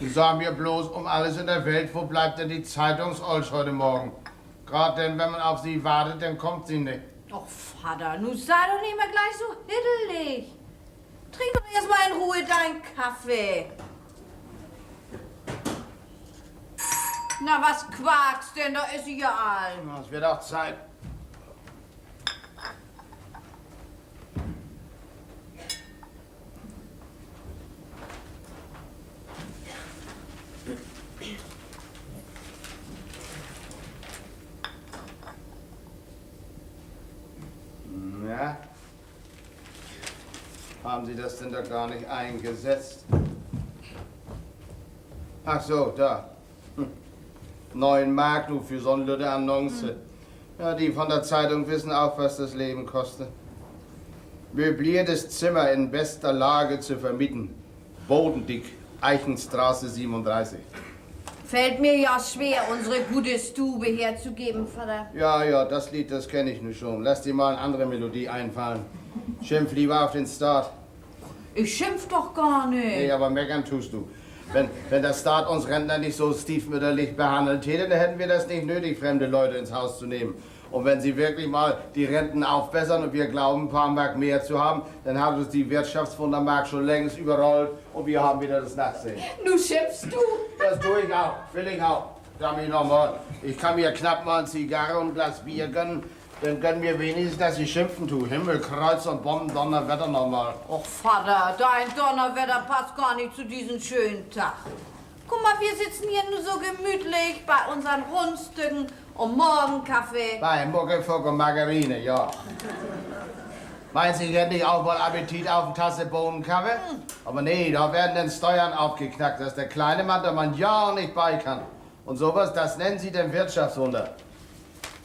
Sag mir bloß um alles in der Welt, wo bleibt denn die Zeitungsolsch heute Morgen? Gerade denn, wenn man auf sie wartet, dann kommt sie nicht. Och, Vater, nun sei doch nicht mehr gleich so hiddelig. Trink doch erst mal in Ruhe deinen Kaffee. Na, was quakst denn? Da ist sie ja all. Es wird auch Zeit. Ja? Haben Sie das denn da gar nicht eingesetzt? Ach so, da. 9 Mark nur für so eine lütte Annonce. Ja, die von der Zeitung wissen auch, was das Leben kostet. Möbliertes Zimmer in bester Lage zu vermieten. Bodendick, Eichenstraße 37. Fällt mir ja schwer, unsere gute Stube herzugeben, Vater. Ja, das Lied, das kenne ich nun schon. Lass dir mal eine andere Melodie einfallen. Schimpf lieber auf den Start. Ich schimpf doch gar nicht. Nee, aber meckern tust du. Wenn der Staat uns Rentner nicht so stiefmütterlich behandelt hätte, dann hätten wir das nicht nötig, fremde Leute ins Haus zu nehmen. Und wenn sie wirklich mal die Renten aufbessern und wir glauben, ein paar Mark mehr zu haben, dann hat uns die Wirtschaftswundermark schon längst überrollt und wir haben wieder das Nachsehen. Nu schimpfst du? Das tue ich auch, will ich auch. Sag mich nochmal, ich kann mir knapp mal eine Zigarre und ein Glas Bier gönnen, dann gönnen wir wenigstens, dass ich schimpfen tue. Himmel, Kreuz und Bomben, Donnerwetter nochmal. Och, Vater, dein Donnerwetter passt gar nicht zu diesem schönen Tag. Guck mal, wir sitzen hier nur so gemütlich bei unseren Rundstücken und Morgenkaffee. Bei Muckefuck und Margarine, ja. Meinen Sie, ich hätte nicht auch mal Appetit auf eine Tasse Bohnenkaffee? Aber nee, da werden dann Steuern aufgeknackt, dass der kleine Mann da man ja nicht bei kann. Und sowas, das nennen Sie denn Wirtschaftswunder.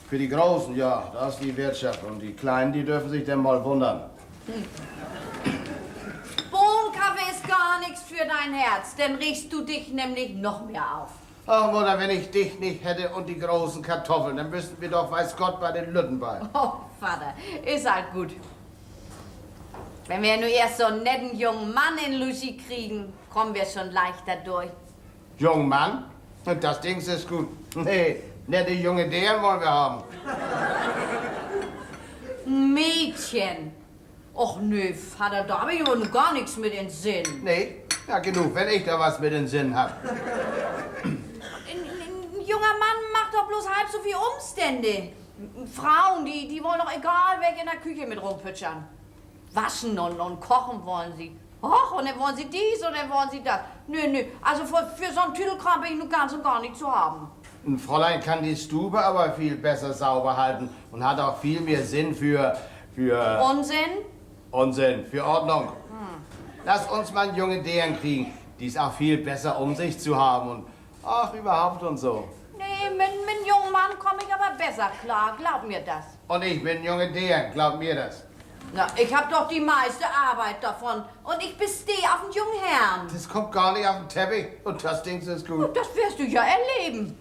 Für die Großen, ja, das ist die Wirtschaft. Und die Kleinen, die dürfen sich dann mal wundern. Bohnenkaffee ist gar nichts für dein Herz, dann regst du dich nämlich noch mehr auf. Ach Mutter, wenn ich dich nicht hätte und die großen Kartoffeln, dann müssten wir doch, weiß Gott, bei den Lütten bei. Oh, Vater, ist halt gut. Wenn wir nur erst so einen netten jungen Mann in Lucy kriegen, kommen wir schon leichter durch. Jung Mann? Das Ding ist gut. Nee, nette junge Dären wollen wir haben. Mädchen. Och nö, Vater, da habe ich aber nur gar nichts mit in Sinn. Nee, ja genug, wenn ich da was mit den Sinn hab. Ein junger Mann macht doch bloß halb so viel Umstände. Frauen, die wollen doch egal weg in der Küche mit rumpütschern. Waschen und kochen wollen sie. Och, und dann wollen sie dies und dann wollen sie das. Nö, also für so einen Tüdelkram bin ich nur ganz und gar nicht zu haben. Ein Fräulein kann die Stube aber viel besser sauber halten und hat auch viel mehr Sinn für Unsinn? Unsinn, für Ordnung. Lass uns mal einen jungen Dären kriegen. Die ist auch viel besser, um sich zu haben und ach, überhaupt und so. Nee, mit einem jungen Mann komme ich aber besser klar, glaub mir das. Und ich bin junge Dären, glaub mir das. Na, ich hab doch die meiste Arbeit davon und ich bestehe auf einen jungen Herrn. Das kommt gar nicht auf den Teppich und das Ding ist gut. Das wirst du ja erleben.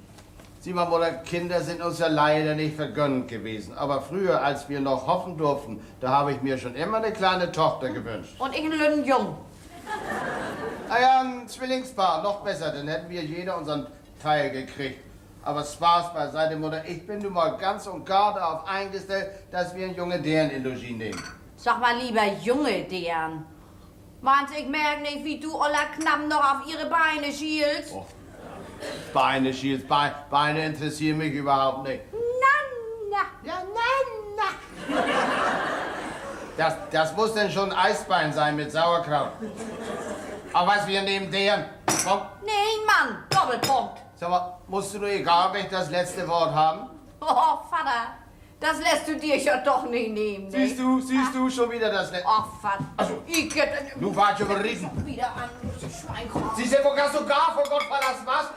Sieh mal, Mutter, Kinder sind uns ja leider nicht vergönnt gewesen. Aber früher, als wir noch hoffen durften, da habe ich mir schon immer eine kleine Tochter gewünscht. Und ich einen lütten Jungen. Naja, ein Zwillingspaar, noch besser, dann hätten wir jeder unseren Teil gekriegt. Aber Spaß beiseite, Mutter, ich bin nun mal ganz und gar darauf eingestellt, dass wir einen junge Dären in Logis nehmen. Sag mal lieber junge Dären. Meinst ich merk nicht, wie du Oller Knappen noch auf ihre Beine schielst? Oh. Beine, Schiels, Beine interessieren mich überhaupt nicht. Na. Ja, na. Das muss denn schon Eisbein sein mit Sauerkraut. Aber was wir nehmen Dären. Komm. Nee, Mann, Doppelpunkt. Sag mal, musst du nur egal, ob ich das letzte Wort haben? Oh, Vater, das lässt du dir ja doch nicht nehmen, ne? Siehst du schon wieder das letzte? Oh, Vater. Also, ich get... du warst überreden. Wieder an, du Schweinkram. Sie sind wohl ganz sogar vor Gott verlassen, was?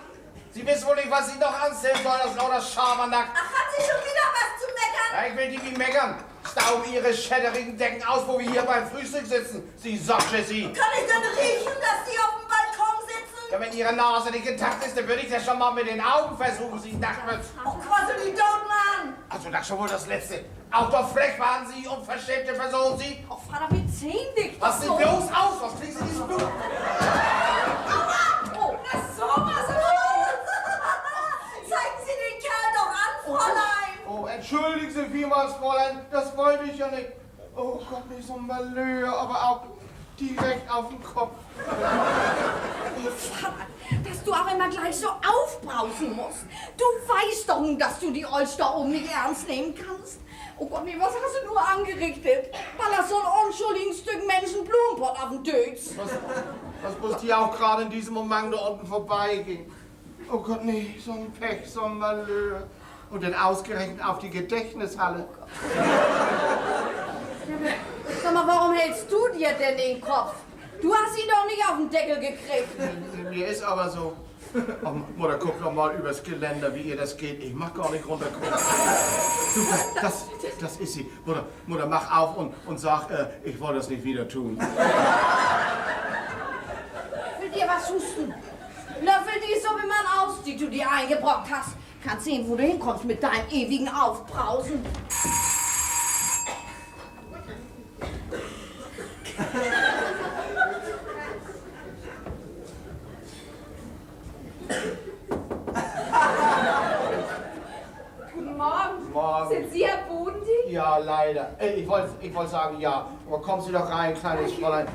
Sie wissen wohl nicht, was Sie noch anstellen sollen, das lauter Schabernack. Ach, hat sie schon wieder was zu meckern? Ja, ich will die nicht meckern. Stauben Ihre schäderigen Decken aus, wo wir hier beim Frühstück sitzen. Sie Socke, Sie. Kann ich denn riechen, dass Sie auf dem Balkon sitzen? Ja, wenn Ihre Nase nicht intakt ist, dann würde ich das schon mal mit den Augen versuchen, Sie Nackwitz. Oh, quassel die Mann! Also, das schon wohl das Letzte. Auch doch frech waren Sie, unverschämte Person, Sie. Oh, Vater, wie zähmlich. Was Sie bloß aus? Was kriegen Sie dieses Blut? Oh, na Entschuldigung, was, Fräulein, das wollte ich ja nicht. Oh Gott, nicht so ein Malheur, aber auch direkt auf den Kopf. Vater, dass du auch immer gleich so aufbrausen musst. Du weißt doch, dass du die Olster oben nicht ernst nehmen kannst. Oh Gott, nee, was hast du nur angerichtet? Weil das so ein unschuldigen Stück Menschen Blumenpott auf den Dötz. Was muss die auch gerade in diesem Moment da unten vorbeiging? Oh Gott, nee, so ein Pech, so ein Malheur. Und dann ausgerechnet auf die Gedächtnishalle. Sag mal, warum hältst du dir denn den Kopf? Du hast ihn doch nicht auf den Deckel gekriegt. Mir ist aber so. Oh, Mutter, guck doch mal übers Geländer, wie ihr das geht. Ich mag gar nicht runtergucken. Du, das ist sie. Mutter, mach auf und sag, ich wollte das nicht wieder tun. Will dir was husten? Löffel die so, wie man aus, die du dir eingebrockt hast. Kannst sehen, wo du hinkommst mit deinem ewigen Aufbrausen. Guten Morgen. Morgen. Sind Sie Herr Bodendi? Ja, leider. Ich wollte sagen, ja. Aber kommen Sie doch rein, kleines Fräulein.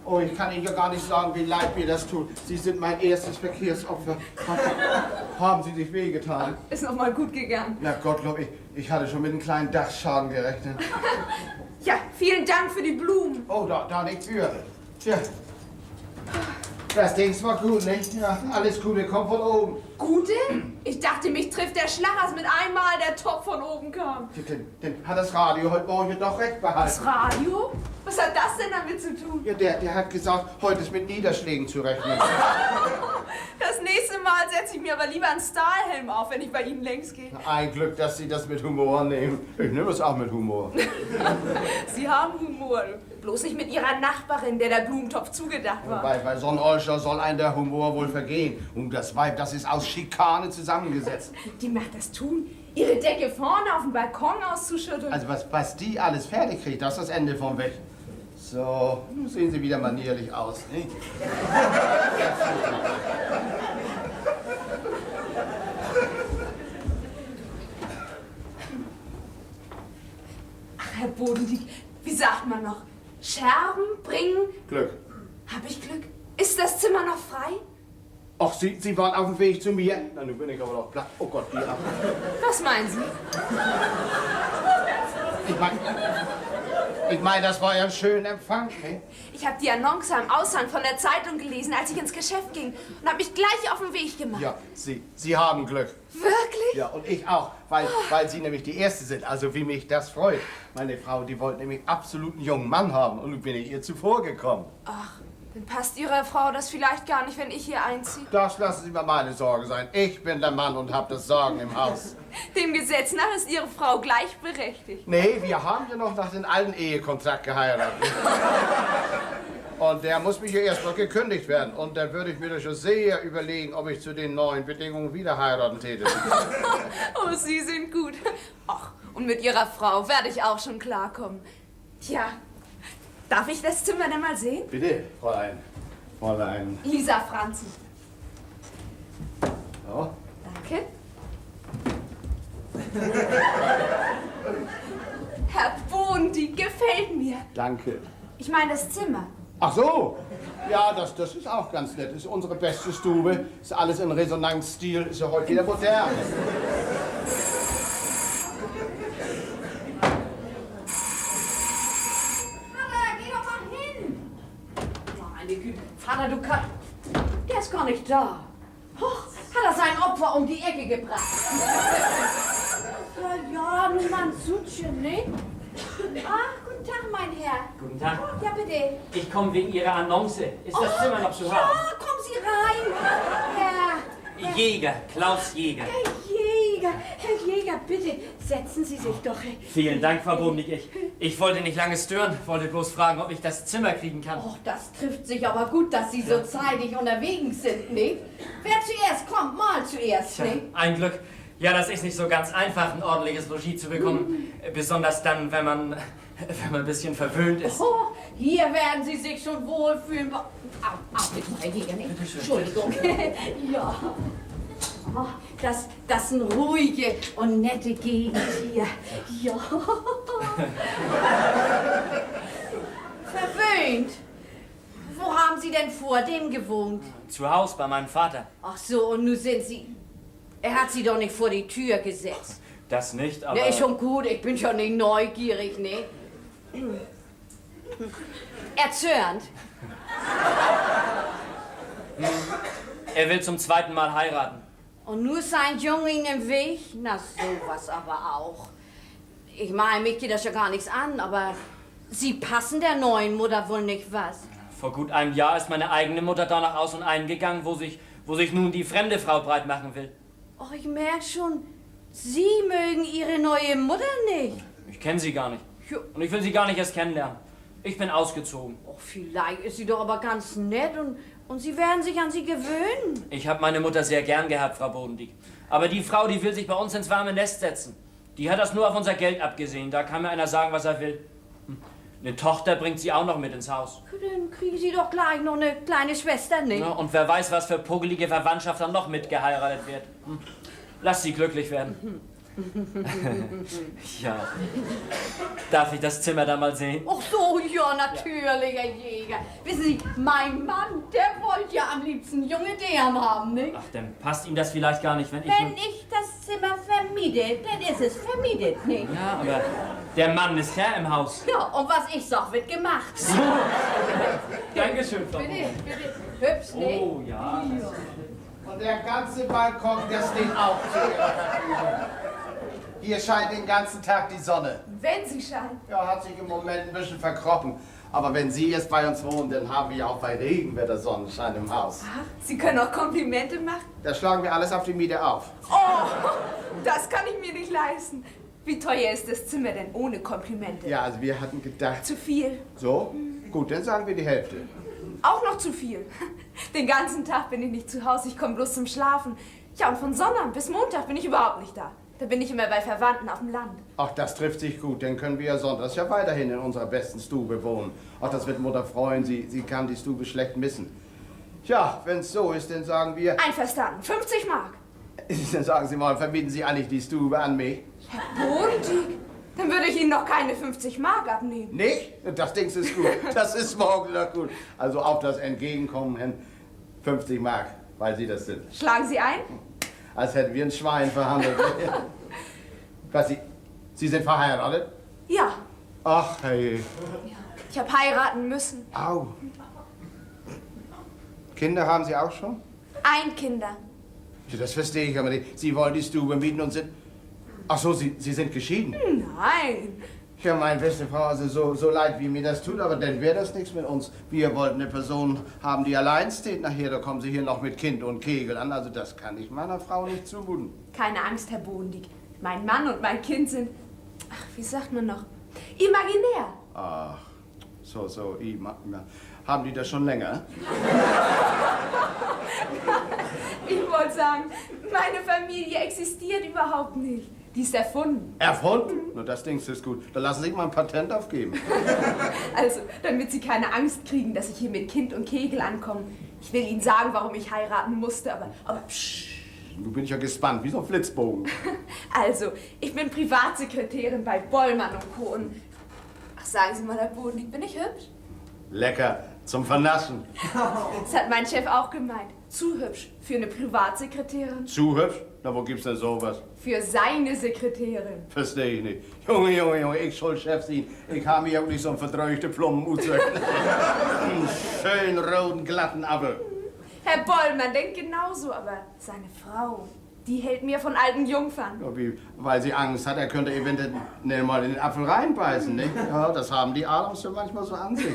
Oh, ich kann Ihnen ja gar nicht sagen, wie leid mir das tut. Sie sind mein erstes Verkehrsopfer. Haben Sie sich wehgetan? Ist noch mal gut gegangen. Na Gottlob, ich hatte schon mit einem kleinen Dachschaden gerechnet. Ja, vielen Dank für die Blumen. Oh, da nicht für. Tja. Das Ding war gut, nicht? Ja, alles Gute kommt von oben. Gute? Ich dachte, mich trifft der Schlag, als mit einmal der Topf von oben kam. Dann hat das Radio heute Morgen doch recht behalten. Das Radio? Was hat das denn damit zu tun? Ja, der hat gesagt, heute ist mit Niederschlägen zu rechnen. Das nächste Mal setze ich mir aber lieber einen Stahlhelm auf, wenn ich bei Ihnen längs gehe. Ein Glück, dass Sie das mit Humor nehmen. Ich nehme es auch mit Humor. Sie haben Humor. Bloß nicht mit Ihrer Nachbarin, der Blumentopf zugedacht war. Bei so einem Olscher soll einem der Humor wohl vergehen. Und das Weib, das ist aus Schikane zusammengesetzt. Die macht das tun, ihre Decke vorne auf dem Balkon auszuschütteln. Also was die alles fertig kriegt, das ist das Ende vom Weg. So, nun sehen Sie wieder manierlich aus, nicht? Ach, Herr Bodendi, wie sagt man noch? Scherben bringen... Glück. Hab ich Glück? Ist das Zimmer noch frei? Ach, Sie waren auf dem Weg zu mir. Na, nun bin ich aber noch platt. Oh Gott, die ab. Was meinen Sie? Ich mein, das war ja ein schöner Empfang, ne? Ich habe die Annonce am Aushang von der Zeitung gelesen, als ich ins Geschäft ging und habe mich gleich auf den Weg gemacht. Ja, Sie haben Glück. Wirklich? Ja, und ich auch, weil Sie nämlich die Erste sind. Also wie mich das freut. Meine Frau, die wollte nämlich absolut einen jungen Mann haben und nun bin ich ihr zuvor gekommen. Ach, dann passt Ihrer Frau das vielleicht gar nicht, wenn ich hier einziehe. Das lassen Sie mal meine Sorge sein. Ich bin der Mann und habe das Sagen im Haus. Dem Gesetz nach ist Ihre Frau gleichberechtigt. Nee, wir haben ja noch nach dem alten Ehekontrakt geheiratet. Und der muss mich ja erst mal gekündigt werden. Und dann würde ich mir das schon sehr überlegen, ob ich zu den neuen Bedingungen wieder heiraten täte. Oh, Sie sind gut. Ach, und mit Ihrer Frau werde ich auch schon klarkommen. Tja, darf ich das Zimmer denn mal sehen? Bitte, Fräulein. Fräulein. Lisa Franzen. Oh. Danke. Herr Bodendi, gefällt mir. Danke. Ich meine das Zimmer. Ach so. Ja, das ist auch ganz nett. Das ist unsere beste Stube. Ist alles in Resonanzstil. Ist ja heute wieder modern. Vater, geh doch mal hin. Meine Güte. Vater, du kannst... Der ist gar nicht da. Hoch, hat er sein Opfer um die Ecke gebracht. Ja, nun mal ein Südchen, ne? Ach, guten Tag, mein Herr. Guten Tag. Ja, bitte. Ich komme wegen Ihrer Annonce. Ist das Zimmer noch zu Ja, haben? kommen Sie rein. Herr Jäger, Klaus Jäger. Herr Jäger, bitte, setzen Sie sich doch. Vielen Dank, Frau Bumnig. Ich wollte nicht lange stören, wollte bloß fragen, ob ich das Zimmer kriegen kann. Och, das trifft sich aber gut, dass Sie so zeitig unterwegs sind, ne? Wer zuerst kommt, mal zuerst, Tja, ne? ein Glück. Ja, das ist nicht so ganz einfach, ein ordentliches Logis zu bekommen. Besonders dann, wenn man ein bisschen verwöhnt ist. Oh, hier werden Sie sich schon wohlfühlen. Bitte, Herr Jäger, ne? Bitte schön. Entschuldigung. Ja. Oh, das ist eine ruhige und nette Gegend hier. Ja. Verwöhnt. Wo haben Sie denn vor dem gewohnt? Zu Hause bei meinem Vater. Ach so, und nun sind Sie... Er hat Sie doch nicht vor die Tür gesetzt. Das nicht, aber... Ja, ist schon gut, ich bin schon nicht neugierig, ne? Erzürnt. Er will zum 2. Mal heiraten. Und nur sein Junge im Weg? Na, sowas aber auch. Ich meine, mich geht das ja gar nichts an, aber Sie passen der neuen Mutter wohl nicht was. Vor gut einem Jahr ist meine eigene Mutter danach aus und eingegangen, wo sich nun die fremde Frau breit machen will. Oh, ich merke schon, Sie mögen Ihre neue Mutter nicht. Ich kenne sie gar nicht. Ja. Und ich will sie gar nicht erst kennenlernen. Ich bin ausgezogen. Oh, vielleicht ist sie doch aber ganz nett und Sie werden sich an sie gewöhnen. Ich habe meine Mutter sehr gern gehabt, Frau Bodendieck. Aber die Frau, die will sich bei uns ins warme Nest setzen. Die hat das nur auf unser Geld abgesehen. Da kann mir einer sagen, was er will. Eine Tochter bringt sie auch noch mit ins Haus. Dann kriegen Sie doch gleich noch eine kleine Schwester, nicht? Ja, und wer weiß, was für puggelige Verwandtschaft dann noch mitgeheiratet wird. Lass sie glücklich werden. Ja. Darf ich das Zimmer da mal sehen? Ach so, ja, natürlich, Herr Jäger. Wissen Sie, mein Mann, der wollte ja am liebsten junge Dären haben, nicht? Ach, dann passt ihm das vielleicht gar nicht, wenn ich... Wenn ich das Zimmer vermiete, dann ist es vermietet, nicht? Ja, aber der Mann ist Herr im Haus. Ja, und was ich sag, wird gemacht. So. Dankeschön, Frau Bitte, Bodendieck. bitte, hübsch, nicht? Oh, ja. Und der ganze Balkon, der steht auch zu Ihrer Verfügung. Hier scheint den ganzen Tag die Sonne. Wenn sie scheint. Ja, hat sich im Moment ein bisschen verkrochen. Aber wenn Sie jetzt bei uns wohnen, dann haben wir ja auch bei Regenwetter Sonnenschein im Haus. Ach, Sie können auch Komplimente machen. Da schlagen wir alles auf die Miete auf. Oh, das kann ich mir nicht leisten. Wie teuer ist das Zimmer denn ohne Komplimente? Ja, also wir hatten gedacht... Zu viel. So? Gut, dann sagen wir die Hälfte. Auch noch zu viel. Den ganzen Tag bin ich nicht zu Hause, ich komme bloß zum Schlafen. Ja, und von Sonntag bis Montag bin ich überhaupt nicht da. Da bin ich immer bei Verwandten auf dem Land. Ach, das trifft sich gut. Dann können wir ja sonntags ja weiterhin in unserer besten Stube wohnen. Ach, das wird Mutter freuen. Sie kann die Stube schlecht missen. Tja, wenn es so ist, dann sagen wir... Einverstanden, 50 Mark. Dann sagen Sie mal, vermieten Sie eigentlich die Stube an mich? Herr Bodendieck, dann würde ich Ihnen noch keine 50 Mark abnehmen. Nicht? Das Ding ist gut. Das ist morgen noch gut. Also auf das Entgegenkommen hin 50 Mark, weil Sie das sind. Schlagen Sie ein? Als hätten wir ein Schwein verhandelt. Was, Sie sind verheiratet? Ja, Ach, hey. ich habe heiraten müssen. Au. Kinder haben Sie auch schon? Ein Kinder. Ja, das verstehe ich aber nicht. Sie wollen die Stube mieten und sind... Ach so, Sie sind geschieden? Nein. Ja, meine beste Frau, also so leid, wie mir das tut, aber dann wäre das nichts mit uns. Wir wollten eine Person haben, die allein steht. Nachher, da kommen Sie hier noch mit Kind und Kegel an. Also das kann ich meiner Frau nicht zumuten. Keine Angst, Herr Bodendieck. Mein Mann und mein Kind sind, ach, wie sagt man noch, imaginär. Ach, haben die das schon länger? Ich wollte sagen, meine Familie existiert überhaupt nicht. Die ist erfunden. Erfunden? Na, das Ding ist gut. Da lassen Sie sich mal ein Patent aufgeben. Also, damit Sie keine Angst kriegen, dass ich hier mit Kind und Kegel ankomme. Ich will Ihnen sagen, warum ich heiraten musste, aber psch. Nun bin ich ja gespannt, wie so ein Flitzbogen. Also, ich bin Privatsekretärin bei Bollmann und Co. Und, ach, sagen Sie mal, Herr Bodendieck, bin ich hübsch? Lecker, zum Vernaschen. Das hat mein Chef auch gemeint. Zu hübsch für eine Privatsekretärin. Zu hübsch? Na, wo gibt's denn sowas? Für seine Sekretärin. Verstehe ich nicht. Junge, ich soll Chef sein. Ich habe mir auch nicht so einen verdreuchten Plummenmutzig. Einen schönen, roten, glatten Apfel. Herr Bollmann denkt genauso, aber seine Frau, die hält mir von alten Jungfern. Ja, weil sie Angst hat, er könnte eventuell mal in den Apfel reinbeißen, nicht? Ja, das haben die Adams ja manchmal so an sich.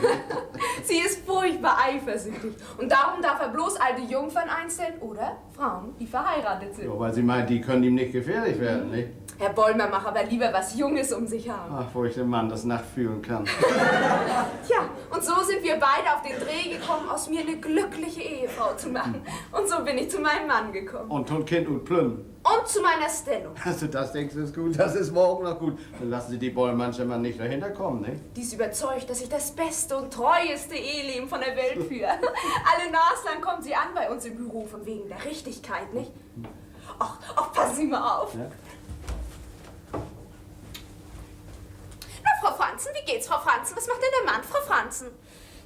Sie ist furchtbar eifersüchtig. Und darum darf er bloß alte Jungfern einstellen oder Frauen, die verheiratet sind. Ja, weil sie meint, die können ihm nicht gefährlich werden, nicht? Herr Bollmann macht aber lieber was Junges um sich haben. Ach, wo ich den Mann das Nacht führen kann. Tja, und so sind wir beide auf den Dreh gekommen, aus mir eine glückliche Ehefrau zu machen. Und so bin ich zu meinem Mann gekommen. Und Kind und Plünn. Und zu meiner Stellung. Also das denkst du ist gut, das ist morgen noch gut. Dann lassen Sie die Bollmannsche mal nicht dahinter kommen, nicht? Die ist überzeugt, dass ich das beste und treueste Eheleben von der Welt führe. Alle Naslang kommen sie an bei uns im Büro von wegen der Richtigkeit, nicht? Ach, passen Sie mal auf. Ja. Na, Frau Franzen, wie geht's, Frau Franzen? Was macht denn der Mann, Frau Franzen?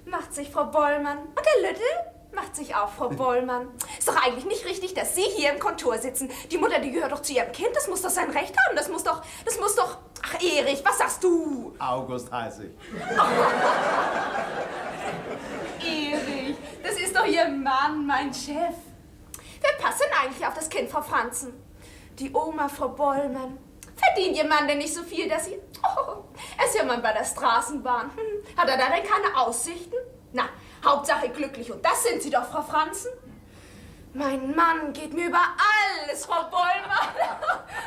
Macht sich Frau Bollmann. Und der Lüttel? Macht sich auch Frau Bollmann. Ist doch eigentlich nicht richtig, dass Sie hier im Kontor sitzen. Die Mutter, die gehört doch zu ihrem Kind. Das muss doch sein Recht haben. Das muss doch... Ach, Erich, was sagst du? August heiße ich. Erich, das ist doch Ihr Mann, mein Chef. Wer passt denn eigentlich auf das Kind, Frau Franzen? Die Oma, Frau Bollmann. Verdient Ihr Mann denn nicht so viel, dass Sie... Oh, er ist ja mal bei der Straßenbahn. Hat er da denn keine Aussichten? Na, Hauptsache glücklich. Und das sind Sie doch, Frau Franzen. Mein Mann geht mir über alles, Frau Bollmann.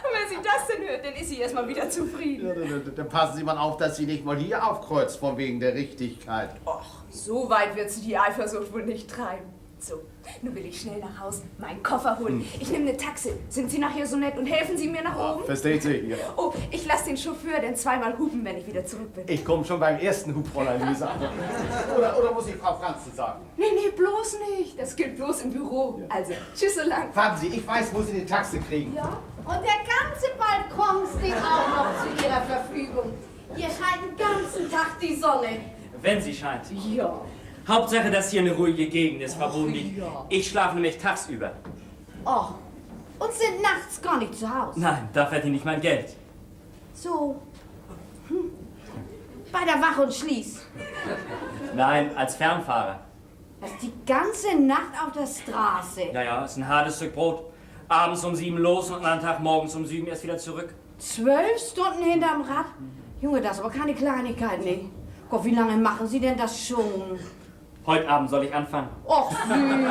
Und wenn sie das denn hört, dann ist sie erstmal wieder zufrieden. Ja, dann passen Sie mal auf, dass Sie nicht mal hier aufkreuzt, von wegen der Richtigkeit. Och, so weit wird sie die Eifersucht wohl nicht treiben. So, nun will ich schnell nach Hause meinen Koffer holen. Ich nehme eine Taxi. Sind Sie nachher so nett und helfen Sie mir nach oben? Versteht sich, ja. Oh, ich lasse den Chauffeur denn zweimal hupen, wenn ich wieder zurück bin. Ich komme schon beim ersten Hubroller, Lisa. Oder muss ich Frau Franzen sagen? Nee, bloß nicht. Das gilt bloß im Büro. Also, tschüss so lang. Warten Sie, ich weiß, wo Sie die Taxe kriegen. Ja? Und der ganze Balkon steht auch noch zu Ihrer Verfügung. Hier scheint den ganzen Tag die Sonne. Wenn sie scheint. Ja. Hauptsache, dass hier eine ruhige Gegend ist, Frau Bodendiek. ja. Ich schlafe nämlich tagsüber. Oh, und sind nachts gar nicht zu Hause. Nein, da verdiene ich mein Geld. So. Bei der Wach und Schließ. Nein, als Fernfahrer. Das ist die ganze Nacht auf der Straße. Ja, ist ein hartes Stück Brot. Abends um 7 los und am Tag morgens um 7 erst wieder zurück. 12 Stunden hinterm Rad? Junge, das ist aber keine Kleinigkeit, ne? Gott, wie lange machen Sie denn das schon? Heute Abend soll ich anfangen. Och, süß.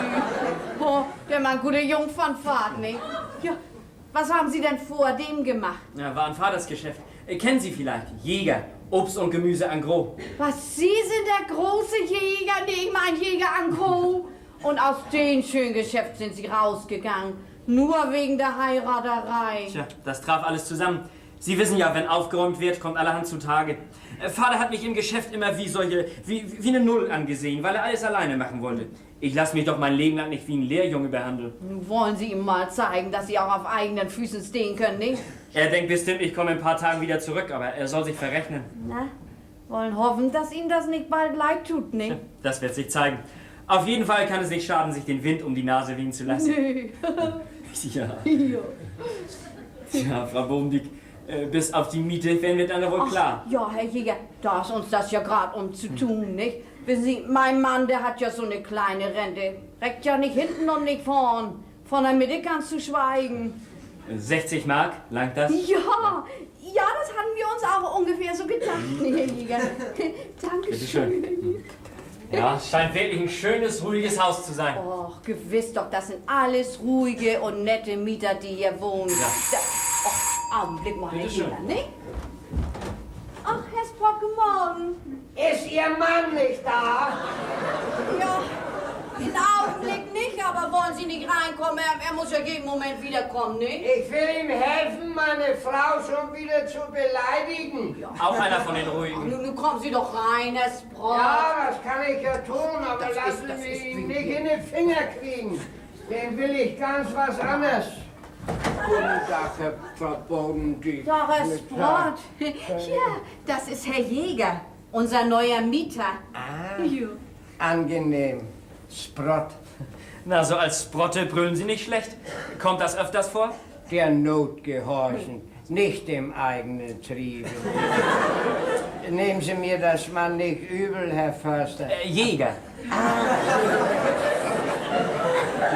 Oh, der Mann, gute Jungfernfahrt, ne? Ja, was haben Sie denn vor dem gemacht? Ja, war ein Vatersgeschäft. Kennen Sie vielleicht? Jäger. Obst und Gemüse en gros. Was, Sie sind der große Jäger? Nee, ich mein Jäger an Co. Und aus dem schönen Geschäft sind Sie rausgegangen. Nur wegen der Heiraterei. Tja, das traf alles zusammen. Sie wissen ja, wenn aufgeräumt wird, kommt allerhand zutage. Vater hat mich im Geschäft immer wie eine Null angesehen, weil er alles alleine machen wollte. Ich lasse mich doch mein Leben lang nicht wie ein Lehrjunge behandeln. Nun wollen Sie ihm mal zeigen, dass Sie auch auf eigenen Füßen stehen können, nicht? Er denkt bestimmt, ich komme in ein paar Tagen wieder zurück, aber er soll sich verrechnen. Na, wollen hoffen, dass ihm das nicht bald leid tut, nicht? Das wird sich zeigen. Auf jeden Fall kann es nicht schaden, sich den Wind um die Nase wehen zu lassen. Nö. Ja. Tja, Frau Bodendiek, bis auf die Miete werden wir dann wohl klar. Ja, Herr Jäger, da ist uns das ja gerade um zu tun, nicht? Wissen Sie, mein Mann, der hat ja so eine kleine Rente. Reckt ja nicht hinten und nicht vorn. Von der Mitte ganz zu schweigen. 60 Mark, langt das? Ja, das hatten wir uns auch ungefähr so gedacht, Herr Jäger. Dankeschön. Bitteschön. Ja, es scheint wirklich ein schönes, ruhiges Haus zu sein. Och, gewiss doch, das sind alles ruhige und nette Mieter, die hier wohnen. Ja. Augenblick mal, Herr Bitteschön. Jäger, nicht? Ach, Herr Sprott, guten Morgen. Ist Ihr Mann nicht da? Ja, einen Augenblick nicht, aber wollen Sie nicht reinkommen? Er muss ja jeden Moment wiederkommen, nicht? Ich will ihm helfen, meine Frau schon wieder zu beleidigen. Auch einer von den Ach, ruhigen. nun kommen Sie doch rein, Herr Sprott. Ja, das kann ich ja tun, aber Das lassen ist Sie ihn wie- nicht in den Finger kriegen. Den will ich ganz was anderes. Guten Tag, Herr Verboden. Doch, Herr Sprott. Ja, das ist Herr Jäger, unser neuer Mieter. Ja. Angenehm. Sprott. Na, so als Sprotte brüllen Sie nicht schlecht. Kommt das öfters vor? Der Not gehorchen, nicht dem eigenen Triebe. Nehmen Sie mir das mal nicht übel, Herr Förster. Jäger.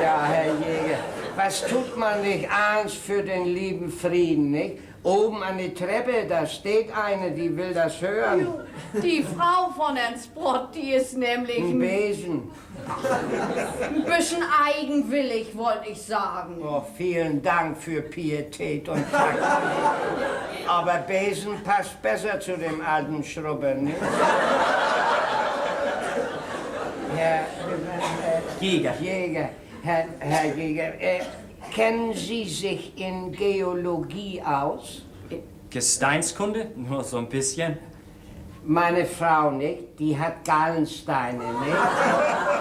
Ja, Herr Jäger, was tut man nicht eins für den lieben Frieden, nicht? Oben an die Treppe, da steht eine, die will das hören. Die Frau von Herrn Sprott, die ist nämlich Ein ein Besen. bisschen eigenwillig, wollte ich sagen. Oh, vielen Dank für Pietät und Takt. Aber Besen passt besser zu dem alten Schrubber, nicht? Jäger. Jäger, Herr Jäger, kennen Sie sich in Geologie aus? Gesteinskunde? Nur so ein bisschen. Meine Frau nicht, die hat Gallensteine, nicht?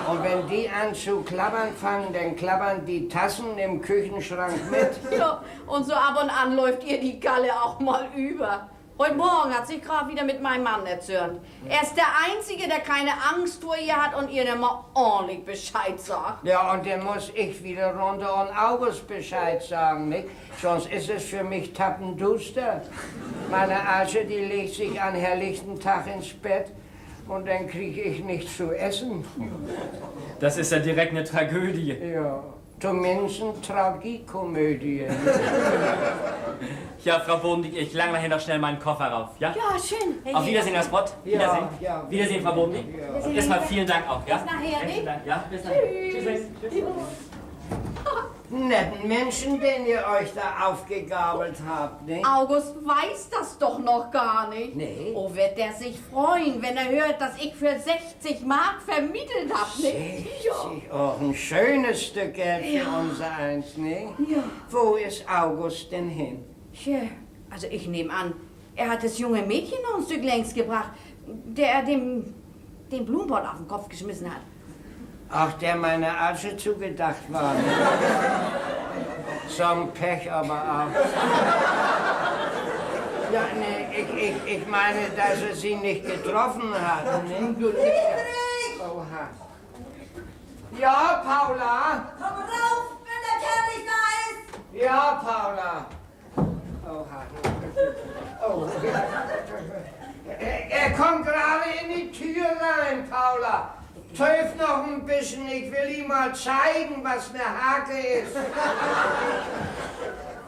Und wenn die an zu klappern fangen, dann klappern die Tassen im Küchenschrank mit. Ja, und so ab und an läuft ihr die Galle auch mal über. Heute Morgen hat sich gerade wieder mit meinem Mann erzürnt. Er ist der Einzige, der keine Angst vor ihr hat und ihr dann mal ordentlich Bescheid sagt. Ja, und dann muss ich wieder runter und August Bescheid sagen, nicht? Sonst ist es für mich tappenduster. Meine Asche, die legt sich an helllichten Tag ins Bett und dann kriege ich nichts zu essen. Das ist ja direkt eine Tragödie. Ja, zumindest eine Tragikomödie. Ja, Frau Bobendick, ich lange nachher noch schnell meinen Koffer rauf, ja? Ja, schön. Hey, Auf Wiedersehen, Herr Spott. Wiedersehen. Ja. Wiedersehen, Frau Bobendick. Erstmal vielen Dank auch, ja? Bis nachher, Herzlichen nicht? Dank, ja? Bis nachher. Tschüss. Netten Menschen, den ihr euch da aufgegabelt habt, nicht? August weiß das doch noch gar nicht. Nee. Oh, wird der sich freuen, wenn er hört, dass ich für 60 Mark vermittelt hab, nicht? Oh, ein schönes Stück Geld für unser Eins, nicht? Ja. Wo ist August denn hin? Tja, also ich nehme an, er hat das junge Mädchen noch ein Stück längst gebracht, der dem Blumenpott auf den Kopf geschmissen hat. Ach, der meiner Asche zugedacht war. Zum Pech aber auch. Ja, nee, ich meine, dass er sie nicht getroffen hat. Ne? Oha. Ja, Paula? Komm rauf, wenn der Kerl nicht da ist! Ja, Paula. Oha. Oh. Er kommt gerade in die Tür rein, Paula. Töf noch ein bisschen, ich will ihm mal zeigen, was eine Hake ist.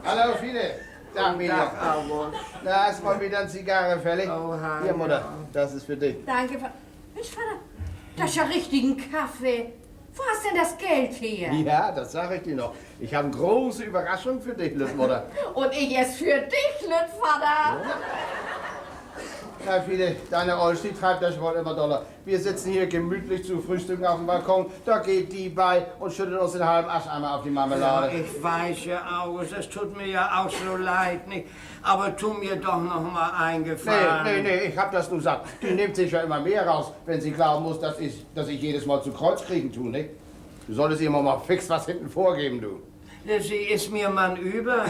Hallo, Fide. Tag, Miriam. August. Da ist mal wieder eine Zigarre fällig. Oha, Hier, Mutter, ja. das ist für dich. Danke, Mensch, Vater, das ist ja richtigen Kaffee. Wo hast denn das Geld her? Ja, das sage ich dir noch. Ich habe eine große Überraschung für dich, Lüttmutter. Und ich es für dich, Lüttvater. Ja, Fide, deine Olsti treibt das wohl immer doller. Wir sitzen hier gemütlich zu Frühstücken auf dem Balkon. Da geht die bei und schüttet uns den halben Ascheimer auf die Ja, Marmelade. ich weiß ja, August, das tut mir ja auch so leid, nicht? Aber tu mir doch noch mal eingefallen. Nee, ich hab das nur gesagt. Die nimmt sich ja immer mehr raus, wenn sie glauben muss, dass ich jedes Mal zu Kreuz kriegen tue, nicht? Du solltest ihr mal fix was hinten vorgeben, du. Sie ist mir Mann über.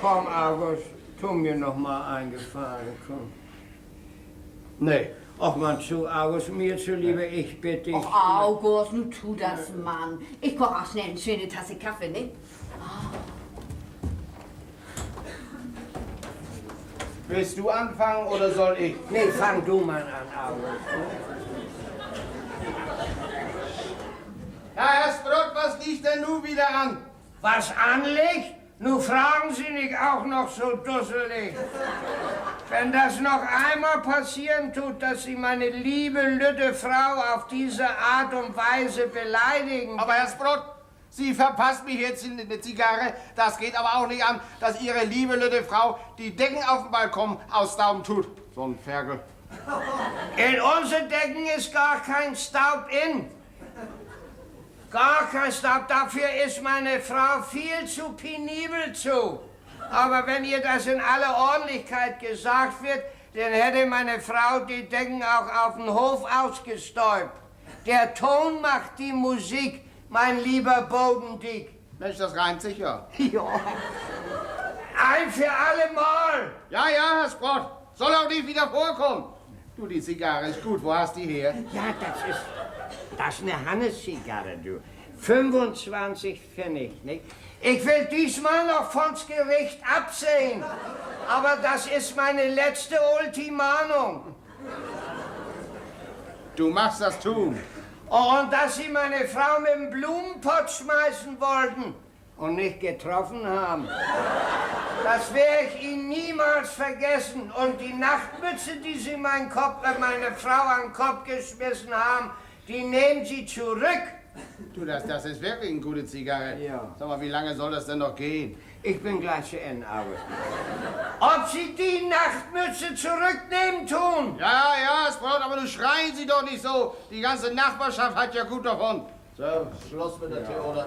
Komm, August, tu mir noch mal eingefallen, komm. Nee. Ach man, zu August, mir zuliebe, ich bitte dich. Och, August, nun tu das, Mann. Ich koch auch schnell eine schöne Tasse Kaffee, ne? Willst du anfangen oder soll ich? Nee, fang du mal an, August. Ja, Herr Sprott, was liegt denn nun wieder an? Was anliegt? Nun fragen Sie nicht auch noch so dusselig. Wenn das noch einmal passieren tut, dass Sie meine liebe Lütte Frau auf diese Art und Weise beleidigen. Aber Herr Sprott, Sie verpasst mich jetzt in eine Zigarre. Das geht aber auch nicht an, dass Ihre liebe Lütte Frau die Decken auf dem Balkon ausstauben tut. So ein Ferkel. In unseren Decken ist gar kein Staub in. Gar kein Staub. Dafür ist meine Frau viel zu penibel zu. Aber wenn ihr das in aller Ordentlichkeit gesagt wird, dann hätte meine Frau die Decken auch auf den Hof ausgestäubt. Der Ton macht die Musik, mein lieber Bodendick. Mensch, das reimt sich ja. Ja. Ein für alle Mal. Ja, Herr Sprott, soll auch nicht wieder vorkommen. Du, die Zigarre ist gut. Wo hast die her? Ja, das ist eine Hannes-Zigarre, du. 25 Pfennig, nicht? Ich will diesmal noch vons Gericht absehen. Aber das ist meine letzte Ultimatum. Du machst das tun. Oh, und dass Sie meine Frau mit dem Blumenpott schmeißen wollten und nicht getroffen haben. Das werde ich Ihnen niemals vergessen. Und die Nachtmütze, die Sie meine Frau an den Kopf geschmissen haben, die nehmen Sie zurück. Du, das ist wirklich eine gute Zigarre. Ja. Sag mal, wie lange soll das denn noch gehen? Ich bin gleich zu Ende, August. Ob Sie die Nachtmütze zurücknehmen tun? Ja, Sprott, aber du schreien sie doch nicht so. Die ganze Nachbarschaft hat ja gut davon. So, Schluss mit der Theorie.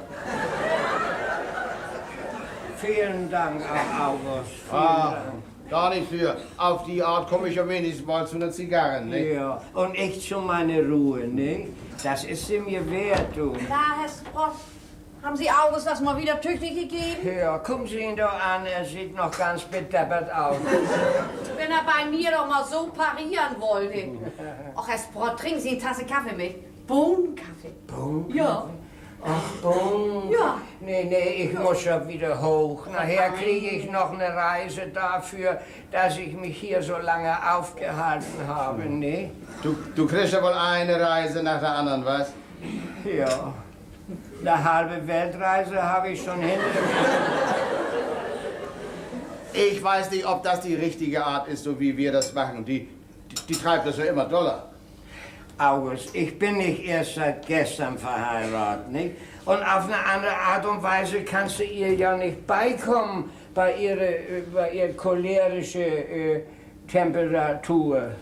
Vielen Dank, August. Vielen Ah, Dank. Gar nicht für. Auf die Art komme ich ja wenigstens mal zu einer Zigarre, ne? Ja, und ich zu meiner Ruhe, ne? Das ist sie mir wert, du. Na, Herr Sprott, haben Sie August das mal wieder tüchtig gegeben? Ja, gucken Sie ihn doch an, er sieht noch ganz bedeppert aus. Wenn er bei mir doch mal so parieren wollte. Ach, Herr Sprott, trinken Sie eine Tasse Kaffee mit. Bohnenkaffee. Bohnen? Ja. Ach, Bohnen? Ja. Nee, ich muss schon wieder hoch. Nachher kriege ich noch eine Reise dafür, dass ich mich hier so lange aufgehalten habe, ne? Du kriegst ja wohl eine Reise nach der anderen, was? Ja. Eine halbe Weltreise habe ich schon hinter mir. Ich weiß nicht, ob das die richtige Art ist, so wie wir das machen. Die treibt das ja immer doller. August, ich bin nicht erst seit gestern verheiratet, nicht? Und auf eine andere Art und Weise kannst du ihr ja nicht beikommen bei ihrer cholerischen Temperatur.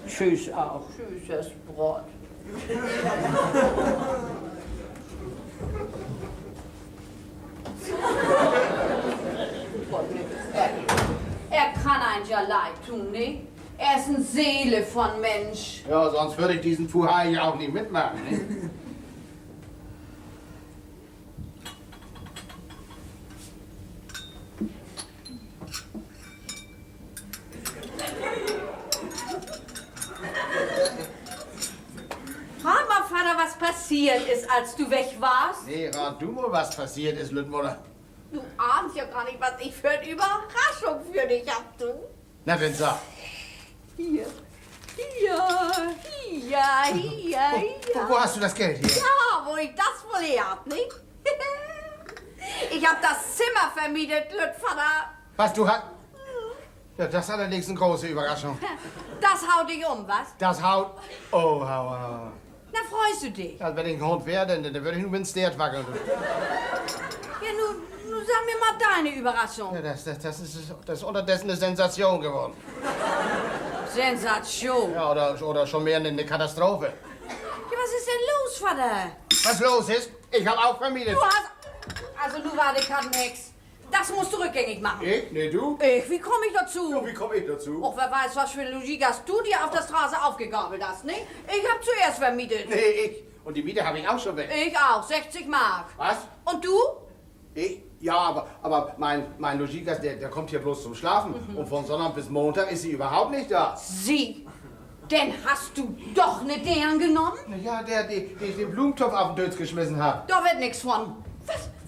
Tschüss auch. Tschüss, Herr Sprott. Er kann einen ja leid tun, ne? Er ist eine Seele von Mensch. Ja, sonst würde ich diesen Fuhai ja auch nicht mitmachen, ne? Frag mal, Vater, was passiert ist, als du weg warst. Nee, rat du mal, was passiert ist, Lüttmutter. Du ahnst ja gar nicht, was ich für eine Überraschung für dich hab, du. Na, wenn sag. Hier. Hier. Wo hast du das Geld hier? Ja, wo ich das wohl her hab, nicht? Ich hab das Zimmer vermietet, Lüttvater. Was du hast? Ja, das ist allerdings eine große Überraschung. Das haut dich um, was? Das haut... Oh, hau. Na, freust du dich? Also, wenn ich ein Hund wäre, dann würde ich nur mit dem Stert wackeln. Ja, nun sag mir mal deine Überraschung. Ja, das ist unterdessen eine Sensation geworden. Sensation. Ja, oder schon mehr eine Katastrophe. Ja, was ist denn los, Vater? Was los ist? Ich habe auch vermietet. Du hast... Also, du war die Kattenhex. Das musst du rückgängig machen. Ich? Nee, du? Ich? Wie komme ich dazu? Ja, wie komme ich dazu? Och, wer weiß, was für Logikas du dir auf der Straße aufgegabelt hast, ne? Ich hab zuerst vermietet. Nee, ich. Und die Miete habe ich auch schon weg. Ich auch, 60 Mark. Was? Und du? Ich? Ja, aber mein Logikas, der kommt hier bloß zum Schlafen. Und von Sonntag bis Montag ist sie überhaupt nicht da. Sie. Denn hast du doch ne deren genommen? Ja, die ich den Blumentopf auf den Dötz geschmissen habe. Da wird nix von.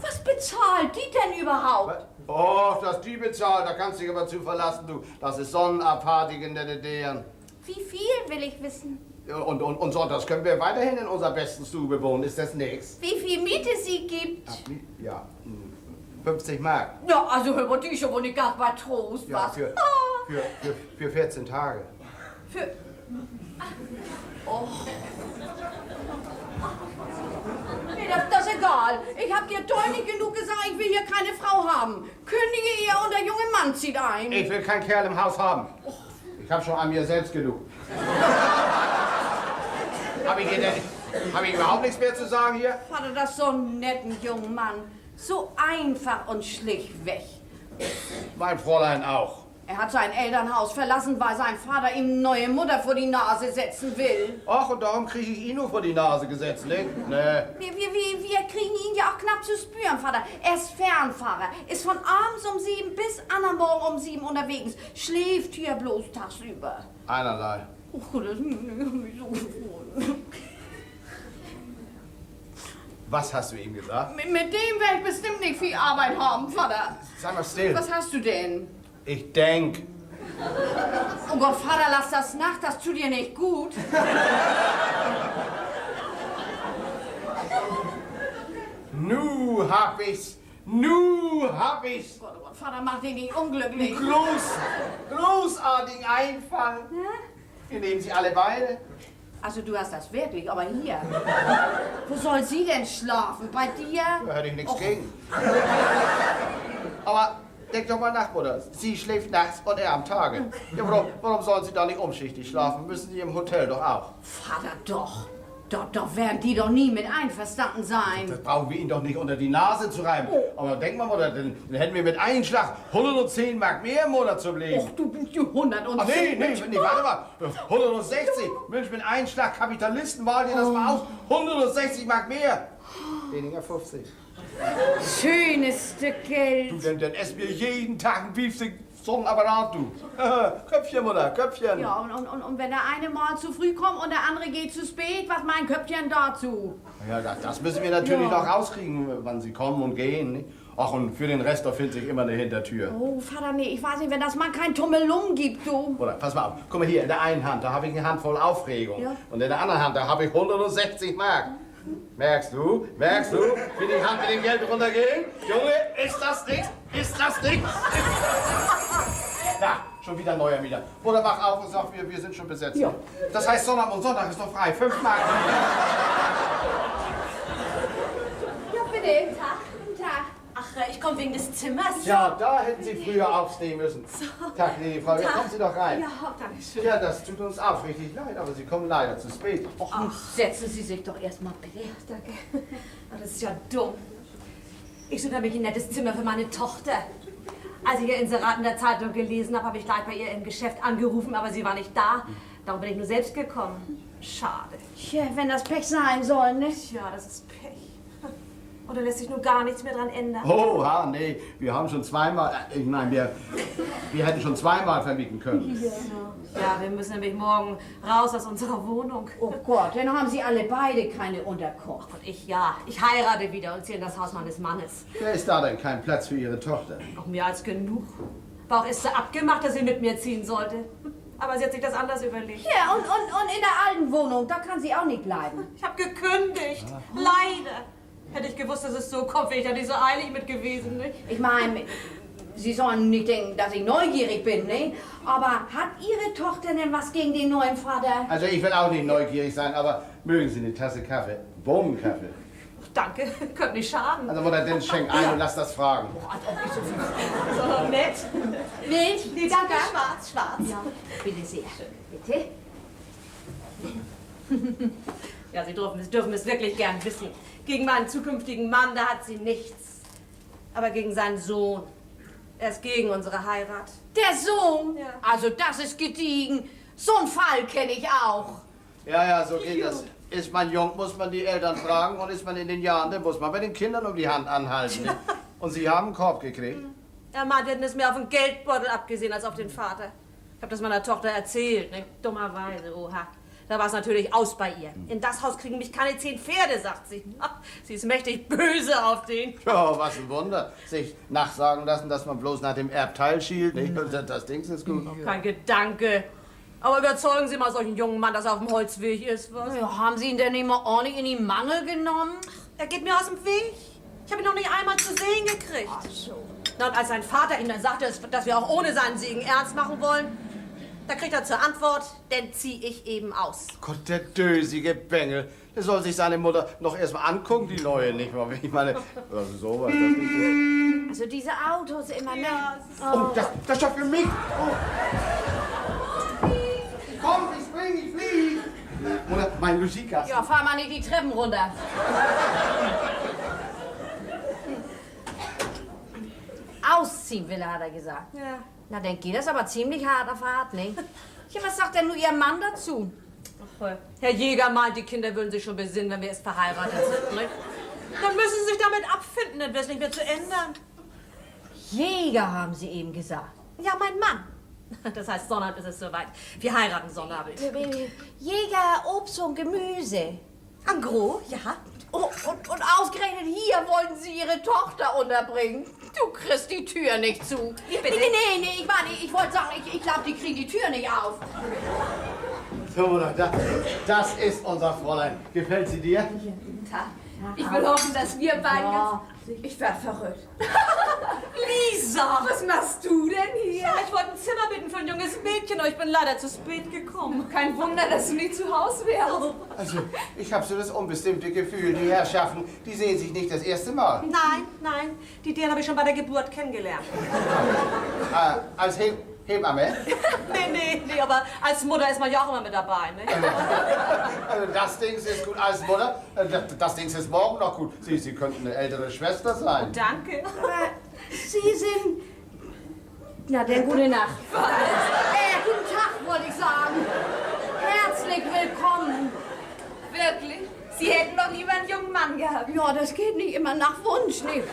Was bezahlt die denn überhaupt? Oh, dass die bezahlt, da kannst du dich aber zu verlassen, du. Das ist sonnenabhartig in der deren. Wie viel will ich wissen? Und sonntags können wir weiterhin in unserer besten Stube wohnen, ist das nix? Wie viel Miete sie gibt? Ja, 50 Mark. Ja, also hör mal, die ist aber nicht ganz bei Trost, Ja, was? für 14 Tage. Für... Oh. Nee, das ist egal. Ich hab dir deutlich genug gesagt, ich will hier keine Frau haben. Kündige ihr und der junge Mann zieht ein. Ich will keinen Kerl im Haus haben. Ich hab schon an mir selbst genug. Hab ich überhaupt nichts mehr zu sagen hier? Vater, das ist so einen netten jungen Mann. So einfach und schlichtweg. Mein Fräulein auch. Er hat sein Elternhaus verlassen, weil sein Vater ihm eine neue Mutter vor die Nase setzen will. Ach, und darum kriege ich ihn nur vor die Nase gesetzt, ne? Nee. Wir kriegen ihn ja auch knapp zu spüren, Vater. Er ist Fernfahrer, ist von abends um 7 bis an Morgen um 7 unterwegs. Schläft hier bloß tagsüber. Einerlei. Oh, das hat mich so gefreut. Was hast du ihm gesagt? Mit dem werde ich bestimmt nicht viel Arbeit haben, Vater. Sag mal still. Was hast du denn? Ich denk. Oh Gott, Vater, lass das nach, das tut dir nicht gut. Nu hab ich's. Nu hab ich's. Oh Gott, Vater, mach dich nicht unglücklich. Großartigen Einfall. Wir nehmen sie alle beide. Also du hast das wirklich, aber hier. Wo soll sie denn schlafen? Bei dir? Da hätte ich nichts gegen. Aber denk doch mal nach, Bruder. Sie schläft nachts und er am Tage. Ja, warum sollen sie da nicht umschichtig schlafen? Müssen sie im Hotel doch auch. Vater, doch. Doch werden die doch nie mit einverstanden sein. Das brauchen wir Ihnen doch nicht unter die Nase zu reiben. Aber denk mal, Mutter, dann hätten wir mit einem Schlag 110 Mark mehr im Monat zum Leben. Och, du bist 110. Ach nee, warte mal. 160. Mensch, mit einem Schlag Kapitalisten malen die das mal aus. 160 Mark mehr. Weniger 50. Schönes Stück Geld. Du, dann essen wir jeden Tag ein Beefsteak. So ein Apparat, du. Köpfchen, Mutter, Köpfchen. Ja, und wenn der eine mal zu früh kommt und der andere geht zu spät, was mein Köpfchen dazu? Ja, das müssen wir natürlich noch rauskriegen, wann sie kommen und gehen. Nicht? Ach, und für den Rest, da findet sich immer eine Hintertür. Oh, Vater, nee, ich weiß nicht, wenn das mal kein Tummelum gibt, du. Oder, pass mal auf. Guck mal hier, in der einen Hand, da habe ich eine Handvoll Aufregung. Ja. Und in der anderen Hand, da habe ich 160 Mark. Merkst du, wie die Hand mit dem Geld runtergeht? Junge, ist das nichts? Ist das nichts? Na, schon wieder ein neuer Mieter. Oder wach auf und sag, wir sind schon besetzt. Ja. Das heißt, Sonntag und Sonntag ist noch frei. 5 Mark. Ja, bitte. Guten Tag. Ach, ich komme wegen des Zimmers. Ja, da hätten Sie früher aufstehen müssen. Tag, liebe Frau, ja, kommen Sie doch rein. Ja, danke schön. Ja, das tut uns aufrichtig leid, aber Sie kommen leider zu spät. Ach, setzen Sie sich doch erstmal bitte. Danke. Oh, das ist ja dumm. Ich suche nämlich ein nettes Zimmer für meine Tochter. Als ich ihr Inserat in der Zeitung gelesen habe, habe ich gleich bei ihr im Geschäft angerufen, aber sie war nicht da. Darum bin ich nur selbst gekommen. Schade. Tja, wenn das Pech sein soll, ne? Ja, das ist Pech. Oder lässt sich nur gar nichts mehr dran ändern? Oh, nee, wir haben schon zweimal, nein, wir hätten schon zweimal vermieten können. Ja, wir müssen nämlich morgen raus aus unserer Wohnung. Oh Gott, dann haben Sie alle beide keine Unterkunft. Und ich heirate wieder und ziehe in das Haus meines Mannes. Wer ist da denn kein Platz für Ihre Tochter? Noch mehr als genug. War auch erst so abgemacht, dass sie mit mir ziehen sollte. Aber sie hat sich das anders überlegt. Ja, und in der alten Wohnung, da kann sie auch nicht bleiben. Ich habe gekündigt. Leider. Hätte ich gewusst, dass es so kommt, wäre ich da nicht so eilig mit gewesen, nicht? Ich meine, Sie sollen nicht denken, dass ich neugierig bin, ne? Aber hat Ihre Tochter denn was gegen den neuen Vater? Also ich will auch nicht neugierig sein, aber mögen Sie eine Tasse Kaffee? Bohnenkaffee. Danke, könnte nicht schaden. Also Mutter, dann schenk ein und lass das fragen. So nett. Milch? Die Danke. schwarz. Ja, bitte sehr. Bitte? Ja, Sie dürfen es wirklich gern wissen. Gegen meinen zukünftigen Mann, da hat sie nichts. Aber gegen seinen Sohn. Er ist gegen unsere Heirat. Der Sohn? Ja. Also das ist gediegen. So einen Fall kenne ich auch. Ja, so geht das. Ist man jung, muss man die Eltern fragen und ist man in den Jahren, dann muss man bei den Kindern um die Hand anhalten. Ne? Und Sie haben einen Korb gekriegt. Er meinte, hätten es mehr auf den Geldbeutel abgesehen als auf den Vater. Ich habe das meiner Tochter erzählt, ne? Dummerweise, oha. Da war es natürlich aus bei ihr. In das Haus kriegen mich keine 10 Pferde, sagt sie. Sie ist mächtig böse auf den. Ja, was ein Wunder. Sich nachsagen lassen, dass man bloß nach dem Erbteil schielt. Nicht? Das Ding ist gut. Kein Gedanke. Aber überzeugen Sie mal solchen jungen Mann, dass er auf dem Holzweg ist, was? Ja, haben Sie ihn denn nicht mal ordentlich in die Mangel genommen? Er geht mir aus dem Weg. Ich habe ihn noch nicht einmal zu sehen gekriegt. Ach so. Na, und als sein Vater ihm dann sagte, dass wir auch ohne seinen Segen ernst machen wollen, da kriegt er zur Antwort, dann zieh ich eben aus. Gott, der dösige Bengel. Der soll sich seine Mutter noch erst mal angucken, die neue, nicht wahr? Ich meine, was ist sowas? Das nicht Also diese Autos immer, ne? oh, das ist doch für mich. Oh. Komm, ich spring, ich flieg. Oder mein Musikkasten. Ja, fahr mal nicht die Treppen runter. Ausziehen will er, hat er gesagt. Ja. Na, dann geht das aber ziemlich hart auf hart, ne? Ja, was sagt denn nur Ihr Mann dazu? Herr Jäger meint, die Kinder würden sich schon besinnen, wenn wir erst verheiratet sind, nicht? Dann müssen sie sich damit abfinden, dann wäre es nicht mehr zu ändern. Jäger, haben Sie eben gesagt. Ja, mein Mann. Das heißt, Sonnabend ist es soweit. Wir heiraten Sonnabend. Jäger, Obst und Gemüse. An Gros, ja. Oh, und ausgerechnet hier wollten Sie Ihre Tochter unterbringen. Du kriegst die Tür nicht zu. Wie bitte? Nee, ich wollte sagen, ich glaube, die kriegen die Tür nicht auf. So, Mutter, das ist unser Fräulein. Gefällt sie dir? Ich will hoffen, dass wir beide... Ja. Ich werd verrückt. Lisa! Was machst du denn hier? Ja, ich wollte ein Zimmer bitten für ein junges Mädchen, aber ich bin leider zu spät gekommen. Kein Wunder, dass du nie zu Hause wärst. Also, ich habe so das unbestimmte Gefühl, die Herrschaften, die sehen sich nicht das erste Mal. Nein. Die Deren habe ich schon bei der Geburt kennengelernt. Als Hebamme? Nee, aber als Mutter ist man ja auch immer mit dabei, ne? Also das Ding ist gut als Mutter. Das Ding ist morgen noch gut. Sie könnten eine ältere Schwester sein. Danke. Aber Sie sind... Na, dann gute Nacht. Guten Tag, wollte ich sagen. Herzlich willkommen. Wirklich? Sie hätten doch lieber einen jungen Mann gehabt. Ja, das geht nicht immer nach Wunsch, ne?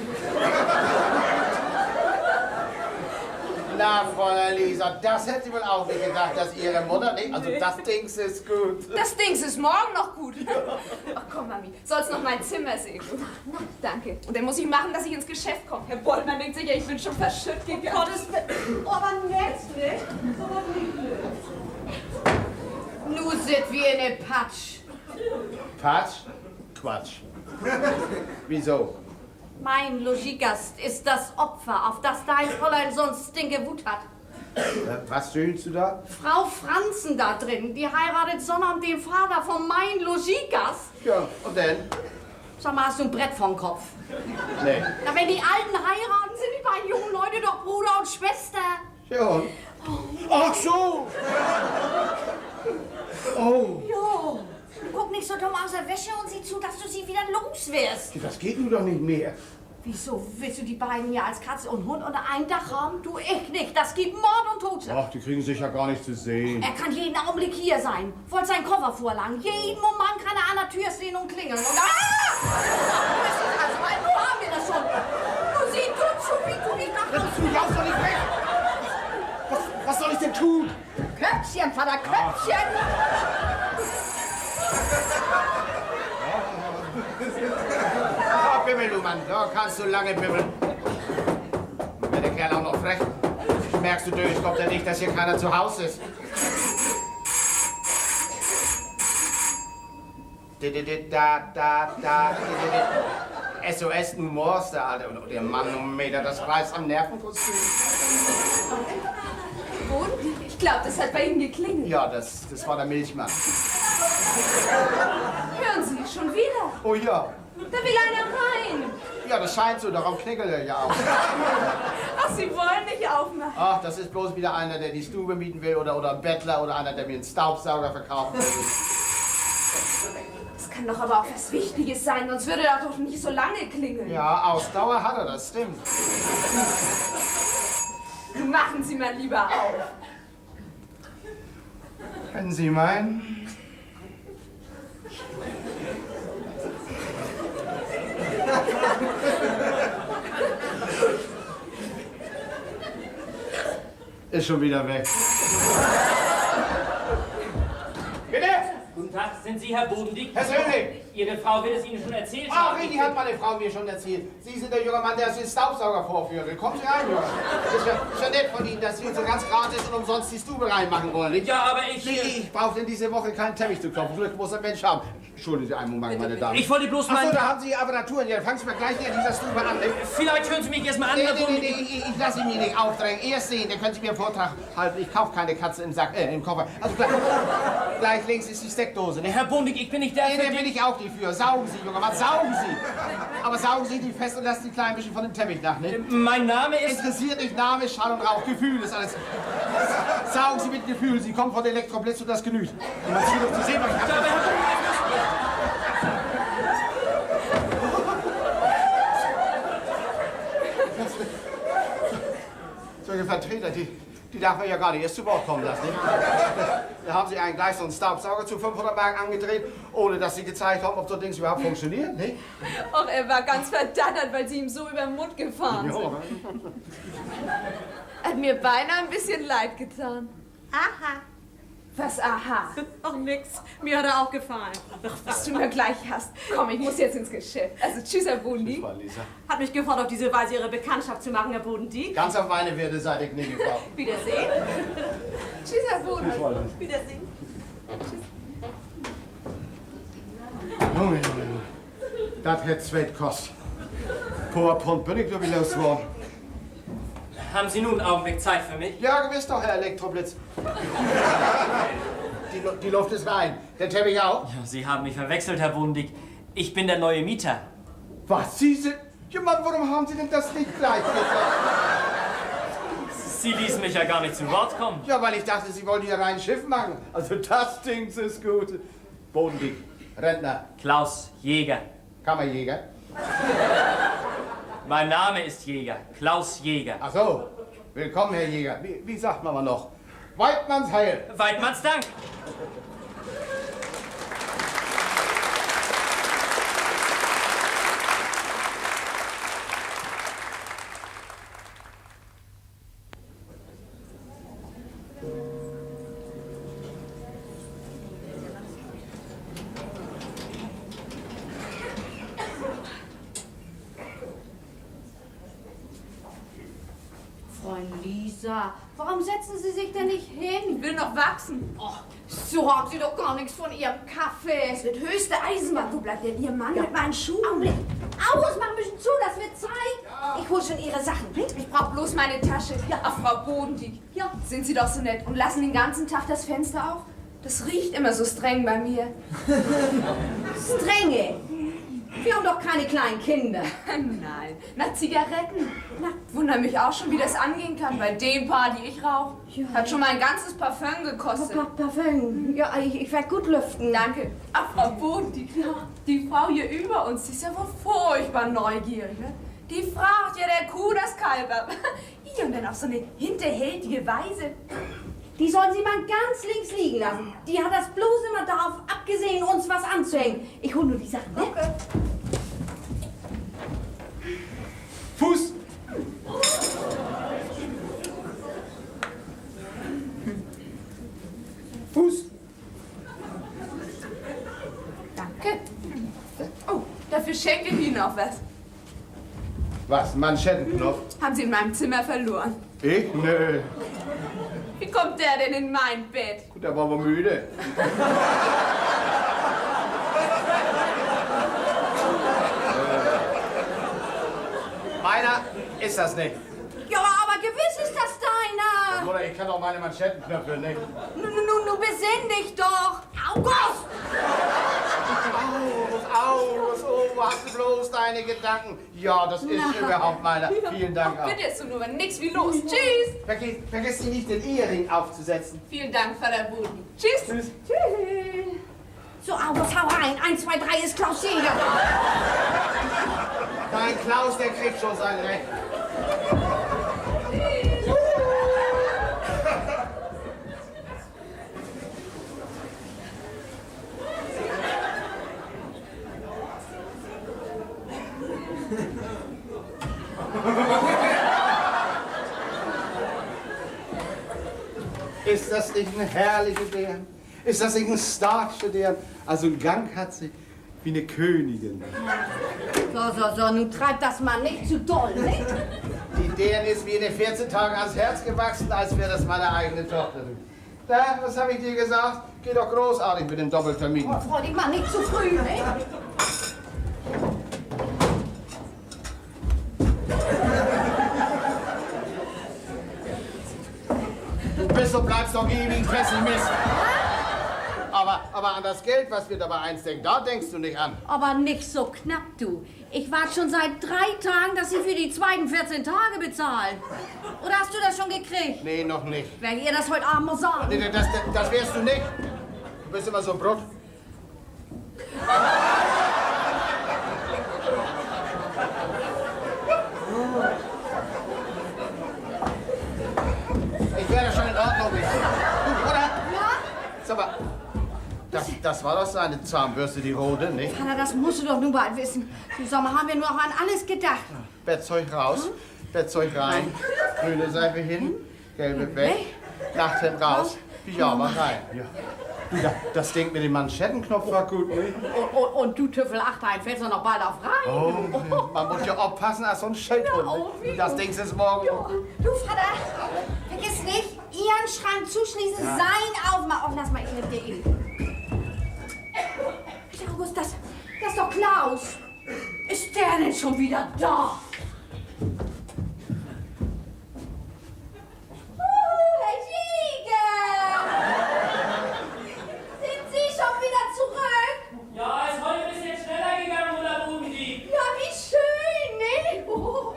Na, Fräulein Lisa, das hätte ich wohl auch nicht gedacht, dass Ihre Mutter nicht... Also das Ding ist gut. Das Ding ist morgen noch gut. Ach komm, Mami, sollst noch mein Zimmer sehen? Na, danke. Und dann muss ich machen, dass ich ins Geschäft komme. Herr Bollmann denkt sicher, ich bin schon verschütt gegangen. Oh, aber nett, ne? Aber nicht. Nu sind wir in der Patsch. Patsch? Quatsch. Wieso? Mein Logiegast ist das Opfer, auf das dein Fräulein sonst den Gewut hat. Was stöhnst du da? Frau Franzen da drin, die heiratet Sonnabend den Vater von mein Logiegast. Ja, und dann? Sag mal, hast du ein Brett vom Kopf? Nee. Na, wenn die Alten heiraten, sind die beiden jungen Leute doch Bruder und Schwester. Ja. Ach so! Oh. Jo, guck nicht so dumm aus der Wäsche und sieh zu, dass du sie wieder los wirst. Das geht nun doch nicht mehr. Wieso willst du die beiden hier als Katze und Hund unter ein Dach haben? Du, ich nicht. Das gibt Mord und Totschlag. Ach, die kriegen sich ja gar nicht zu sehen. Er kann jeden Augenblick hier sein. Wollt seinen Koffer vorlangen. Jeden Moment kann er an der Tür stehen und klingeln. Und also, wo haben wir das schon? Du siehst du zu, wie du dich nach Du laufst doch nicht weg! Was soll ich denn tun? Köpfchen, Vater, Köpfchen! Ja, bimmel, du Mann. Da kannst du lange bimmeln. Und wenn der Kerl auch noch frech. Merkst du durch, kommt er nicht, dass hier keiner zu Hause ist. SOS nun Morse, der Alte. Und der Manometer, das reißt am Nervenkostüm. Und? Ich glaube, das hat bei Ihnen geklingelt. Ja, das war der Milchmann. Hören Sie, schon wieder? Oh ja. Da will einer rein. Ja, das scheint so, darum knickelt er ja auch. Ach, Sie wollen nicht aufmachen. Ach, das ist bloß wieder einer, der die Stube mieten will oder ein Bettler oder einer, der mir einen Staubsauger verkaufen will. Das kann doch aber auch was Wichtiges sein, sonst würde er doch nicht so lange klingeln. Ja, Ausdauer hat er, das stimmt. Machen Sie mal lieber auf. Können Sie meinen? Ist schon wieder weg. Bitte? Guten Tag, sind Sie Herr Bodendieck? Persönlich! Ihre Frau wird es Ihnen schon erzählt Ach, haben. richtig hat meine Frau mir schon erzählt. Sie sind der junge Mann, der den Staubsauger vorführte. Kommen Sie rein, Junge. Ist ja nett von Ihnen, dass Sie so ganz gratis und umsonst die Stube reinmachen wollen, nicht? Ja, aber ich... Nee, ich brauche in dieser Woche keinen Teppich zu klopfen. Glück muss ein Mensch haben. Entschuldigen Sie einen Moment, meine Damen. Ich wollte bloß Ach so, mal... da haben Sie Apparaturen. Ja, fangen Sie mal gleich in dieser Stube an. Vielleicht hören Sie mich erst mal an, Nee, Herr nee, nee, Bodendieck. nee, ich lasse ihn mir nicht aufdrängen. Erst sehen, dann können Sie mir einen Vortrag halten. Ich kaufe keine Katze im Sack, im Koffer. Also gleich links ist die Steckdose, ne? Herr Bodendieck, ich bin nicht der... Nee, da bin ich auch nicht für. Saugen Sie, Junge Mann, saugen Sie. Aber saugen Sie die fest und lassen Sie klein bisschen von dem Teppich nach, ne? Mein Name ist... Interessiert nicht Name, Schall und Rauch, Gefühl ist alles. Saugen Sie mit Gefühl, Sie kommen von Elektroblitz und das genügt. Und man sieht auf die Sehung. Solche Vertreter, die darf man ja gar nicht erst zu Wort kommen lassen. Nicht? Da haben sie einen gleich so einen Staubsauger zu 500 Mark angedreht, ohne dass sie gezeigt haben, ob so Dings überhaupt funktioniert. Nicht? Och, er war ganz verdattert, weil Sie ihm so über den Mund gefahren sind. Hat mir beinahe ein bisschen leid getan. Aha. Was, aha? Ach, nix. Mir hat er auch gefallen. Ach, was du mir gleich hast. Komm, ich muss jetzt ins Geschäft. Also, tschüss, Herr Bodendieck. Lisa. Hat mich gefordert, auf diese Weise Ihre Bekanntschaft zu machen, Herr Bodendieck. Ganz auf meine Werte seid ihr nie gebraucht. Wiedersehen. Tschüss, Herr Bodendieck. Wiedersehen. Junge, Junge, das hätte Zweit kostet. Paar Pfund bin ich doch wieder losgeworden. Haben Sie nun einen Augenblick Zeit für mich? Ja, gewiss doch, Herr Elektroblitz. Die Luft ist rein. Der Teppich auch? Ja, Sie haben mich verwechselt, Herr Bodendieck. Ich bin der neue Mieter. Was, Sie sind... Ja, Mann, warum haben Sie denn das nicht gleich gesagt? Sie ließen mich ja gar nicht zu Wort kommen. Ja, weil ich dachte, Sie wollen hier rein Schiff machen. Also das Ding ist gut. Bodendieck. Rentner. Klaus Jäger. Kammerjäger. Mein Name ist Jäger. Klaus Jäger. Ach so. Willkommen, Herr Jäger. Wie sagt man mal noch? Weidmanns Heil. Weidmanns Dank. Freundin Lisa, warum setzen Sie sich denn nicht hin? Ich will noch wachsen. Oh, so haben Sie doch gar nichts von Ihrem Kaffee. Es wird höchste Eisenbahn. Wo bleibt denn Ihr Mann mit meinen Schuhen? Augenblick. Aus, mach ein bisschen zu, das wird Zeit. Ich hol schon Ihre Sachen. Ich brauch bloß meine Tasche. Ja, ach, Frau Bodendieck. Ja. Sind Sie doch so nett und lassen den ganzen Tag das Fenster auf? Das riecht immer so streng bei mir. Strenge. Wir haben doch keine kleinen Kinder. Nein, na Zigaretten. Na, wundere mich auch schon, wie das angehen kann bei dem Paar, die ich rauche. Ja. Hat schon mein ganzes Parfum gekostet. Parfüm. Ja, ich werde gut lüften. Danke. Ach, Frau Bodendieck, die Frau hier über uns, die ist ja wohl furchtbar neugierig. Ne? Die fragt ja der Kuh das Kalb ab. Und dann auf so eine hinterhältige Weise. Die sollen Sie mal ganz links liegen lassen. Die hat das bloß immer darauf abgesehen, uns was anzuhängen. Ich hol nur die Sachen. Ne? Okay. Fuß. Fuß. Danke. Oh, dafür schenke ich Ihnen auch was. Was? Manschettenknopf? Haben Sie in meinem Zimmer verloren. Ich? Nö. Wie kommt der denn in mein Bett? Gut, da waren wir müde. Meiner ist das nicht. Ja, aber gewiss ist das deiner. Mutter, ich kann doch meine Manschettenknöpfe nicht. Nun besinn dich doch. August! Aus, oh, hast du bloß deine Gedanken? Ja, das ist überhaupt meiner. Vielen Dank auch. Bitte ist so nur nix wie los. Tschüss. Vergiss nicht, den Ehering aufzusetzen. Vielen Dank, Vater Boden. Tschüss. Tschüss. Tschüss. So, August, hau rein. 1, 2, 3 ist Klaus Jäger. Dein Klaus, der kriegt schon sein Recht. Ist das nicht eine herrliche Bären? Ist das nicht ein starkster Bären? Also einen Gang hat sie wie eine Königin. So, nun treib das mal nicht zu doll, ne? Die deren ist mir in den 14 Tagen ans Herz gewachsen, als wäre das meine eigene Tochter. Da, was habe ich dir gesagt? Geht doch großartig mit dem Doppeltermin. Oh, Freundin, mach nicht zu früh, ne? Du bist und bleibst doch ewig Pessimist. Aber an das Geld, was wir dabei einstecken, da denkst du nicht an. Aber nicht so knapp, du. Ich warte schon seit 3 Tagen, dass Sie für die zweiten 14 Tage bezahlen. Oder hast du das schon gekriegt? Nee, noch nicht. Werde ihr das heute Abend mal sagen? Nee, das wärst du nicht. Du bist immer so Brut. Ich werde schon in Ordnung bringen. Du, oder? Ja? Sag mal, das war doch seine Zahnbürste, die rote, nicht? Vater, das musst du doch nun bald wissen. Du Sommer haben wir nur auch an alles gedacht. Bettzeug raus, Bettzeug rein, grüne Seife hin, gelbe weg, Nachthemd raus, Pyjama rein. Ja. Du, das Ding mit dem Manschettenknopf war gut, nicht? Und du Tüffel 8, fällst du noch bald auf rein. Oh, man muss ja aufpassen als so ein Schildhund. Ja, oh, wie nicht? Das Ding ist morgen. Du Vater, vergiss nicht, Ihren Schrank zuschließen, sein aufmachen. Oh, lass mal, ich helfe dir eben. August, das ist doch Klaus. Ist der denn schon wieder da? Herr Jäger! Sind Sie schon wieder zurück? Ja, ist heute ein bisschen schneller gegangen, Mutter Bodendieck. Ja, wie schön, ne? Oh.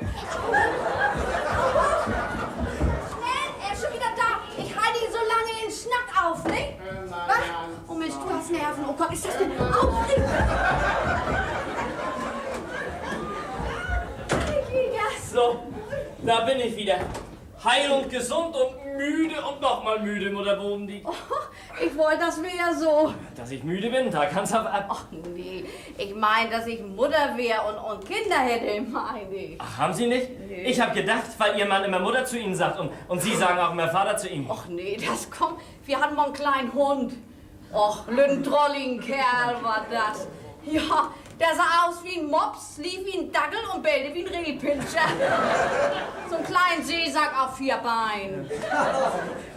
Schnell, er ist schon wieder da. Ich halte ihn so lange den Schnack auf, ne? Was? Oh Mensch, du hast Nerven. Oh Gott, ist das denn... So, da bin ich wieder. Heil und gesund und müde und nochmal müde, Mutter Bodendieck. Oh, ich wollte, das wäre so. Dass ich müde bin, da kann's aber ab. Ach nee, ich meine, dass ich Mutter wäre und Kinder hätte, meine ich. Ach, haben Sie nicht? Nee. Ich habe gedacht, weil Ihr Mann immer Mutter zu Ihnen sagt und Sie sagen auch immer Vater zu ihm. Ach nee, das kommt. Wir hatten mal einen kleinen Hund. Och, ein drolligen Kerl war das. Ja, der sah aus wie ein Mops, lief wie ein Dackel und bellte wie ein Rehpinscher. So einen kleinen Seesack auf 4 Beinen.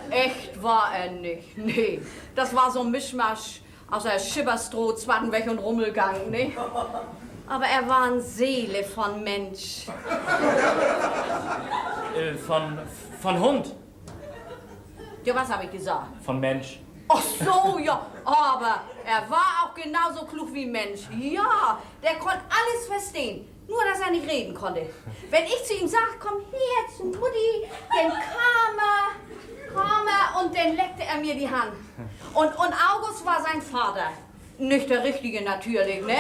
Echt war er nicht, nee. Das war so ein Mischmasch aus der Schipperstroh, Zwangenweg und Rummelgang, ne? Aber er war eine Seele von Mensch. Von Hund. Ja, was habe ich gesagt? Von Mensch. Ach so, ja, aber er war auch genauso klug wie ein Mensch. Ja, der konnte alles verstehen, nur dass er nicht reden konnte. Wenn ich zu ihm sag, komm her zu Mutti, dann kam er und dann leckte er mir die Hand. Und August war sein Vater. Nicht der Richtige natürlich, ne?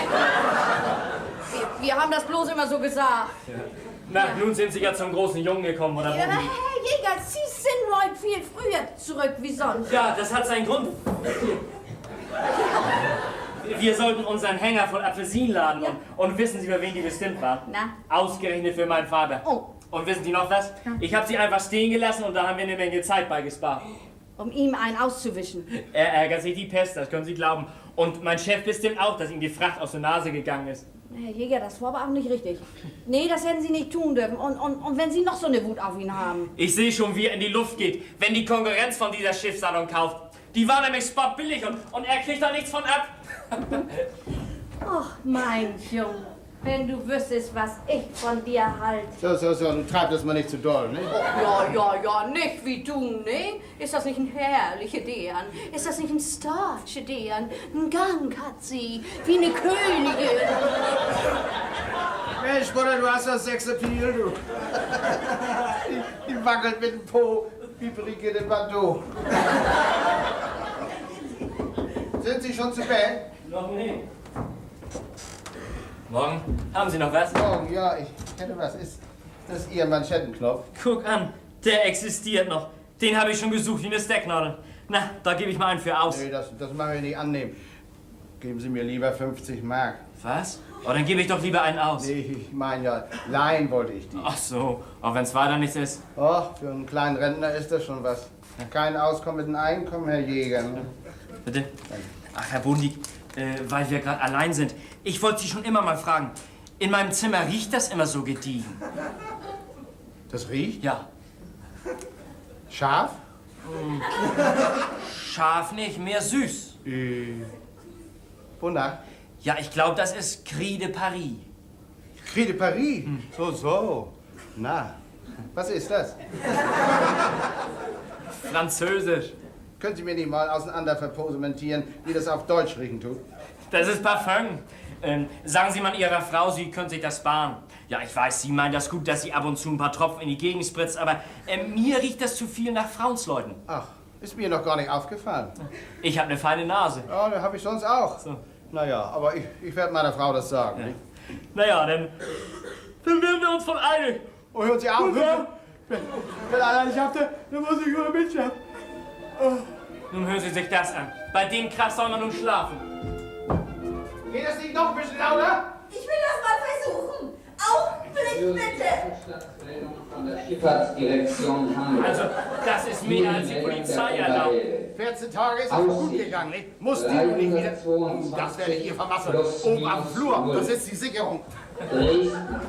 Wir haben das bloß immer so gesagt. Na, nun sind Sie ja zum großen Jungen gekommen, oder? Ja, Herr Jäger, Sie sind heute viel früher zurück wie sonst. Ja, das hat seinen Grund. Wir sollten unseren Hänger voll Apfelsinen laden. Ja. Und wissen Sie, für wen die bestimmt war? Na? Ausgerechnet für meinen Vater. Oh. Und wissen Sie noch was? Ich habe sie einfach stehen gelassen und da haben wir eine Menge Zeit beigespart. Um ihm einen auszuwischen. Er ärgert sich die Pest, das können Sie glauben. Und mein Chef bestimmt auch, dass ihm die Fracht aus der Nase gegangen ist. Herr Jäger, das war aber auch nicht richtig. Nee, das hätten Sie nicht tun dürfen. Und wenn Sie noch so eine Wut auf ihn haben. Ich sehe schon, wie er in die Luft geht, wenn die Konkurrenz von dieser Schiffsladung kauft. Die war nämlich spottbillig und er kriegt da nichts von ab. Ach, mein Junge, wenn du wüsstest, was ich von dir halte. So, du treib das mal nicht zu doll, ne? Ja, nicht wie du, ne? Ist das nicht ein herrlicher Dern? Ist das nicht ein starcher Dern? Ein Gang hat sie, wie eine Königin. Mensch, Mutter, du hast das Sexappeal, du. Die wackelt mit dem Po wie Brigitte Bardot. Sind Sie schon zu Bett? Noch nicht. Morgen, haben Sie noch was? Morgen, ja, ich hätte was. Ist das Ihr Manschettenknopf? Guck an, der existiert noch. Den habe ich schon gesucht wie eine Stecknadel. Na, da gebe ich mal einen für aus. Nee, das mag ich nicht annehmen. Geben Sie mir lieber 50 Mark. Was? Oh, dann gebe ich doch lieber einen aus. Nee, ich meine ja, leihen wollte ich die. Ach so, auch wenn es weiter nichts ist. Oh, für einen kleinen Rentner ist das schon was. Kein Auskommen mit dem Einkommen, Herr Jäger. Ne? Bitte? Ach, Herr Bodendieck, weil wir gerade allein sind. Ich wollte Sie schon immer mal fragen. In meinem Zimmer riecht das immer so gediegen. Das riecht? Ja. Scharf? Scharf nicht, mehr süß. Wonach? Ja, ich glaube, das ist Cri de Paris. Cri de Paris? So. Na, was ist das? Französisch. Können Sie mir nicht mal auseinander verposementieren, wie das auf Deutsch riechen tut? Das ist Parfum. Sagen Sie mal Ihrer Frau, Sie können sich das sparen. Ja, ich weiß, Sie meinen das gut, dass sie ab und zu ein paar Tropfen in die Gegend spritzt, aber mir riecht das zu viel nach Frauensleuten. Ach, ist mir noch gar nicht aufgefallen. Ich habe eine feine Nase. Ja, das habe ich sonst auch. So. Naja, aber ich werde meiner Frau das sagen. Ja. Nicht? Naja, dann werden wir uns von einig. Oh, hören Sie auf. Wenn einer nicht schafft, dann muss ich nur mitschaffen. Nun hören Sie sich das an. Bei dem Kraft soll man nun schlafen. Geht das nicht noch ein bisschen lauter? Ich will das mal versuchen. Aufblick bitte. Von der Schifffahrtsdirektion Hamburg. Also, das ist mehr als die Polizei erlaubt. 14 Tage ist es gut gegangen, nicht? Muss die nun nicht wieder... Das werde ich ihr vermassen. Oben am Flur, da sitzt die Sicherung. Dresden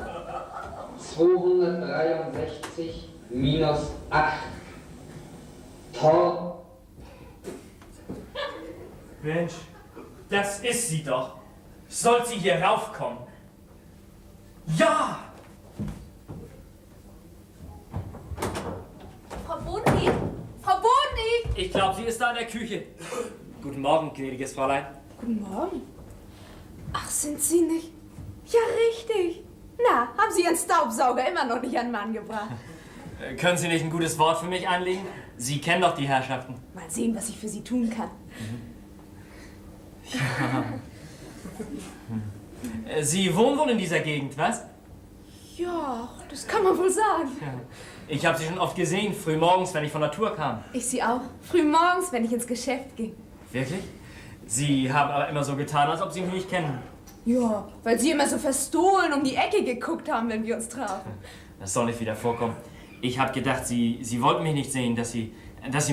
263 minus 8. Tor. Mensch, das ist sie doch. Soll sie hier raufkommen? Ja! Frau Bodendieck! Frau Bodendieck! Ich glaube, sie ist da in der Küche. Guten Morgen, gnädiges Fräulein. Guten Morgen. Ach, sind Sie nicht? Ja, richtig. Na, haben Sie Ihren Staubsauger immer noch nicht an den Mann gebracht? Können Sie nicht ein gutes Wort für mich einlegen? Sie kennen doch die Herrschaften. Mal sehen, was ich für Sie tun kann. Sie wohnen wohl in dieser Gegend, was? Ja, das kann man wohl sagen. Ja. Ich habe Sie schon oft gesehen, frühmorgens, wenn ich von der Tour kam. Ich sie auch. Frühmorgens, wenn ich ins Geschäft ging. Wirklich? Sie haben aber immer so getan, als ob Sie mich nicht kennen. Ja, weil sie immer so verstohlen um die Ecke geguckt haben, wenn wir uns trafen. Das soll nicht wieder vorkommen. Ich habe gedacht, Sie wollten mich nicht sehen, dass Sie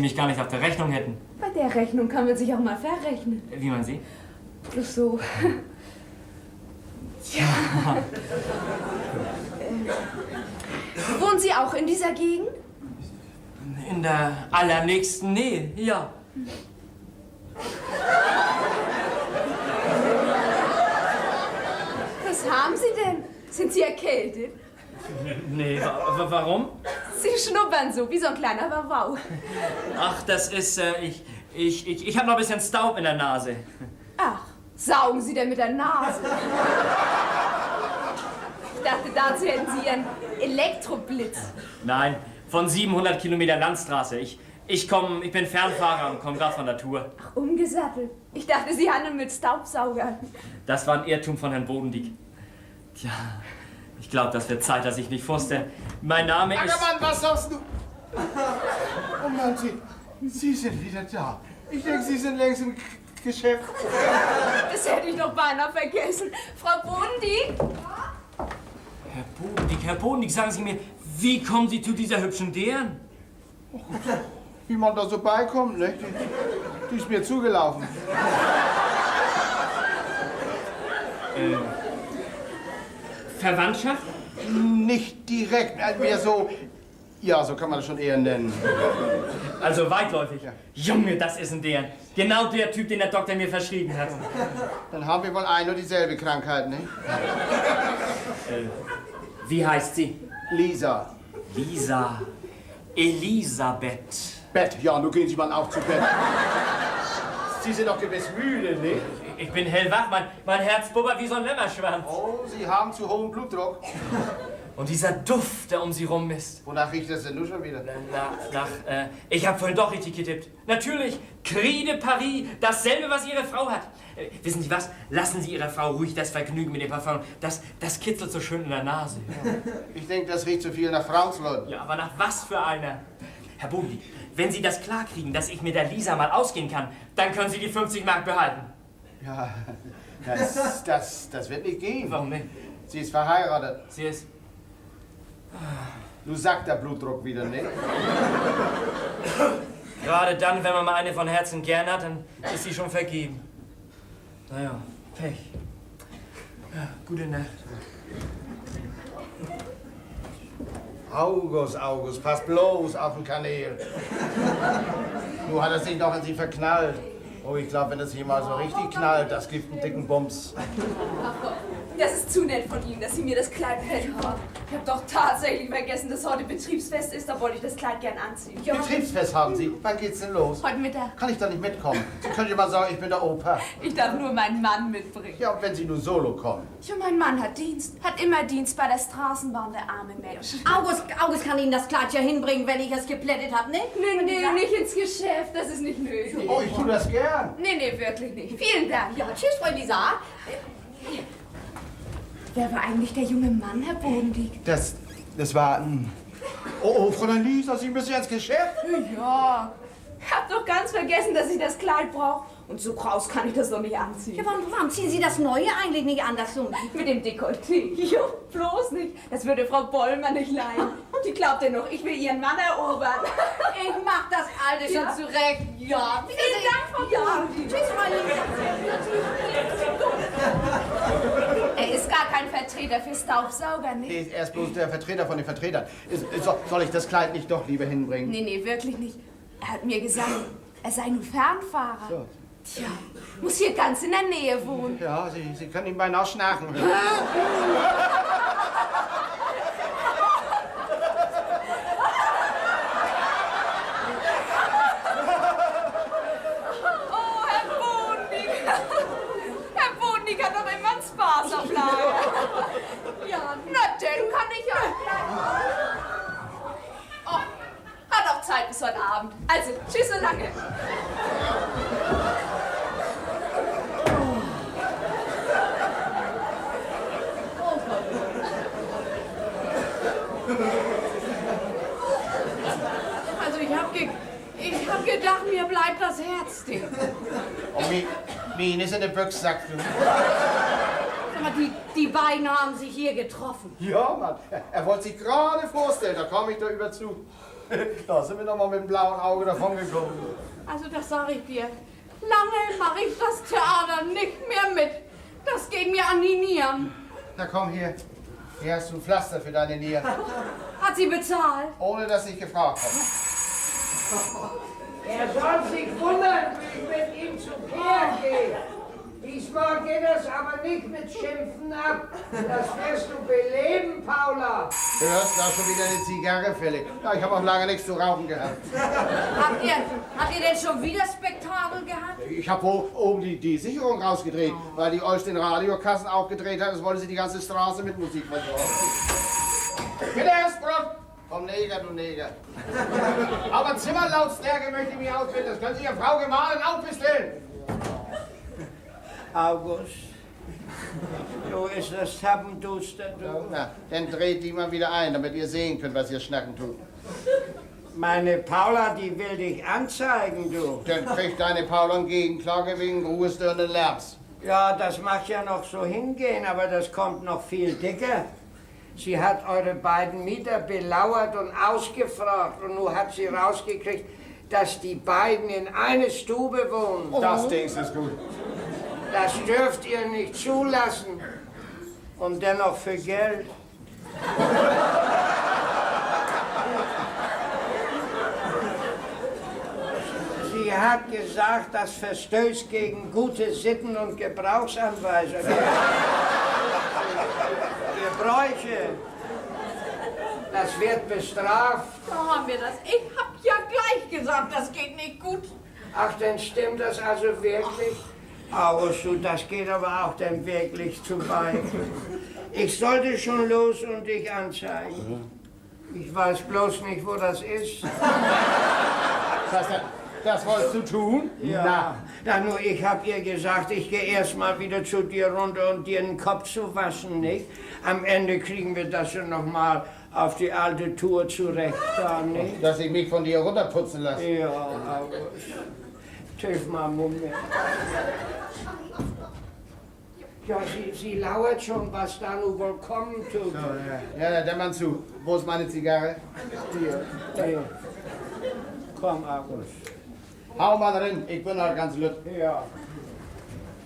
mich gar nicht auf der Rechnung hätten. Bei der Rechnung kann man sich auch mal verrechnen. Wie man Sie? Bloß so. Ja. Wohnen Sie auch in dieser Gegend? In der allernächsten Nähe, ja. Was haben Sie denn? Sind Sie erkältet? Nee, warum? Sie schnuppern so, wie so ein kleiner Wawau. Ach, das ist, ich habe noch ein bisschen Staub in der Nase. Ach, saugen Sie denn mit der Nase? Ich dachte, dazu hätten Sie Ihren Elektroblitz. Nein, von 700 Kilometer Landstraße. Ich bin Fernfahrer und komme gerade von der Tour. Ach, umgesattelt. Ich dachte, Sie handeln mit Staubsaugern. Das war ein Irrtum von Herrn Bodendieck. Tja, ich glaube, das wird Zeit, dass ich mich vorstelle. Mein Name ist... Ackermann, was sagst du? Oh Mann, Sie sind wieder da. Ich denke, Sie sind längst im Geschäft. Das hätte ich doch beinahe vergessen. Frau Bodendieck? Herr Bodendieck, sagen Sie mir, wie kommen Sie zu dieser hübschen Deren? Wie man da so beikommt, ne? Die ist mir zugelaufen. Verwandtschaft? Nicht direkt, mehr so... Ja, so kann man das schon eher nennen. Also weitläufig. Ja. Junge, das ist ein Deren. Genau der Typ, den der Doktor mir verschrieben hat. Dann haben wir wohl ein und dieselbe Krankheit, ne? Wie heißt sie? Lisa. Lisa. Elisabeth. Bett, ja, nun gehen Sie mal auf zu Bett. Sie sind doch gewiss müde, ne? Ich bin hellwach, mein Herz bubbert wie so ein Lämmerschwanz. Oh, Sie haben zu hohen Blutdruck. Und dieser Duft, der um sie rum ist. Wonach riecht das denn nun schon wieder? Ich habe vorhin doch richtig getippt. Natürlich, Cri de Paris, dasselbe, was Ihre Frau hat. Wissen Sie was? Lassen Sie Ihrer Frau ruhig das Vergnügen mit dem Parfum. Das kitzelt so schön in der Nase. Ich denke, das riecht zu viel nach Frauenslund. Ja, aber nach was für einer? Herr Bodendieck, wenn Sie das klarkriegen, dass ich mit der Lisa mal ausgehen kann, dann können Sie die 50 Mark behalten. Ja, das wird nicht gehen. Warum nicht? Sie ist verheiratet. Sie ist... Du sagt der Blutdruck wieder, ne? Gerade dann, wenn man mal eine von Herzen gern hat, dann ist sie schon vergeben. Naja, Pech. Ja, gute Nacht. August, pass bloß auf den Kanäle. Nur hat er sich noch in sie verknallt. Oh, ich glaube, wenn es hier mal so richtig knallt, das gibt einen dicken Bums. Das ist zu nett von Ihnen, dass Sie mir das Kleid retten. Ich habe doch tatsächlich vergessen, dass heute Betriebsfest ist. Da wollte ich das Kleid gern anziehen. Ja. Betriebsfest haben Sie. Wann geht's denn los? Heute Mittag. Kann ich da nicht mitkommen? Sie können ja mal sagen, ich bin der Opa. Ich darf nur meinen Mann mitbringen. Ja, und wenn Sie nur solo kommen. Ja, mein Mann hat Dienst. Hat immer Dienst bei der Straßenbahn, der arme Mensch. August kann Ihnen das Kleid ja hinbringen, wenn ich es geplättet habe, ne? Nee, nicht ins Geschäft. Das ist nicht nötig. Oh, ich tue das gern. Nee, wirklich nicht. Vielen Dank. Ja, tschüss, Frau Lisa. Wer war eigentlich der junge Mann, Herr Bodendieck? Das war... Oh, Fräulein Lisa, Sie müssen ja ins Geschäft. Ja. Hab doch ganz vergessen, dass ich das Kleid brauche. Und so kraus kann ich das doch nicht anziehen. Ja, warum ziehen Sie das Neue eigentlich nicht an, das so... Mit dem Dekolleté. Jo, bloß nicht. Das würde Frau Bollmann nicht leiden. Die glaubt ja noch, ich will ihren Mann erobern. Ich mach das Alte schon Ja. zurecht. Ja, Vielen Dank, Frau Bollmann. Tschüss, Frau Lisa. Er ist gar kein Vertreter für Staubsauger, ne? Er ist bloß der Vertreter von den Vertretern. Soll ich das Kleid nicht doch lieber hinbringen? Nee, wirklich nicht. Er hat mir gesagt, er sei nur Fernfahrer. So. Tja, muss hier ganz in der Nähe wohnen. Ja, Sie können ihn beinahe schnarchen hören. Oh, Herr Bodendieck. Herr Bodendieck hat doch immer einen Spaß auf Lager. Ja, na, den kann ich ja bleiben. Oh, hat auch Zeit bis heute Abend. Also, tschüss so lange. mir bleibt das Herz dick. Und Mien ist in der Büchse, sagt du. Sag mal, die beiden haben sich hier getroffen. Ja, Mann. Er wollte sich gerade vorstellen, da komme ich da über zu. Da sind wir noch mal mit dem blauen Auge davon gekommen. Also das sage ich dir. Lange mache ich das Theater nicht mehr mit. Das geht mir an die Nieren. Na komm hier. Hier hast du ein Pflaster für deine Nieren. Hat sie bezahlt? Ohne dass ich gefragt habe. Er soll sich wundern, wie ich mit ihm zu Kehr gehe. Diesmal geht es aber nicht mit Schimpfen ab. Das wirst du beleben, Paula. Du hörst da schon wieder eine Zigarre fällig. Ja, ich habe auch lange nichts zu rauchen gehabt. Habt ihr denn schon wieder Spektakel gehabt? Ich habe oben die Sicherung rausgedreht, weil die euch den Radiokassen aufgedreht hat. Das wollte sie die ganze Straße mit Musik versorgen. Bitte, Esbrot! Komm, Neger, du Neger. Aber Zimmerlautstärke möchte ich mich ausbilden. Das können Sie Ihrer Frau Gemahlin auch bestellen. August, so ist das Tappenduster, du. Na, dann dreht die mal wieder ein, damit ihr sehen könnt, was ihr Schnacken tut. Meine Paula, die will dich anzeigen, du. Dann kriegt deine Paula eine Gegenklage wegen ruhestörenden Lärms. Ja, das mag ja noch so hingehen, aber das kommt noch viel dicker. Sie hat eure beiden Mieter belauert und ausgefragt und nun hat sie rausgekriegt, dass die beiden in eine Stube wohnen. Das Ding ist gut. Das dürft ihr nicht zulassen. Und dennoch für Geld. Sie hat gesagt, das verstößt gegen gute Sitten und Gebrauchsanweisungen. Gebräuche. Das wird bestraft. Da haben wir das. Ich hab ja gleich gesagt, das geht nicht gut. Ach, dann stimmt das also wirklich? August, du, das geht aber auch dann wirklich zu weit. Ich sollte schon los und dich anzeigen. Ich weiß bloß nicht, wo das ist. Das wolltest du tun? Ja. Na, nur ich hab ihr gesagt, ich gehe erst mal wieder zu dir runter, um dir den Kopf zu waschen, nicht? Am Ende kriegen wir das schon noch mal auf die alte Tour zurecht, da, nicht? Dass ich mich von dir runterputzen lasse. Ja, August. Töf mal einen Moment. Ja, sie lauert schon, was da nun wohl kommen tut. Ja, der Mann zu. Wo ist meine Zigarre? Hier. Komm, August. Hau mal drin, ich bin halt ganz lütt. Ja.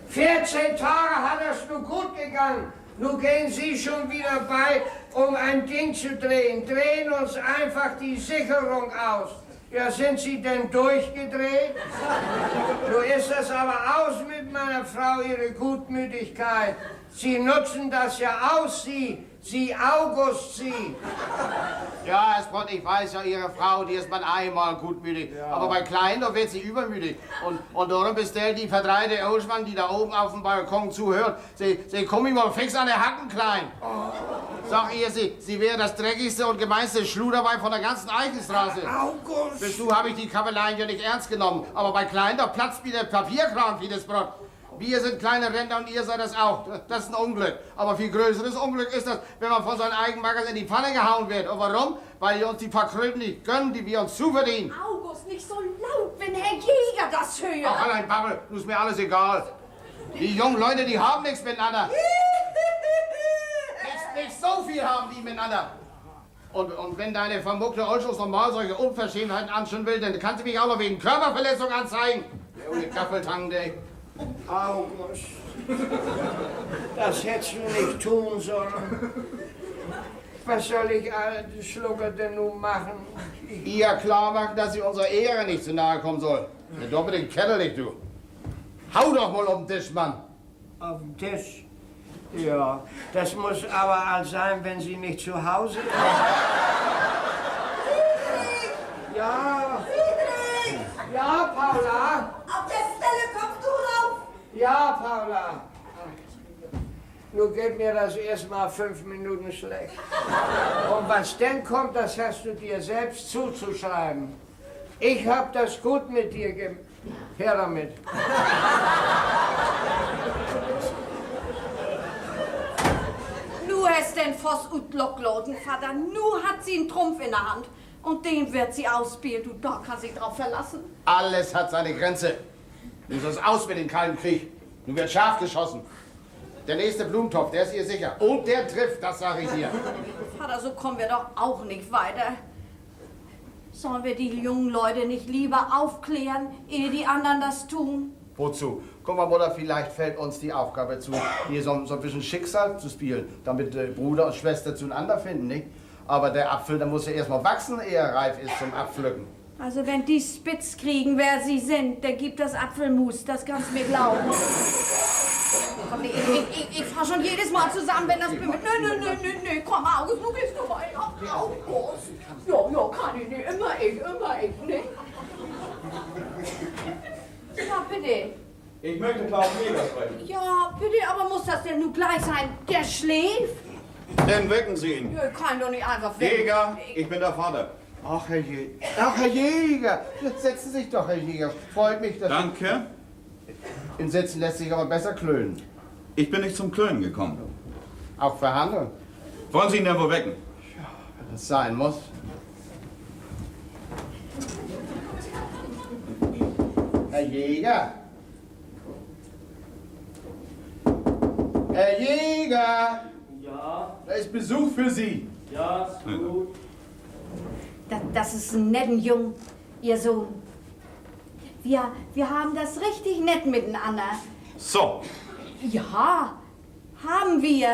14 Tage hat es nun gut gegangen. Nun gehen Sie schon wieder bei, um ein Ding zu drehen. Drehen uns einfach die Sicherung aus. Ja, sind Sie denn durchgedreht? So ist das aber aus mit meiner Frau, Ihre Gutmütigkeit. Sie nutzen das ja aus, Sie August, Sie. Ja, Esbrot, ich weiß ja, Ihre Frau, die ist man einmal gutmütig. Ja. Aber bei Kleinen, da wird sie übermütig. Und darum bestellt die verdreite Oschmann, die da oben auf dem Balkon zuhört, sie kommen ihm mal fix an der Hacken, Klein. Sag ihr, sie wäre das dreckigste und gemeinste Schluderbei von der ganzen Eichenstraße. August! Bis du habe ich die Kabeleien ja nicht ernst genommen. Aber bei Kleinen, da platzt wie der Papierkran, wie das Brot. Wir sind kleine Rentner und ihr seid das auch. Das ist ein Unglück. Aber viel größeres Unglück ist das, wenn man von seinen Eigenbaggers in die Pfanne gehauen wird. Und warum? Weil die uns die paar Kröten nicht gönnen, die wir uns zuverdienen. August, nicht so laut, wenn Herr Jäger das hört. Ach, allein Babbel, nun ist mir alles egal. Die jungen Leute, die haben nichts miteinander. Nicht so viel haben die miteinander. Und wenn deine vermuckte Olschus normal solche Unverschämtheiten anschauen will, dann kannst du mich auch noch wegen Körperverletzung anzeigen. Der ohne Gaffeltang, ey. August, das hättest du nicht tun sollen. Was soll ich alte Schlucker denn nun machen? Ihr klar machen, dass sie unserer Ehre nicht zu nahe kommen soll. Der doppelte Ketterlich, du. Hau doch mal auf den Tisch, Mann. Auf den Tisch? Ja, das muss aber all sein, wenn sie nicht zu Hause ist. Ja. Friedrich! Ja, Paula. Auf der Stelle kommst du rauf! Ja, Paula. Nun geht mir das erstmal 5 Minuten schlecht. Und was denn kommt, das hast du dir selbst zuzuschreiben. Ich hab das gut mit dir gemacht. Her damit. Nu hast den Voss ut Lockloten, Vater. Nu hat sie einen Trumpf in der Hand. Und den wird sie ausspielen, du, da kann sich drauf verlassen. Alles hat seine Grenze. Nun ist es aus mit dem Kalten Krieg. Nun wird scharf geschossen. Der nächste Blumentopf, der ist ihr sicher. Und der trifft, das sage ich dir. Vater, so kommen wir doch auch nicht weiter. Sollen wir die jungen Leute nicht lieber aufklären, ehe die anderen das tun? Wozu? Guck mal, Mutter, vielleicht fällt uns die Aufgabe zu, hier so ein bisschen Schicksal zu spielen, damit Bruder und Schwester zueinander finden, nicht? Aber der Apfel, der muss ja erstmal wachsen, ehe er reif ist zum Abpflücken. Also wenn die spitz kriegen, wer sie sind, der gibt das Apfelmus, das kannst du mir glauben. Komm, nee, ich fahr schon jedes Mal zusammen, wenn das... Nö, komm, August, du bist dabei. August. Ja, kann ich nicht, immer ich, ne? Ja, bitte. Ich möchte Klaus Jäger sprechen. Ja, bitte, aber muss das denn nun gleich sein? Der schläft? Dann wecken Sie ihn. Ja, kann doch nicht einfach weg. Jäger, ich bin der Vater. Ach, Herr Jäger. Ach, Herr Jäger. Jetzt setzen Sie sich doch, Herr Jäger. Freut mich, dass... Danke. In Sitzen lässt sich aber besser klönen. Ich bin nicht zum Klönen gekommen. Auch verhandeln. Wollen Sie ihn denn wohl wecken? Wenn das sein muss. Herr Jäger. Herr Jäger. Ja, Da ist Besuch für Sie. ja, ist gut. Das ist ein netten Jung, Ihr Sohn. Wir haben das richtig nett miteinander. So, Ja, haben wir.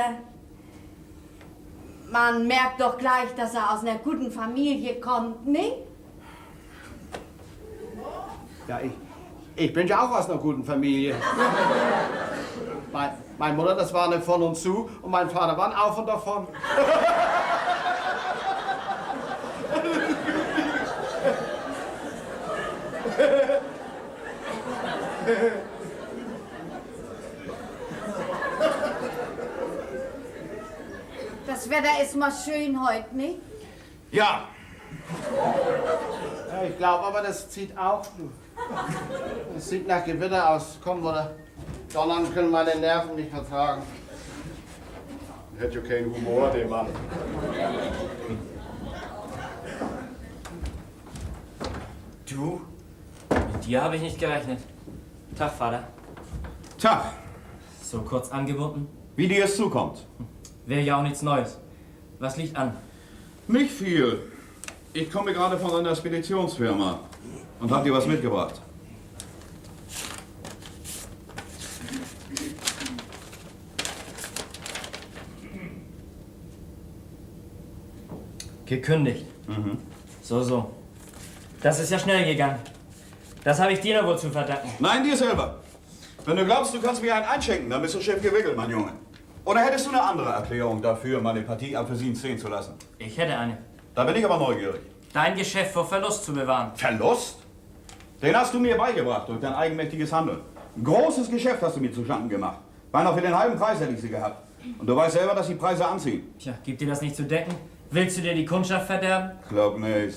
Man merkt doch gleich, dass er aus einer guten Familie kommt, ne? Ja, ich bin ja auch aus einer guten Familie. Meine Mutter, das war eine von und zu, und mein Vater war ein Auf und davon. Das Wetter ist mal schön heute, ne? ja. Ja, ich glaube aber, das zieht auch. Das sieht nach Gewitter aus. Komm, Mutter. Donnern können meine Nerven nicht vertragen. Hätte ja keinen Humor, der Mann. Du? Mit dir habe ich nicht gerechnet. Tag, Vater. Tag, So kurz angebunden? wie dir es zukommt. Wäre ja auch nichts Neues. Was liegt an? Nicht viel. Ich komme gerade von einer Speditionsfirma und hab dir was mitgebracht. Gekündigt. So. Das ist ja schnell gegangen. Das habe ich dir nur wohl zu verdanken. Nein, dir selber. Wenn du glaubst, du kannst mir einen einschenken, dann bist du schief gewickelt, mein Junge. Oder hättest du eine andere Erklärung dafür, meine Partie Apfelsinen stehen zu lassen? Ich hätte eine. Da bin ich aber neugierig. Dein Geschäft vor Verlust zu bewahren. Verlust? Den hast du mir beigebracht durch dein eigenmächtiges Handeln. Ein großes Geschäft hast du mir zuschanden gemacht. Beinahe für den halben Preis hätte ich sie gehabt. Und du weißt selber, dass die Preise anziehen. Tja, gibt dir das nicht zu decken? Willst du dir die Kundschaft verderben? Glaub nicht.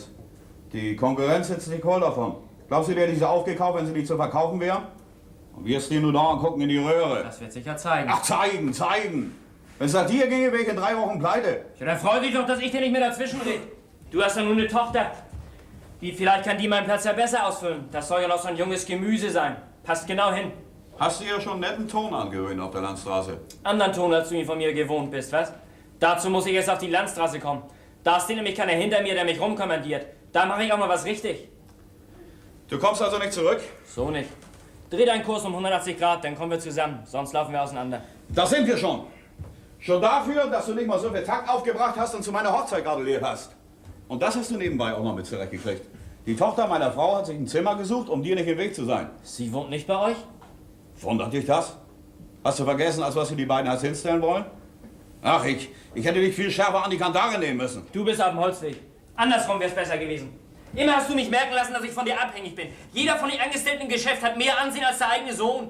Die Konkurrenz sitzt nicht voll davon. Glaubst du, die hätte ich sie aufgekauft, wenn sie nicht zu verkaufen wären? Und wir stehen nur da und gucken in die Röhre. Das wird sich ja zeigen. Ach, zeigen. Wenn es nach dir ginge, wäre ich in 3 Wochen pleite. Ja, dann freu dich doch, dass ich dir nicht mehr dazwischen rede. Du hast ja nun eine Tochter. Vielleicht kann die meinen Platz ja besser ausfüllen. Das soll ja noch so ein junges Gemüse sein. Passt genau hin. Hast du ja schon einen netten Ton angewöhnt auf der Landstraße. Anderen Ton, als du ihn von mir gewohnt bist, was? Dazu muss ich jetzt auf die Landstraße kommen. Da steht nämlich keiner hinter mir, der mich rumkommandiert. Da mache ich auch mal was richtig. Du kommst also nicht zurück? So nicht. Dreh deinen Kurs um 180 Grad, dann kommen wir zusammen. Sonst laufen wir auseinander. Da sind wir schon. Schon dafür, dass du nicht mal so viel Takt aufgebracht hast und zu meiner Hochzeit gratuliert hast. Und das hast du nebenbei auch noch mit zurechtgekriegt. Die Tochter meiner Frau hat sich ein Zimmer gesucht, um dir nicht im Weg zu sein. Sie wohnt nicht bei euch? Wundert dich das? Hast du vergessen, als was wir die beiden als hinstellen wollen? Ach, ich hätte dich viel schärfer an die Kandare nehmen müssen. Du bist auf dem Holzweg. Andersrum wär's besser gewesen. Immer hast du mich merken lassen, dass ich von dir abhängig bin. Jeder von den Angestellten im Geschäft hat mehr Ansehen als der eigene Sohn.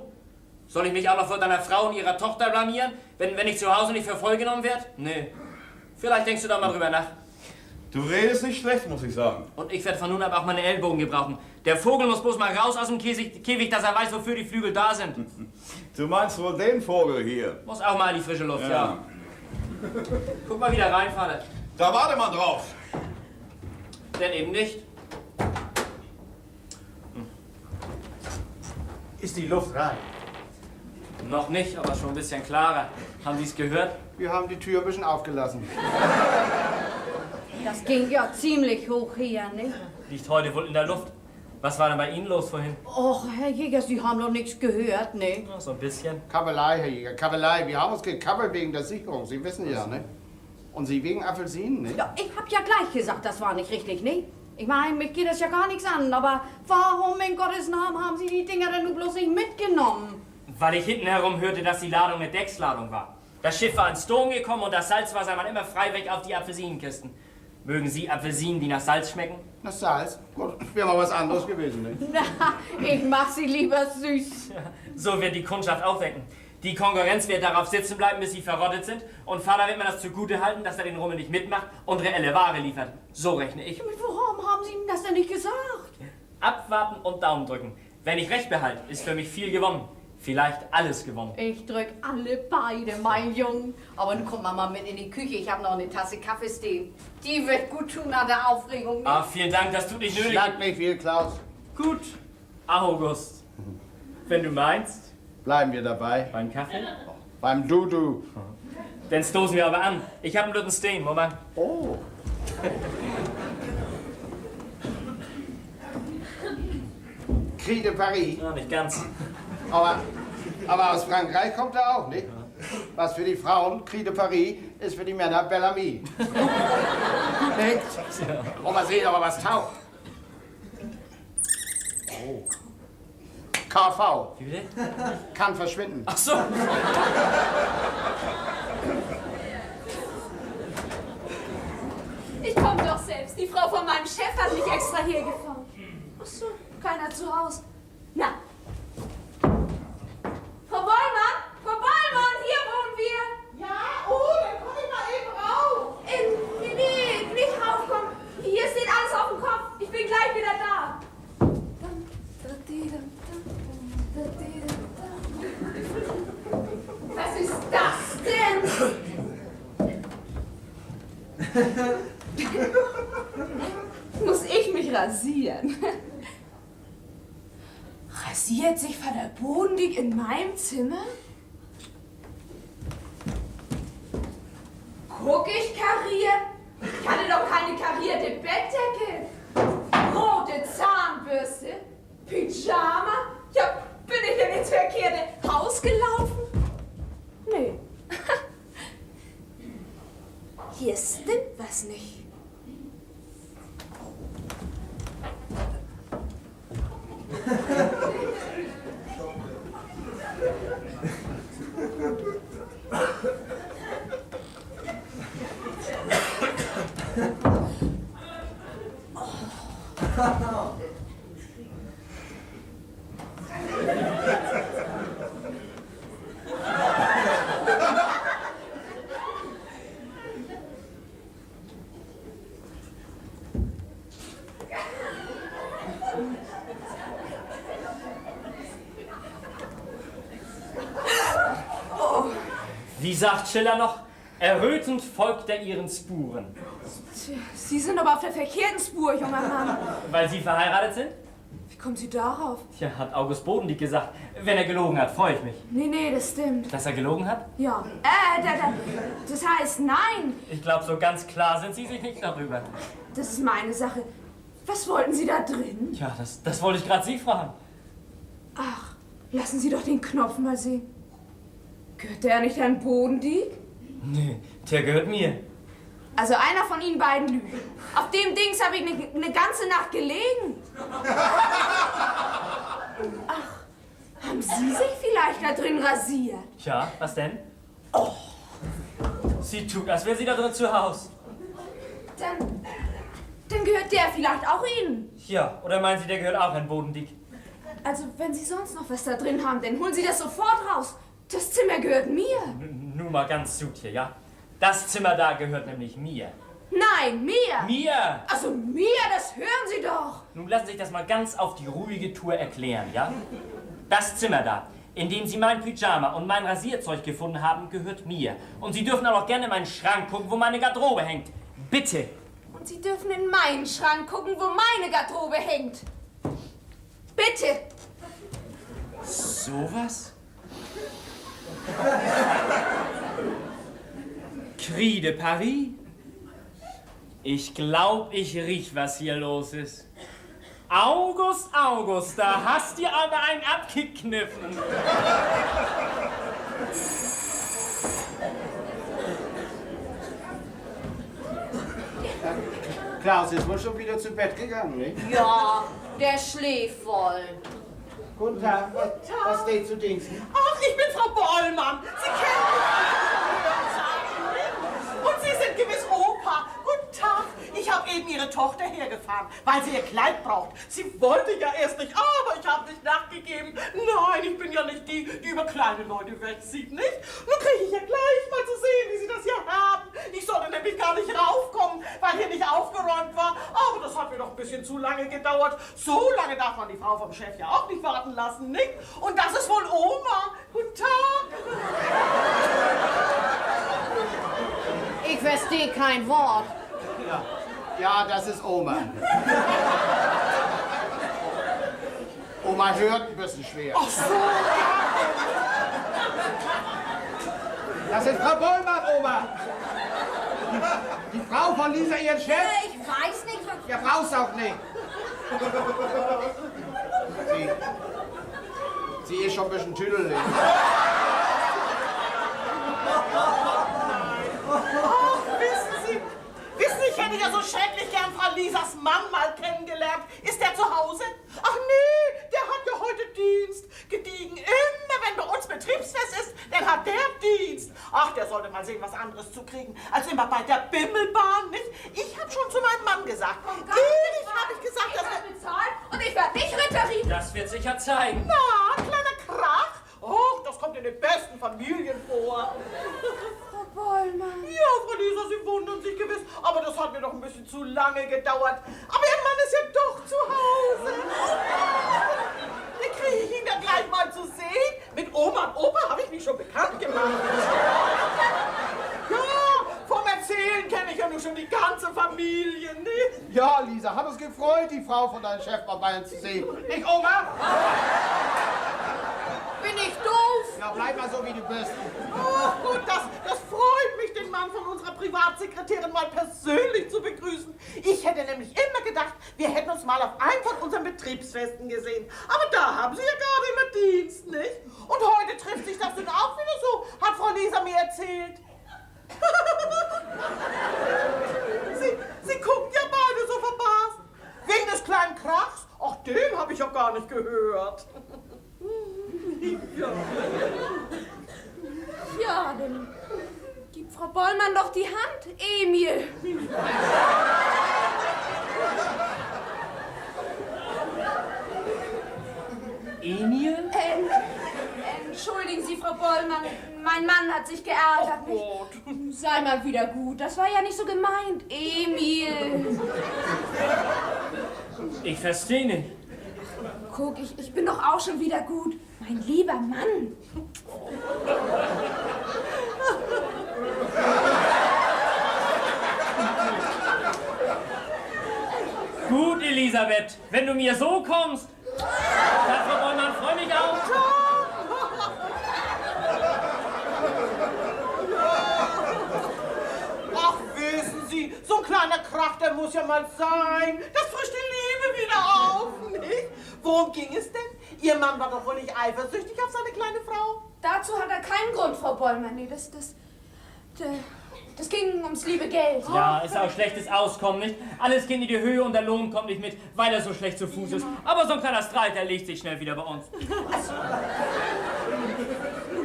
Soll ich mich auch noch vor deiner Frau und ihrer Tochter blamieren, wenn ich zu Hause nicht für voll genommen werde? Nee. Vielleicht denkst du da mal drüber nach. Du redest nicht schlecht, muss ich sagen. Und ich werde von nun ab auch meine Ellbogen gebrauchen. Der Vogel muss bloß mal raus aus dem Käfig, dass er weiß, wofür die Flügel da sind. Du meinst wohl den Vogel hier? Muss auch mal in die frische Luft, ja. Guck mal wieder rein, Vater. Da warte mal drauf. Denn eben nicht. Ist die Luft rein? Noch nicht, aber schon ein bisschen klarer. Haben Sie es gehört? Wir haben die Tür ein bisschen aufgelassen. Das ging ja ziemlich hoch hier, ne? Liegt heute wohl in der Luft. Was war denn bei Ihnen los vorhin? Och, Herr Jäger, Sie haben doch nichts gehört, ne? So ein bisschen. Kabelei, Herr Jäger, Kabelei. Wir haben uns gekabbelt wegen der Sicherung, Sie wissen ja, ne? Und Sie wegen Apfelsinen, ne? Ja, ich hab ja gleich gesagt, das war nicht richtig, ne? Ich meine, mich geht das ja gar nichts an, aber warum in Gottes Namen haben Sie die Dinger denn nur bloß nicht mitgenommen? Weil ich hinten herum hörte, dass die Ladung eine Decksladung war. Das Schiff war ins Sturm gekommen und das Salzwasser war immer frei weg auf die Apfelsinenkisten. Mögen Sie Apfelsinen, die nach Salz schmecken? Das Salz? Gut, wäre mal was anderes gewesen, ne? Na, ich mach sie lieber süß. So wird die Kundschaft aufwecken. Die Konkurrenz wird darauf sitzen bleiben, bis sie verrottet sind. Und Vater wird mir das zugute halten, dass er den Rummel nicht mitmacht und reelle Ware liefert. So rechne ich. Warum haben Sie ihm das denn nicht gesagt? Abwarten und Daumen drücken. Wenn ich recht behalte, ist für mich viel gewonnen. Vielleicht alles gewonnen. Ich drück alle beide, mein Junge. Aber nun kommt mal mit in die Küche. Ich habe noch eine Tasse Kaffee stehen. Die wird gut tun nach der Aufregung. Ah, vielen Dank, das tut nicht nötig. Schlag mich viel, Klaus. Gut, August. Wenn du meinst. Bleiben wir dabei. Beim Kaffee? Beim Dudu. Dann stoßen wir aber an. Ich habe einen Lütten stehen, Moment. Oh. Cri de Paris. Ja, nicht ganz. Aber aus Frankreich kommt er auch, nicht? Was für die Frauen Cri de Paris ist für die Männer Bellamy. Nicht? Und mal sehen, ob er was taugt. Oh. KV. Wie bitte? Kann verschwinden. Ach so. Ich komme doch selbst. Die Frau von meinem Chef hat mich extra hergefahren. Ach so, keiner zu Hause. Na. Frau Bollmann? Frau Bollmann, hier wohnen wir. Ja, oh, dann komm ich mal eben rauf. Nee, nicht raufkommen. Hier steht alles auf dem Kopf. Ich bin gleich wieder da. Was ist das denn? Muss ich mich rasieren? Rasiert sich Vater Bodendieck in meinem Zimmer? Guck ich kariert? Ich hatte doch keine karierte Bettdecke. Rote Zahnbürste? Pyjama? Ja, bin ich denn ins verkehrte Haus gelaufen? Nee. Hier stimmt was nicht. Wie sagt Schiller noch? Errötend folgt er ihren Spuren. Sie sind aber auf der verkehrten Spur, junger Mann. Weil Sie verheiratet sind? Wie kommen Sie darauf? Tja, hat August Bodendieck gesagt. Wenn er gelogen hat, freue ich mich. Nee, das stimmt. Dass er gelogen hat? Ja. Das heißt nein. Ich glaube, so ganz klar sind Sie sich nicht darüber. Das ist meine Sache. Was wollten Sie da drin? Tja, das wollte ich gerade Sie fragen. Ach, lassen Sie doch den Knopf mal sehen. Gehört der nicht Herrn Bodendieck? Nee, der gehört mir. Also einer von Ihnen beiden lügt. Auf dem Dings habe ich eine ganze Nacht gelegen. Ach, haben Sie sich vielleicht da drin rasiert? Tja, was denn? Oh, sie tut, als wäre sie da drin zu Hause. Dann gehört der vielleicht auch Ihnen. Ja, oder meinen Sie, der gehört auch Herrn Bodendieck? Also, wenn Sie sonst noch was da drin haben, dann holen Sie das sofort raus. Das Zimmer gehört mir. Nur mal ganz zu hier, ja? Das Zimmer da gehört nämlich mir. Nein, mir. Mir! Also mir, das hören Sie doch. Nun lassen Sie sich das mal ganz auf die ruhige Tour erklären, ja? Das Zimmer da, in dem Sie mein Pyjama und mein Rasierzeug gefunden haben, gehört mir. Und Sie dürfen auch noch gerne in meinen Schrank gucken, wo meine Garderobe hängt. Bitte! Und Sie dürfen in meinen Schrank gucken, wo meine Garderobe hängt. Bitte. Sowas? Cri de Paris? Ich glaub, ich riech, was hier los ist. August, August, da hast du aber einen abgekniffen. Klaus ist wohl schon wieder zu Bett gegangen, nicht? Ja, der schläft voll. Guten Tag. Was steht zu Diensten? Ach, ich bin Frau Bollmann. Sie kennen mich. Und Sie sind gewiss Opa. Guten Tag. Ich habe eben Ihre Tochter hergefahren, weil sie ihr Kleid braucht. Sie wollte ja erst nicht, aber ich habe nicht nachgegeben. Nein, ich bin ja nicht die, die über kleine Leute wegsieht, nicht? Nun kriege ich ja gleich mal zu sehen, wie Sie das hier haben. Ich sollte nämlich gar nicht raufkommen, weil hier nicht aufgeräumt war. Aber das hat mir doch ein bisschen zu lange gedauert. So lange darf man die Frau vom Chef ja auch nicht warten lassen, nicht? Und das ist wohl Oma. Guten Tag. Ich verstehe kein Wort. Ja, das ist Oma. Oma hört ein bisschen schwer. Ach so. Das ist Frau Bollmann, Oma. Die Frau von Lisa, ihren Chef. Ich weiß nicht, was... Ja, brauchst auch nicht. Sie ist schon ein bisschen tüdelig. Wissen Sie, ich hätte ja so schrecklich gern Frau Lisas Mann mal kennengelernt. Ist der zu Hause? Ach nee, der hat ja heute Dienst. Gediegen. Immer wenn bei uns Betriebsfest ist, dann hat der Dienst. Ach, der sollte mal sehen, was anderes zu kriegen, als immer bei der Bimmelbahn, nicht? Ich habe schon zu meinem Mann gesagt. Ewig habe ich gesagt, dass wir... bezahlt und ich werde nicht Ritterin. Das wird sicher zeigen. Na, kleiner Krach. Och, das kommt in den besten Familien vor. Frau Bollmann. Ja, Frau Lisa, Sie wundern sich gewiss, aber das hat mir doch ein bisschen zu lange gedauert. Aber Ihr Mann ist ja doch zu Hause. Dann kriege ich ihn dann gleich mal zu sehen. Mit Oma und Opa habe ich mich schon bekannt gemacht. Ja, vom Erzählen kenne ich ja nur schon die ganze Familie, ne? Ja, Lisa, hat uns gefreut, die Frau von deinem Chef bei Bayern zu sehen. Nicht, Oma? Bin ich doof? Ja, bleib mal so, wie du bist. Ach gut, das freut mich, den Mann von unserer Privatsekretärin mal persönlich zu begrüßen. Ich hätte nämlich immer gedacht, wir hätten uns mal auf einem von unseren Betriebsfesten gesehen. Aber da haben Sie ja gerade immer Dienst, nicht? Und heute trifft sich das dann auch wieder so, hat Frau Lisa mir erzählt. Sie gucken ja beide so verbaßt. Wegen des kleinen Krachs? Ach, den habe ich ja gar nicht gehört. Ja. Ja, dann gib Frau Bollmann doch die Hand, Emil. Emil? Entschuldigen Sie, Frau Bollmann, mein Mann hat sich geärgert. Oh Gott. Sei mal wieder gut, das war ja nicht so gemeint, Emil. Ich verstehe nicht. Guck, ich bin doch auch schon wieder gut. Mein lieber Mann. Gut, Elisabeth, wenn du mir so kommst. Ja, Frau Bollmann, freu mich auch. Ach, wissen Sie, so ein kleiner Krach, der muss ja mal sein. Das frischt die Liebe wieder auf, nicht? Worum ging es denn? Ihr Mann war doch wohl nicht eifersüchtig auf seine kleine Frau? Dazu hat er keinen Grund, Frau Bollmann. Nee, das ging ums liebe Geld. Ja, ist auch schlechtes Auskommen, nicht? Alles geht in die Höhe und der Lohn kommt nicht mit, weil er so schlecht zu Fuß ist. Aber so ein kleiner Streit, der legt sich schnell wieder bei uns.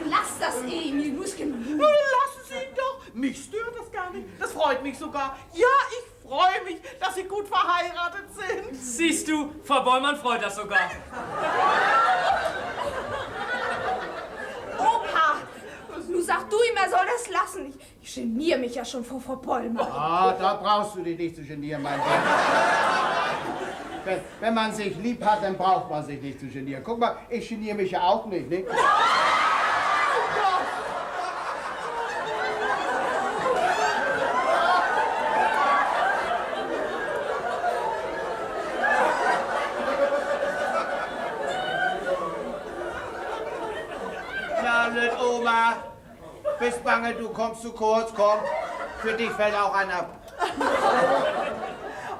Lass das, Emil, du bist genug. Nun lassen Sie ihn doch. Mich stört das gar nicht. Das freut mich sogar. Ja, ich freue mich, dass Sie gut verheiratet sind. Siehst du, Frau Bollmann freut das sogar. Opa, nun sag du ihm, er soll das lassen. Ich geniere mich ja schon vor Frau Bollmann. Ah, da brauchst du dich nicht zu genieren, mein Kind. Wenn man sich lieb hat, dann braucht man sich nicht zu genieren. Guck mal, ich geniere mich ja auch nicht, ne? bist bange, du kommst zu kurz, komm. Für dich fällt auch ein ab.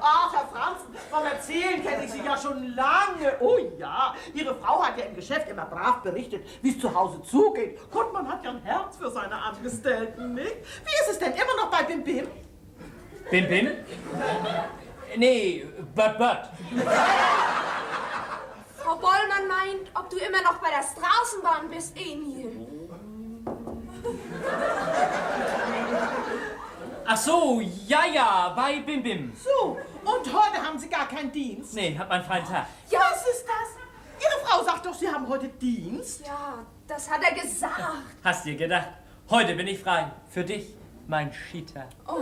Ach, Herr Franzen, vom Erzählen kenne ich Sie ja schon lange. Oh ja, Ihre Frau hat ja im Geschäft immer brav berichtet, wie es zu Hause zugeht. Und man hat ja ein Herz für seine Angestellten, nicht? Wie ist es denn immer noch bei Bim Bim? Bim Bim? Nee, But. Frau Bollmann meint, ob du immer noch bei der Straßenbahn bist, Emil. Ach so, ja, bei Bim Bim. So, und heute haben Sie gar keinen Dienst? Nee, hab einen freien Tag. Ja. Was ist das? Ihre Frau sagt doch, Sie haben heute Dienst. Ja, das hat er gesagt. Hast dir gedacht, heute bin ich frei. Für dich, mein Cheater. So.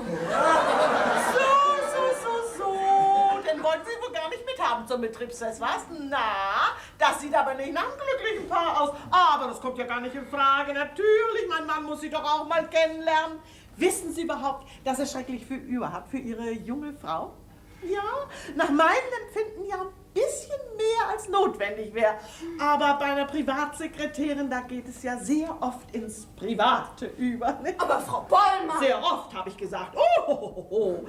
Den wollten Sie wohl gar nicht mithaben zum Betriebsfest, was? Na, das sieht aber nicht nach einem glücklichen Paar aus. Aber das kommt ja gar nicht in Frage. Natürlich, mein Mann muss Sie doch auch mal kennenlernen. Wissen Sie überhaupt, dass er schrecklich viel über hat für Ihre junge Frau? Ja, nach meinem Empfinden ja ein bisschen mehr als notwendig wäre. Aber bei einer Privatsekretärin, da geht es ja sehr oft ins Private über. Ne? Aber Frau Bollmann! Sehr oft, habe ich gesagt. Oh.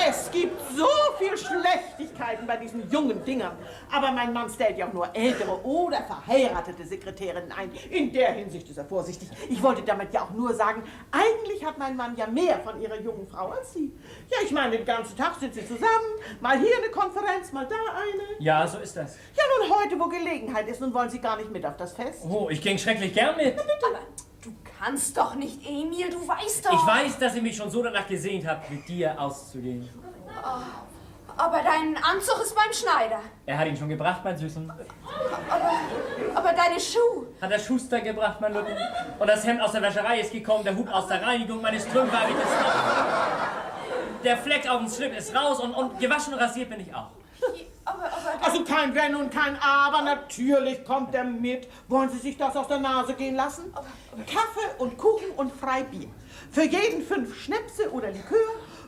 Es gibt so viel Schlechtigkeiten bei diesen jungen Dingern. Aber mein Mann stellt ja auch nur ältere oder verheiratete Sekretärinnen ein. In der Hinsicht ist er vorsichtig. Ich wollte damit ja auch nur sagen, eigentlich hat mein Mann ja mehr von ihrer jungen Frau als Sie. Ja, ich meine, den ganzen Tag sind sie zusammen. Mal hier eine Konferenz, mal da eine. Ja, so ist das. Ja, nun heute, wo Gelegenheit ist, nun wollen Sie gar nicht mit auf das Fest. Oh, ich ging schrecklich gern mit. Aber du kannst doch nicht, Emil, du weißt doch. Ich weiß, dass ich mich schon so danach gesehnt habe, mit dir auszugehen. Aber dein Anzug ist beim Schneider. Er hat ihn schon gebracht, mein Süßen. Aber deine Schuhe. Hat der Schuster gebracht, mein Lütten. Und das Hemd aus der Wäscherei ist gekommen, der Hut aus der Reinigung, meine Strümpfe habe ich jetzt noch. Der Fleck auf dem Slip ist raus und gewaschen und rasiert bin ich auch. Also kein Wenn und kein Aber, natürlich kommt er mit. Wollen Sie sich das aus der Nase gehen lassen? Kaffee und Kuchen und Freibier. Für jeden 5 Schnäpse oder Likör,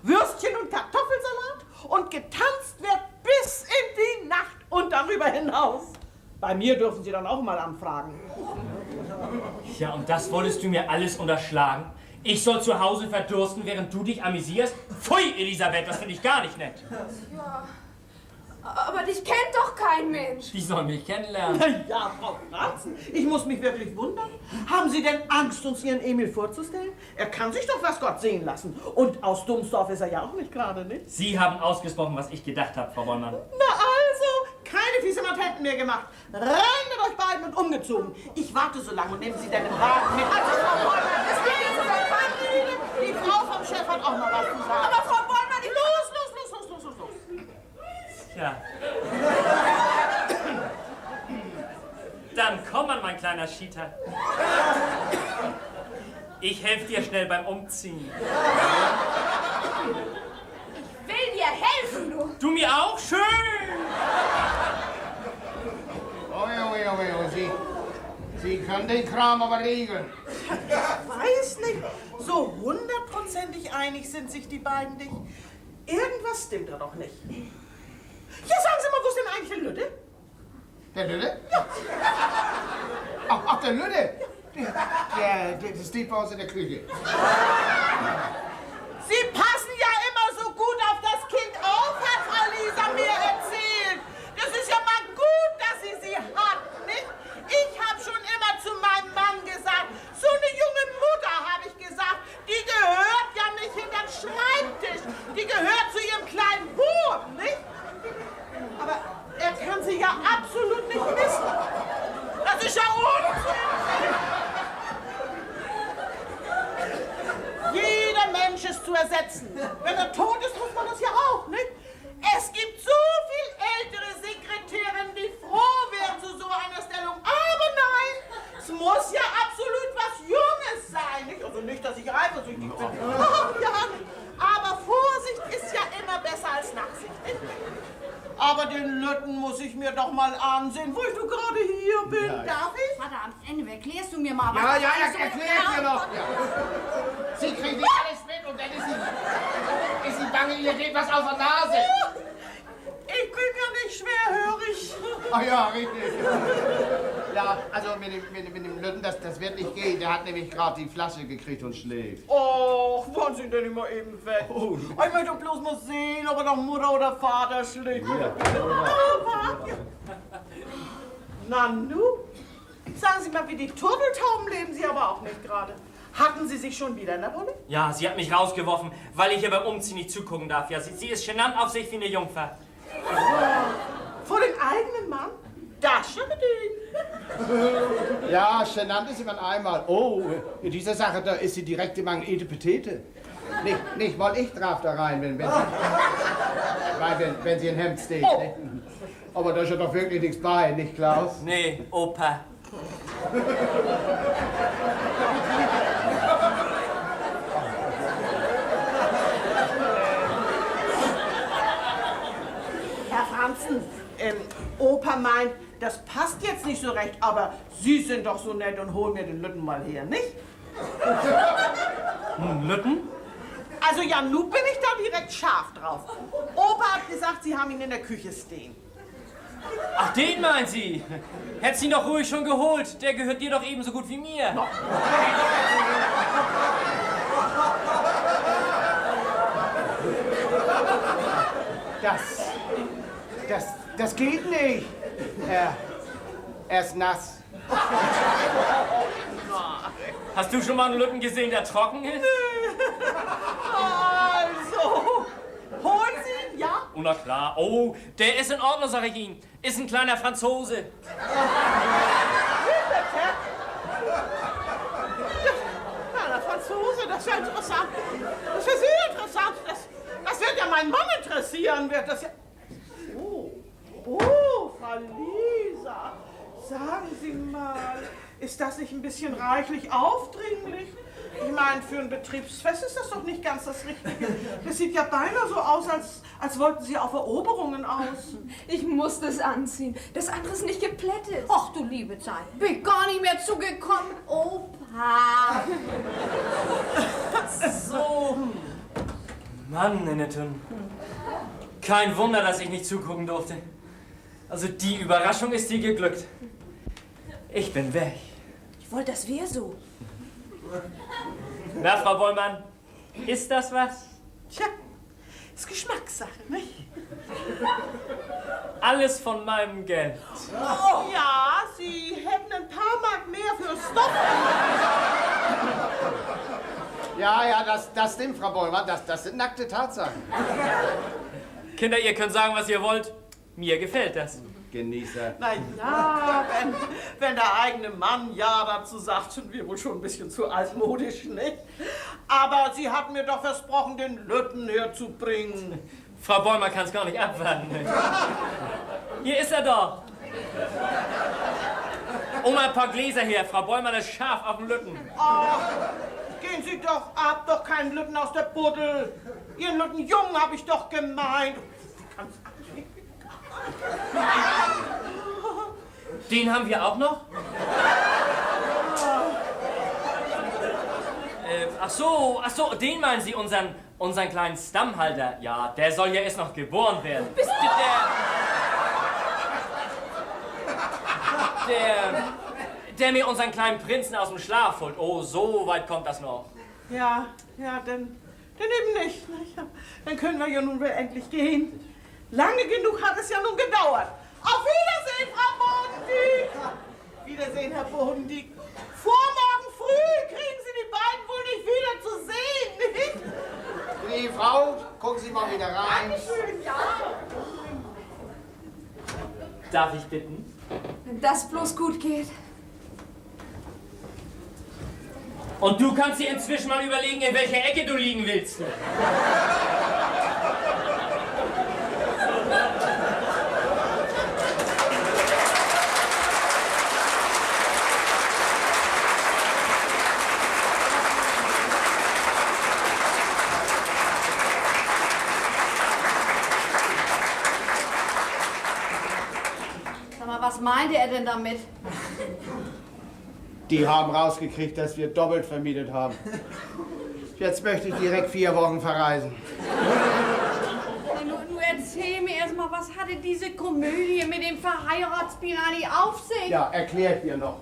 Würstchen und Kartoffelsalat und getanzt wird bis in die Nacht und darüber hinaus. Bei mir dürfen Sie dann auch mal anfragen. Ja, und das wolltest du mir alles unterschlagen? Ich soll zu Hause verdursten, während du dich amüsierst? Pfui, Elisabeth, das finde ich gar nicht nett. Ja. Aber dich kennt doch kein Mensch. Die soll mich kennenlernen. Na ja, Frau Franzen, ich muss mich wirklich wundern. Haben Sie denn Angst, uns Ihren Emil vorzustellen? Er kann sich doch was Gott sehen lassen. Und aus Dummsdorf ist er ja auch nicht gerade, nicht? Sie haben ausgesprochen, was ich gedacht habe, Frau Bollmann. Na also, keine fiese Matenten mehr gemacht. Rein mit euch beiden und umgezogen. Ich warte so lange und nehmen Sie dann den Wagen mit. Also, Frau Bollmann, es geht jetzt um keine Rede. Die Frau vom Chef hat auch mal was zu sagen. Aber Frau Bollmann, los. Ja. Dann komm an, mein kleiner Cheater. Ich helfe dir schnell beim Umziehen. Ich will dir helfen, du. Du mir auch? Schön! Sie können den Kram aber regeln. Ich weiß nicht, so 100%ig einig sind sich die beiden nicht. Irgendwas stimmt da doch nicht. Ja, sagen Sie mal, wo ist denn eigentlich der Lütte? Der Lütte? Ja. Ach, der Lütte? Das steht bei uns in der Küche. Sie passen ja immer so gut auf das Kind auf, hat Frau Lisa mir erzählt. Das ist ja mal gut, dass sie hat, nicht? Ich habe schon immer zu meinem Mann gesagt, so eine junge Mutter, habe ich gesagt, die gehört ja nicht hinter den Schreibtisch. Die gehört zu ihrem kleinen Buben, nicht? Aber er kann sie ja absolut nicht missen. Das ist ja Unsinn. Jeder Mensch ist zu ersetzen. Wenn er tot ist, muss man das ja auch, nicht? Es gibt so viel ältere Sekretärinnen, die froh wären zu so einer Stellung. Aber nein, es muss ja absolut was Junges sein, nicht? Also nicht, dass ich eifersüchtig bin. Oh, ja, aber Vorsicht ist ja immer besser als Nachsicht, nicht? Aber den Lütten muss ich mir doch mal ansehen, wo ich nur gerade hier bin. Ja. Darf ich? Vater, am Ende erklärst du mir mal, was Ja, das alles so erklär's mir noch. Ja. Sie kriegen nicht alles mit und dann ist sie bange, ihr geht was auf der Nase. Ich bin ja nicht schwerhörig. Ach ja, richtig. Ja, also mit dem Lütten, das wird nicht gehen. Der hat nämlich gerade die Flasche gekriegt und schläft. Oh, wollen Sie denn immer eben weg? Oh. Ich möchte doch bloß mal sehen, ob er doch Mutter oder Vater schlägt. Ja. Na nu? Sagen Sie mal, wie die Turteltauben leben Sie aber auch nicht gerade. Hatten Sie sich schon wieder in der Wolle? Ja, sie hat mich rausgeworfen, weil ich ihr beim Umziehen nicht zugucken darf. Ja, sie ist genannt auf sich wie eine Jungfer. Vor den eigenen Mann? Das schon mit Ihnen. Ja, genannt ist jemand einmal. Oh, in dieser Sache, da ist sie direkt immer eine Etepetete. Nicht mal ich traf da rein, wenn sie ein Hemd steht. Oh. Ne? Aber da ist ja doch wirklich nichts bei, nicht Klaus? Nee, Opa. Herr Franzen, Opa meint, das passt jetzt nicht so recht, aber Sie sind doch so nett und holen mir den Lütten mal her, nicht? Lütten? Also ja, nun bin ich da direkt scharf drauf. Opa hat gesagt, Sie haben ihn in der Küche stehen. Ach, den meint sie? Hättest ihn doch ruhig schon geholt. Der gehört dir doch ebenso gut wie mir. No. Das geht nicht. Er ist nass. Hast du schon mal einen Lütten gesehen, der trocken ist? Also, holen Sie ihn, ja? Oh, na klar. Oh, der ist in Ordnung, sag ich Ihnen. Ist ein kleiner Franzose. Kleiner Franzose, das wäre interessant. Das wäre sehr interessant. Das wird ja meinen Mann interessieren. Wird das ja... Oh, Frau Lisa, sagen Sie mal, ist das nicht ein bisschen reichlich aufdringlich? Ich meine, für ein Betriebsfest ist das doch nicht ganz das Richtige. Das sieht ja beinahe so aus, als wollten Sie auf Eroberungen aus. Ich muss das anziehen. Das andere ist nicht geplättet. Ach du liebe Zeit, bin gar nicht mehr zugekommen. Opa. So. Mann, Innetun. Kein Wunder, dass ich nicht zugucken durfte. Also die Überraschung ist dir geglückt. Ich bin weg. Ich wollte, das wäre so. Na, Frau Bollmann, ist das was? Tja, ist Geschmackssache, nicht? Alles von meinem Geld. Oh ja, Sie hätten ein paar Mark mehr für Stoff. Ja, das stimmt, Frau Bollmann. Das sind nackte Tatsachen. Kinder, ihr könnt sagen, was ihr wollt. Mir gefällt das. Genießer. Na ja, wenn der eigene Mann ja dazu sagt, sind wir wohl schon ein bisschen zu altmodisch, nicht? Aber Sie hatten mir doch versprochen, den Lütten herzubringen. Frau Bollmann kann es gar nicht abwarten. Hier ist er doch. Um ein paar Gläser her. Frau Bollmann ist scharf auf den Lütten. Ach, gehen Sie doch ab, doch keinen Lütten aus der Buddel. Ihren Lütten Jungen habe ich doch gemeint. Den haben wir auch noch? Ach so, den meinen Sie, unseren kleinen Stammhalter. Ja, der soll ja erst noch geboren werden. Bist du Der mir unseren kleinen Prinzen aus dem Schlaf holt. Oh, so weit kommt das noch. Ja, dann eben nicht. Dann können wir ja nun wohl endlich gehen. Lange genug hat es ja nun gedauert. Auf Wiedersehen, Frau Bodendieck! Wiedersehen, Herr Bodendieck. Vor morgen früh kriegen Sie die beiden wohl nicht wieder zu sehen, nicht? Die Frau, gucken Sie mal wieder rein. Dankeschön, ja. Darf ich bitten? Wenn das bloß gut geht. Und du kannst dir inzwischen mal überlegen, in welcher Ecke du liegen willst. Sag mal, was meinte er denn damit? Die haben rausgekriegt, dass wir doppelt vermietet haben. Jetzt möchte ich direkt 4 Wochen verreisen. Nur erzähl mir erst mal, mal, was hatte diese Komödie mit dem Verheiratsspiel eigentlich auf sich? Ja, erklärt dir noch.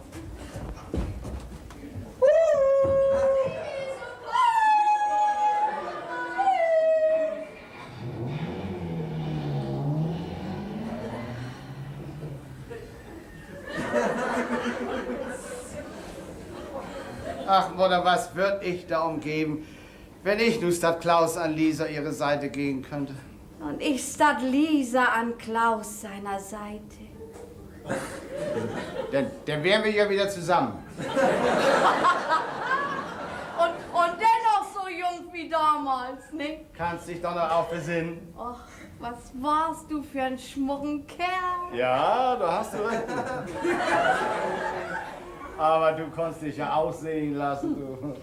Ach, Mutter, was würd ich da umgeben, wenn ich nur statt Klaus an Lisa ihre Seite gehen könnte? Und ich statt Lisa an Klaus seiner Seite. Dann wären wir ja wieder zusammen. Und dennoch so jung wie damals, ne? Kannst dich doch noch auf besinnen. Och, was warst du für ein schmucken Kerl? Ja, da hast du recht. Aber du konntest dich ja aussehen lassen, du.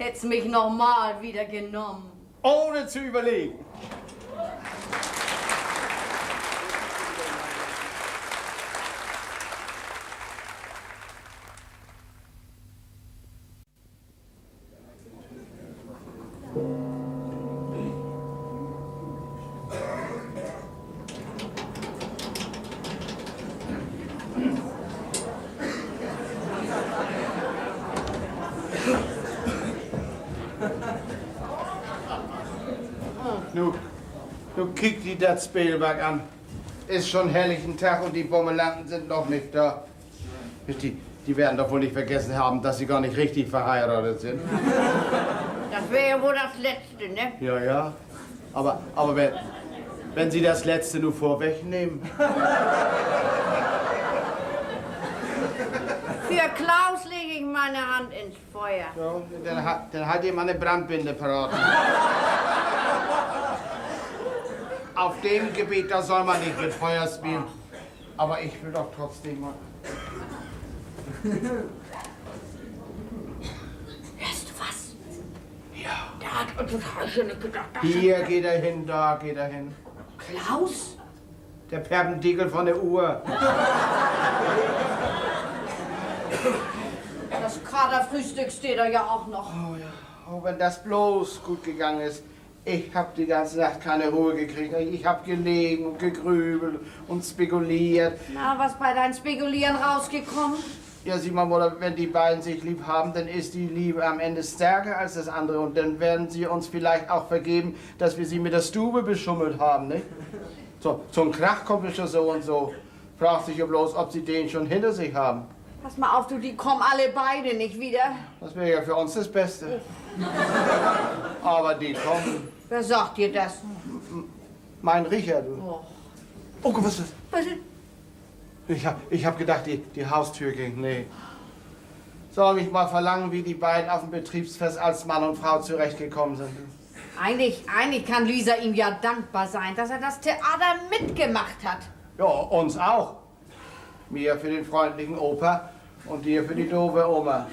Hätt's mich noch mal wieder genommen. Ohne zu überlegen. Du kick die das Spielberg an. Ist schon herrlichen Tag und die Bommelanten sind noch nicht da. Die werden doch wohl nicht vergessen haben, dass sie gar nicht richtig verheiratet sind. Das wäre ja wohl das Letzte, ne? Ja, ja. Aber wenn sie das Letzte nur vorwegnehmen. Für Klaus lege ich meine Hand ins Feuer. Ja, dann halt ihm eine Brandbinde parat. Auf dem Gebiet, da soll man nicht mit Feuer spielen. Aber ich will doch trotzdem mal. Hörst du was? Ja. Der hat total schön nicht gedacht. Hier geht er hin, da geht er hin. Klaus? Der Perpendikel von der Uhr. Das Katerfrühstück steht da ja auch noch. Oh ja, oh, wenn das bloß gut gegangen ist. Ich hab die ganze Nacht keine Ruhe gekriegt. Ich hab gelegen und gegrübelt und spekuliert. Na, was bei deinem Spekulieren rausgekommen? Ja, sieh mal, Mutter, wenn die beiden sich lieb haben, dann ist die Liebe am Ende stärker als das andere. Und dann werden sie uns vielleicht auch vergeben, dass wir sie mit der Stube beschummelt haben, nicht? So, zum Krach kommt es schon so und so. Fragt sich ja bloß, ob sie den schon hinter sich haben. Pass mal auf, du, die kommen alle beide nicht wieder. Das wäre ja für uns das Beste. Aber die kommen. Wer sagt dir das? Mein Richard. Oh, was ist das? Was ist? Ich hab gedacht, die Haustür ging. Nee. Soll mich mal verlangen, wie die beiden auf dem Betriebsfest als Mann und Frau zurechtgekommen sind. Eigentlich kann Lisa ihm ja dankbar sein, dass er das Theater mitgemacht hat. Ja, uns auch. Mir für den freundlichen Opa und dir für die doofe Oma.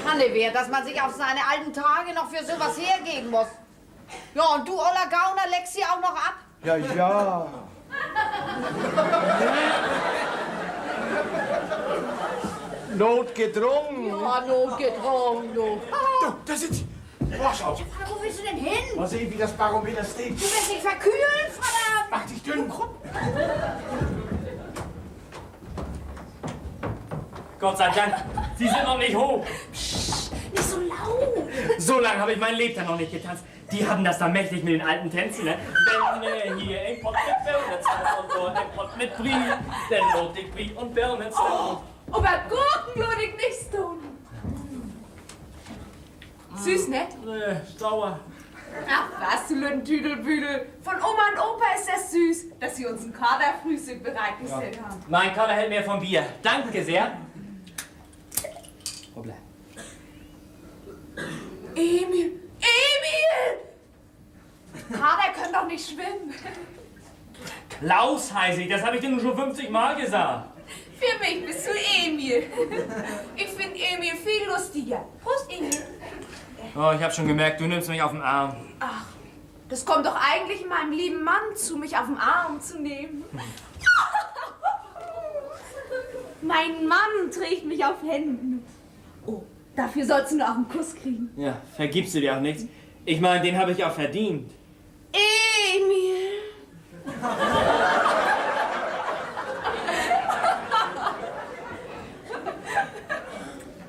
Schande wäre, dass man sich auf seine alten Tage noch für sowas hergeben muss. Ja, und du, Oller Gauner, leckst sie auch noch ab? Ja, ja. Notgedrungen. Ja, notgedrungen, du. Du, da sind sie. Wasch auf. Vater, wo willst du denn hin? Mal sehen, wie das Barometer steht. Du wirst dich verkühlen, Vater. Mach dich dünn. Gott sei Dank, Sie sind noch nicht hoch. Psst, nicht so laut. So lange habe ich mein Lebtag noch nicht getanzt. Die hatten das da mächtig mit den alten Tänzen, ne? Wenn hier ein Pott mit Birnen und so ein Pott mit Brie, dann lohnt ich Brie und Birnen. Aber gurkenblutig nicht tun. Süß, ne? Sauer. Ach was, du Lüttentüdelbüdel. Von Oma und Opa ist das süß, dass sie uns ein Kaderfrühstück bereitgestellt haben. Mein Kater hält mehr vom Bier. Danke sehr. Hoppla. Emil! Emil! Kader können doch nicht schwimmen. Klaus heiße ich, das habe ich dir nur schon 50 Mal gesagt. Für mich bist du Emil. Ich finde Emil viel lustiger. Prost, Emil. Oh, ich habe schon gemerkt, du nimmst mich auf den Arm. Ach, das kommt doch eigentlich meinem lieben Mann zu, mich auf den Arm zu nehmen. Mein Mann trägt mich auf Händen. Oh, dafür sollst du noch einen Kuss kriegen. Ja, vergibst du dir auch nichts. Ich meine, den habe ich auch verdient. Emil.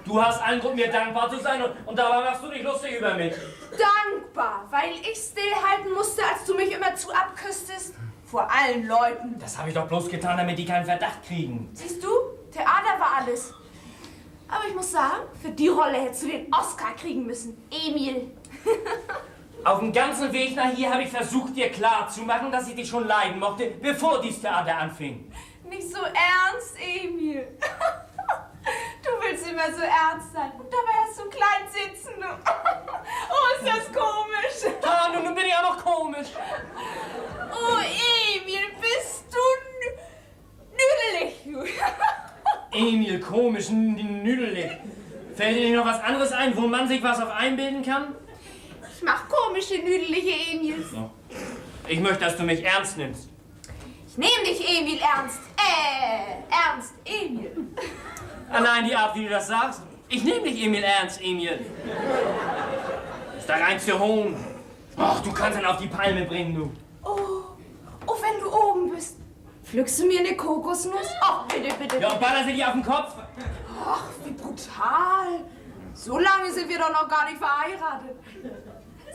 Du hast allen Grund, mir dankbar zu sein und dabei machst du dich lustig über mich. Dankbar, weil ich stillhalten musste, als du mich immer zu abküsstest. Vor allen Leuten. Das habe ich doch bloß getan, damit die keinen Verdacht kriegen. Siehst du, Theater war alles. Aber ich muss sagen, für die Rolle hättest du den Oscar kriegen müssen. Emil. Auf dem ganzen Weg nach hier habe ich versucht, dir klarzumachen, dass ich dich schon leiden mochte, bevor dieses Theater anfing. Nicht so ernst, Emil. Du willst immer so ernst sein. Und dabei hast du klein sitzen. Oh, ist das komisch. Ah, nun bin ich auch noch komisch. Oh, Emil, bist du nüdelig. Emil, komisch, nüdelig. Fällt dir noch was anderes ein, wo man sich was auf einbilden kann? Ich mach komische, nüdelige Emils. So. Ich möchte, dass du mich ernst nimmst. Ich nehme dich, Emil, ernst. Ernst, Emil. Allein die Art, wie du das sagst. Ich nehme dich, Emil, ernst, Emil. Ist der reinste Hohn. Ach, du kannst ihn auf die Palme bringen, du. Oh, wenn du oben bist. Pflückst du mir eine Kokosnuss? Oh, bitte, bitte. Ja, und baller sie dir auf den Kopf. Ach, wie brutal. So lange sind wir doch noch gar nicht verheiratet.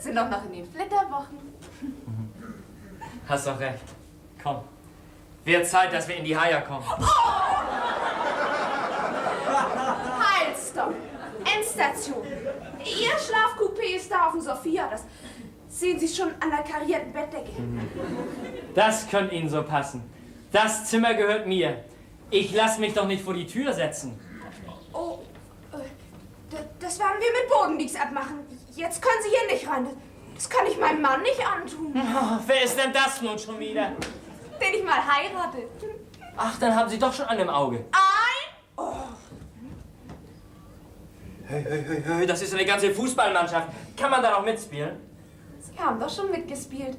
Sind doch noch in den Flitterwochen. Hast doch recht. Komm. Wird Zeit, dass wir in die Haie kommen. Heilstopp. Endstation. Ihr Schlafcoupé ist da auf dem Sophia. Das sehen Sie schon an der karierten Bettdecke. Das könnte Ihnen so passen. Das Zimmer gehört mir. Ich lasse mich doch nicht vor die Tür setzen. Oh, das werden wir mit Bodendiegs abmachen. Jetzt können Sie hier nicht rein. Das kann ich meinem Mann nicht antun. Oh, wer ist denn das nun schon wieder? Den ich mal heirate. Ach, dann haben Sie doch schon einen im Auge. Oh. Hey, das ist eine ganze Fußballmannschaft. Kann man da noch mitspielen? Sie haben doch schon mitgespielt.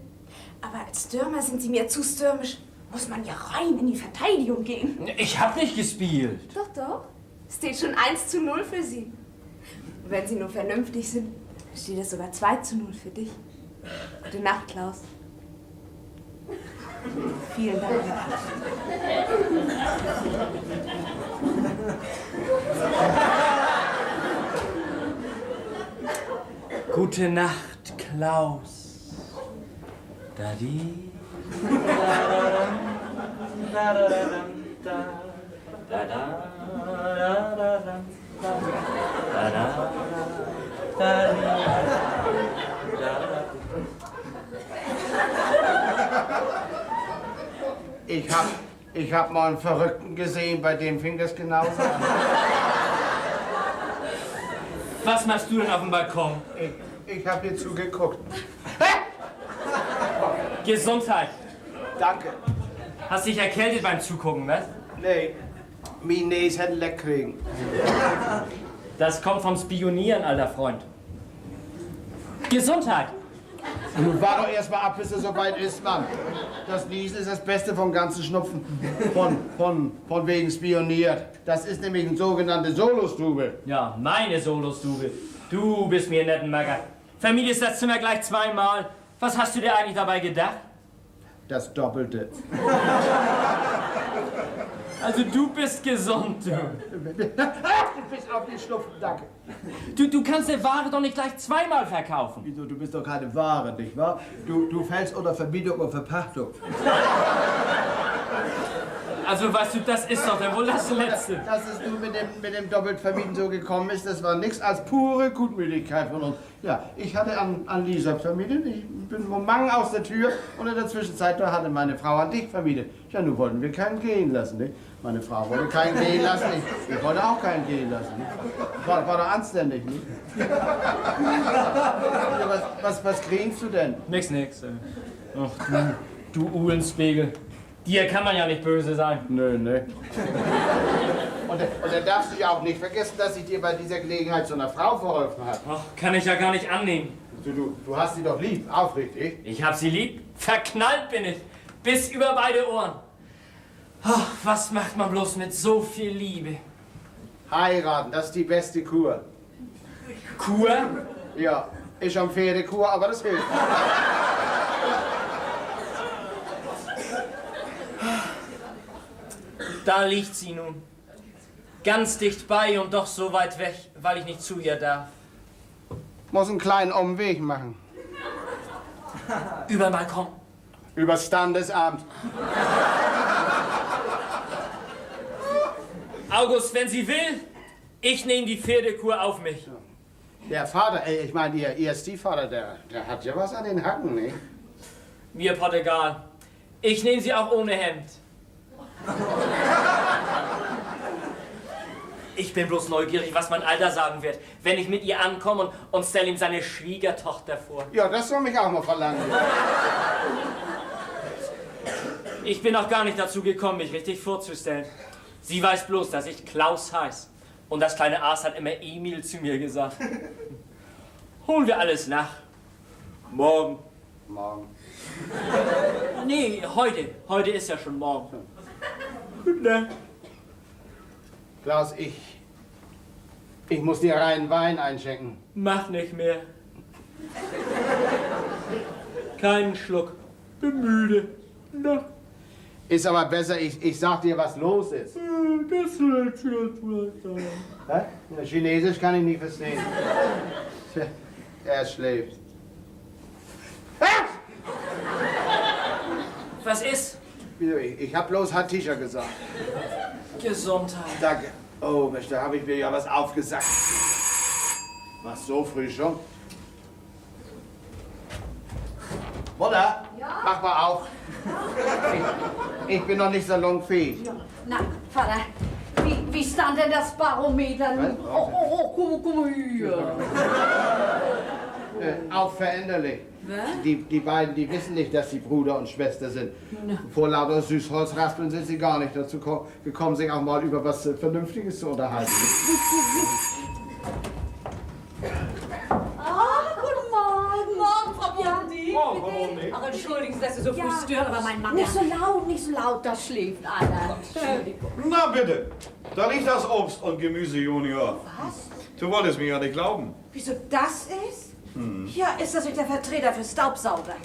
Aber als Stürmer sind Sie mir zu stürmisch. Muss man ja rein in die Verteidigung gehen. Ich hab nicht gespielt. Doch, doch. Steht schon 1:0 für Sie. Und wenn Sie nur vernünftig sind, steht es sogar 2:0 für dich. Gute Nacht, Klaus. Vielen Dank. Gute Nacht, Klaus. Dadi. Ich hab mal einen Verrückten gesehen, bei dem fing das genauso an. Was machst du denn auf dem Balkon? Ich hab dir zugeguckt. Gesundheit. Danke. Hast dich erkältet beim Zugucken, was? Nee, mein Näs hätte leck kriegen. Das kommt vom Spionieren, alter Freund. Gesundheit. Nun war doch erst mal ab, bis es soweit ist, Mann. Das Niesen ist das Beste vom ganzen Schnupfen. Von wegen spioniert. Das ist nämlich eine sogenannte Solostube. Ja, meine Solostube. Du bist mir ein netter Macker. Vermietest das Zimmer gleich zweimal. Was hast du dir eigentlich dabei gedacht? Das Doppelte. Also du bist gesund, du. Du bist auf den Schnupfen, danke. Du kannst die Ware doch nicht gleich zweimal verkaufen. Wieso, du bist doch keine Ware, nicht wahr? Du fällst unter Verbietung und Verpachtung. Also weißt du, das ist doch dann wohl das Letzte. Dass es nun mit dem Doppeltvermieten so gekommen ist, das war nichts als pure Gutmütigkeit von uns. Ja, ich hatte an Lisa vermietet, ich bin Mang aus der Tür und in der Zwischenzeit da hatte meine Frau an dich vermietet. Ja, nun wollten wir keinen gehen lassen, nicht? Meine Frau wollte keinen gehen lassen, ich wollte auch keinen gehen lassen. Nicht? War doch anständig, nicht? Was kriegst du denn? Nix. Ach du Uhlenspiegel. Dir kann man ja nicht böse sein. Nö. Und dann darfst du ja auch nicht vergessen, dass ich dir bei dieser Gelegenheit zu einer Frau verholfen habe. Ach, kann ich ja gar nicht annehmen. Du hast sie doch lieb, aufrichtig. Ich hab sie lieb. Verknallt bin ich. Bis über beide Ohren. Ach, was macht man bloß mit so viel Liebe? Heiraten, das ist die beste Kur. Kur? Ja, ist schon Pferdekur, aber das hilft. Da liegt sie nun. Ganz dicht bei und doch so weit weg, weil ich nicht zu ihr darf. Muss einen kleinen Umweg machen. Über den Balkon. Übers Standesamt. August, wenn sie will, ich nehme die Pferdekur auf mich. Der Vater, ich meine, ihr Stiefvater, der hat ja was an den Hacken, ne? Mir Portugal. Ich nehme sie auch ohne Hemd. Ich bin bloß neugierig, was mein Alter sagen wird, wenn ich mit ihr ankomme und stelle ihm seine Schwiegertochter vor. Ja, das soll mich auch mal verlangen. Ich bin auch gar nicht dazu gekommen, mich richtig vorzustellen. Sie weiß bloß, dass ich Klaus heiß. Und das kleine Aas hat immer Emil zu mir gesagt. Holen wir alles nach. Morgen. Morgen. Nee, heute. Heute ist ja schon morgen. Guten Tag. Klaus, ich muss dir reinen Wein einschenken. Mach nicht mehr. Keinen Schluck. Bin müde. Noch. Ist aber besser, ich sag dir, was los ist. Das wird schon Hä? Ja, Chinesisch kann ich nicht verstehen. Tja, er schläft. Was ist? Ich hab bloß Hatisha gesagt. Gesundheit. Danke. Oh, Mensch, da habe ich mir ja was aufgesagt. Was, so früh schon? Mutter, ja? Mach mal auf. Ich bin noch nicht salonfähig. Ja. Na, Vater, wie stand denn das Barometer nun? Oh, komm hier. Auch veränderlich. Die beiden, die wissen nicht, dass sie Bruder und Schwester sind. Vor lauter Süßholzraspeln sind sie gar nicht dazu gekommen, sich auch mal über was Vernünftiges zu unterhalten. Guten Morgen. Morgen, Frau Bondi. Morgen, Frau Bondi. Ach, entschuldigen Sie, dass Sie so früh stören, aber mein Mann... Nicht so laut, das schläft einer. Entschuldigung. Na bitte, da liegt das Obst und Gemüse, Junior. Was? Du wolltest mir ja nicht glauben. Wieso das ist? Ja, ist das nicht der Vertreter für Staubsauger?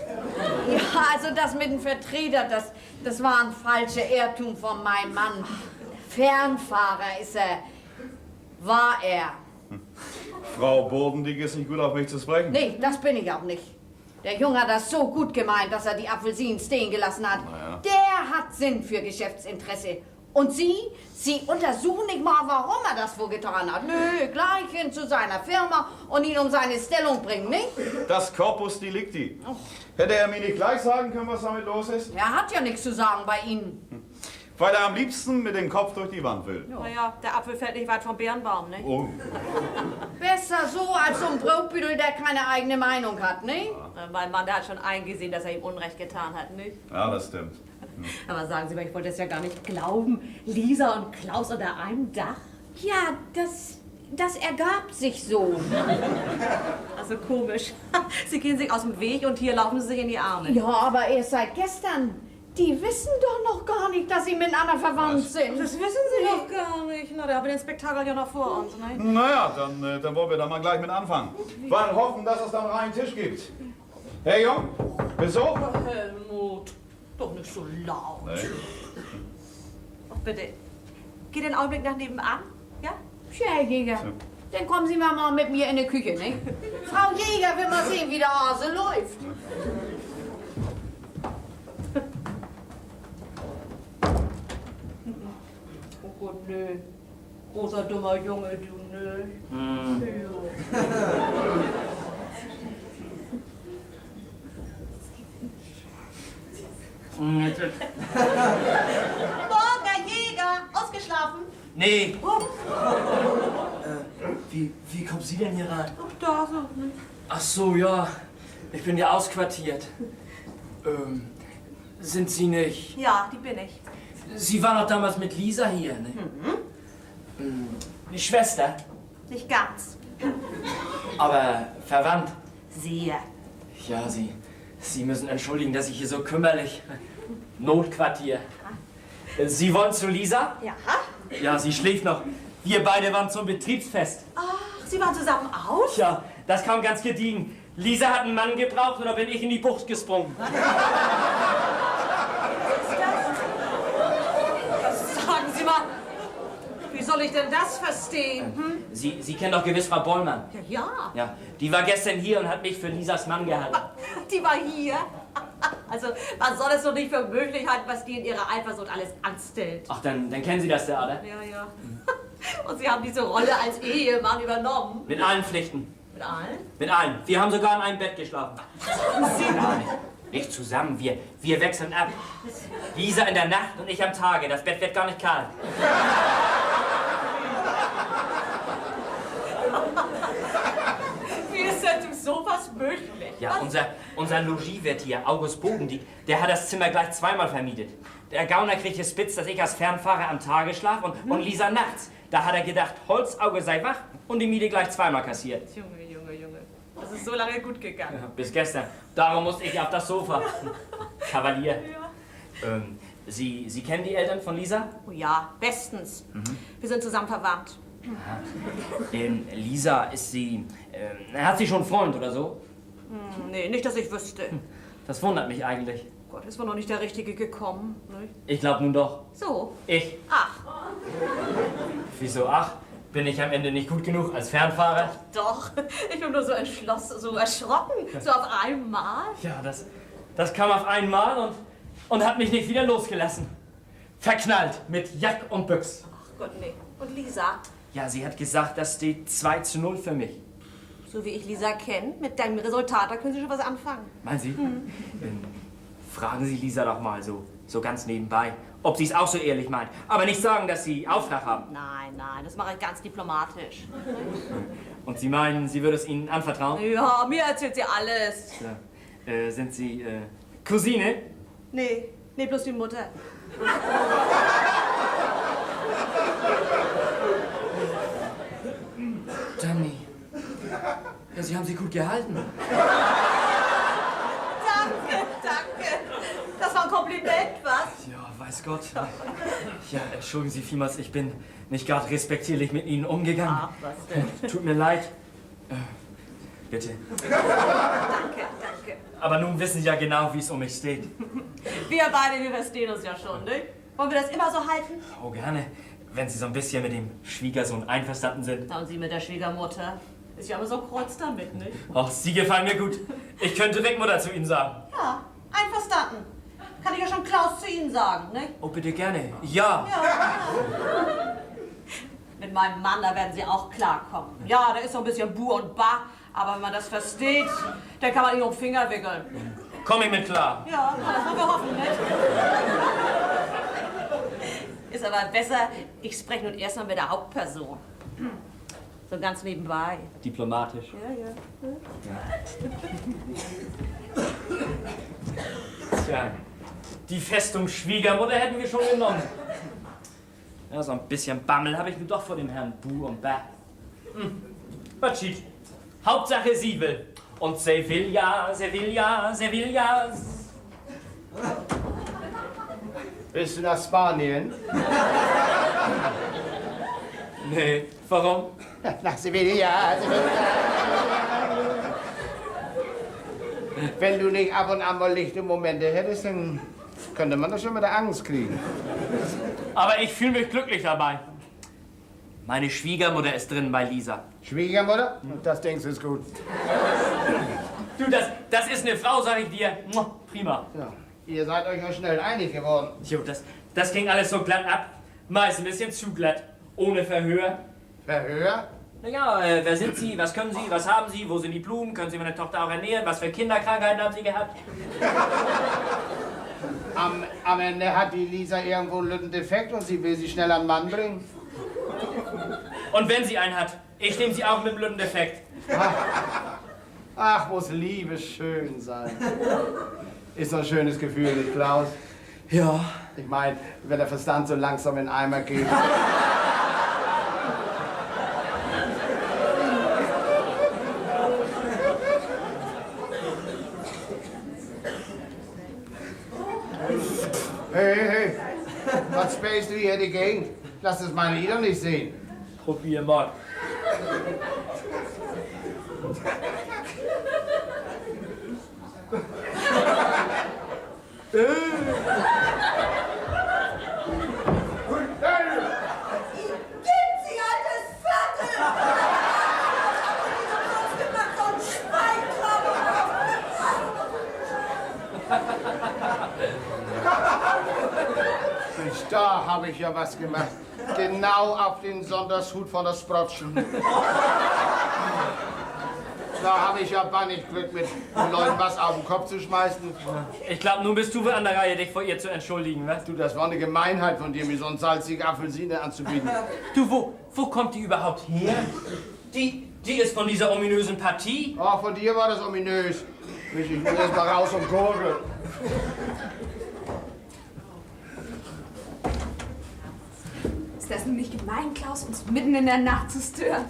Ja, also das mit dem Vertreter, das war ein falscher Irrtum von meinem Mann. Fernfahrer ist er. War er. Frau Bodendick ist nicht gut auf mich zu sprechen. Nee, das bin ich auch nicht. Der Junge hat das so gut gemeint, dass er die Apfelsinen stehen gelassen hat. Ja. Der hat Sinn für Geschäftsinteresse. Und Sie untersuchen nicht mal, warum er das wohl getan hat. Nö, gleich hin zu seiner Firma und ihn um seine Stellung bringen, nicht? Das Corpus Delicti. Hätte er mir nicht gleich sagen können, was damit los ist? Er hat ja nichts zu sagen bei Ihnen. Weil er am liebsten mit dem Kopf durch die Wand will. Naja, der Apfel fällt nicht weit vom Birnbaum, ne? Oh. Besser so als so ein Brotbüdel, der keine eigene Meinung hat, nicht? Mein Mann, der hat schon eingesehen, dass er ihm Unrecht getan hat, nicht? Ja, das stimmt. Aber sagen Sie mal, ich wollte es ja gar nicht glauben. Lisa und Klaus unter einem Dach? Ja, das ergab sich so. Also komisch. Sie gehen sich aus dem Weg und hier laufen Sie sich in die Arme. Ja, aber erst seit gestern. Die wissen doch noch gar nicht, dass sie miteinander verwandt sind. Das wissen Sie doch gar nicht. Na, da haben wir den Spektakel ja noch vor uns, ne? Naja, dann wollen wir da mal gleich mit anfangen. Wollen hoffen, dass es dann reinen Tisch gibt. Hey Jung, Besuch? Helmut, doch nicht so laut. Nee. Ach, bitte. Geh den Augenblick nach nebenan, ja? Tja, Herr Jäger, dann kommen Sie mal mit mir in die Küche, nicht? Frau Jäger will mal sehen, wie der Hase läuft. Oh Gott, nö. Großer, dummer Junge, du, nö. Morgen, Herr Jäger. Ausgeschlafen? Nee. Wie kommt sie denn hier rein? Ach, da so. Ach so, ja. Ich bin ja ausquartiert. Sind Sie nicht? Ja, die bin ich. Sie war noch damals mit Lisa hier, ne? Die Schwester, Nicht ganz. aber verwandt. Sehr. Ja, Sie müssen entschuldigen, dass ich hier so kümmerlich... Notquartier. Sie wollen zu Lisa? Ja. Ja, sie schläft noch. Wir beide waren zum Betriebsfest. Ach, Sie waren zusammen aus? Tja, das kam ganz gediegen. Lisa hat einen Mann gebraucht und da bin ich in die Bucht gesprungen. Was sagen Sie Wie soll ich denn das verstehen? Hm? Sie kennen doch gewiss Frau Bollmann. Ja. Ja, die war gestern hier und hat mich für Lisas Mann gehalten. Die war hier. Also, man soll es doch nicht für möglich halten, was die in ihrer Eifersucht alles anstellt. Ach, dann kennen Sie das, Theater? Ja. Und Sie haben diese Rolle als Ehemann übernommen. Mit allen Pflichten. Mit allen? Mit allen. Wir haben sogar in einem Bett geschlafen. Nein, nicht zusammen. Wir wechseln ab. Lisa in der Nacht und ich am Tage. Das Bett wird gar nicht kalt. Wie ist denn sowas möglich? Ja, unser Logiewirt hier, August Bogen, der hat das Zimmer gleich zweimal vermietet. Der Gauner kriegt es spitz, dass ich als Fernfahrer am Tage schlaf und Lisa nachts. Da hat er gedacht, Holzauge sei wach und die Miete gleich zweimal kassiert. Junge. Das ist so lange gut gegangen. Ja, bis gestern. Darum musste ich auf das Sofa. Kavalier. Ja. Sie kennen die Eltern von Lisa? Oh ja, bestens. Wir sind zusammen verwandt. Lisa, ist sie... hat sie schon einen Freund oder so? Nee, nicht, dass ich wüsste. Das wundert mich eigentlich. Gott, ist wohl noch nicht der Richtige gekommen. Ne? Ich glaube nun doch. So. Ich. Ach. Wieso ach? Bin ich am Ende nicht gut genug als Fernfahrer? Doch. Ich bin nur so entschlossen, so erschrocken. So auf einmal. Ja, das kam auf einmal und hat mich nicht wieder losgelassen. Verknallt mit Jack und Büchs. Ach Gott, nee. Und Lisa? Ja, sie hat gesagt, das steht 2:0 für mich. So wie ich Lisa kenne, mit deinem Resultat, da können Sie schon was anfangen. Meinen Sie? Fragen Sie Lisa doch mal so ganz nebenbei, ob sie es auch so ehrlich meint. Aber nicht sagen, dass Sie Auftrag haben. Nein, das mache ich ganz diplomatisch. Und Sie meinen, sie würde es Ihnen anvertrauen? Ja, mir erzählt sie alles. Ja. Sind Sie Cousine? Nee, bloß die Mutter. Tammy. Ja, Sie haben sie gut gehalten. Danke. Das war ein Kompliment, was? Ja, weiß Gott. Ja, entschuldigen Sie vielmals, ich bin nicht gerade respektierlich mit Ihnen umgegangen. Ach, was denn? Tut mir leid. Bitte. Danke. Aber nun wissen Sie ja genau, wie es um mich steht. Wir beide, wir verstehen uns ja schon, ne? Wollen wir das immer so halten? Oh, gerne. Wenn Sie so ein bisschen mit dem Schwiegersohn einverstanden sind. Und Sie mit der Schwiegermutter. Ist ja aber so kreuz damit, ne? Ach, Sie gefallen mir gut. Ich könnte direkt Mutter zu Ihnen sagen. Ja, einverstanden. Kann ich ja schon Klaus zu Ihnen sagen, ne? Oh, bitte gerne. Ja. Mit meinem Mann, da werden Sie auch klarkommen. Ja, der ist so ein bisschen Bu und Ba, aber wenn man das versteht, dann kann man ihn um den Finger wickeln. Komm ich mit klar. Ja, das wollen wir hoffen, ne? Ist aber besser, ich spreche nun erstmal mit der Hauptperson. So ganz nebenbei. Diplomatisch. Ja. Tja, die Festung Schwiegermutter hätten wir schon genommen. Ja, so ein bisschen Bammel habe ich nun doch vor dem Herrn Bu und Ba. Was schied? Hauptsache sie will. Und sie will ja. Bist du nach Spanien? Nee, warum? Nach Sevilla. Wenn du nicht ab und an mal lichte Momente hättest, dann könnte man das schon mit der Angst kriegen. Aber ich fühle mich glücklich dabei. Meine Schwiegermutter ist drin bei Lisa. Schwiegermutter? Das denkst du ist gut. Du, das ist eine Frau, sag ich dir. Prima. Ja. Ihr seid euch ja schnell einig geworden. Jo, das ging alles so glatt ab. Meist ein bisschen zu glatt. Ohne Verhör. Verhör? Naja, wer sind Sie? Was können Sie? Was haben Sie? Wo sind die Blumen? Können Sie meine Tochter auch ernähren? Was für Kinderkrankheiten haben Sie gehabt? Am Ende hat die Lisa irgendwo einen Lüttendefekt und sie will sie schnell an den Mann bringen. Und wenn sie einen hat, ich nehme sie auch mit dem Lüttendefekt. Ach, muss Liebe schön sein. Ist doch ein schönes Gefühl, nicht, Klaus? Ja. Ich meine, wenn der Verstand so langsam in den Eimer geht. Hey, was spähst du hier die Gegend? Lass das meine Lieder nicht sehen. Probier mal. habe ich ja was gemacht. Genau auf den Sondershut von der Sprotschen. Da habe ich ja bannig Glück mit den Leuten was auf den Kopf zu schmeißen. Ich glaube, nun bist du wohl an der Reihe, dich vor ihr zu entschuldigen, was? Du, das war eine Gemeinheit von dir, mir so eine salzige Apfelsine anzubieten. Du, wo kommt die überhaupt her? Die ist von dieser ominösen Partie? Oh, von dir war das ominös. Ich muss erst mal raus und gurgeln. Ist das nun nicht gemein, Klaus, uns mitten in der Nacht zu stören?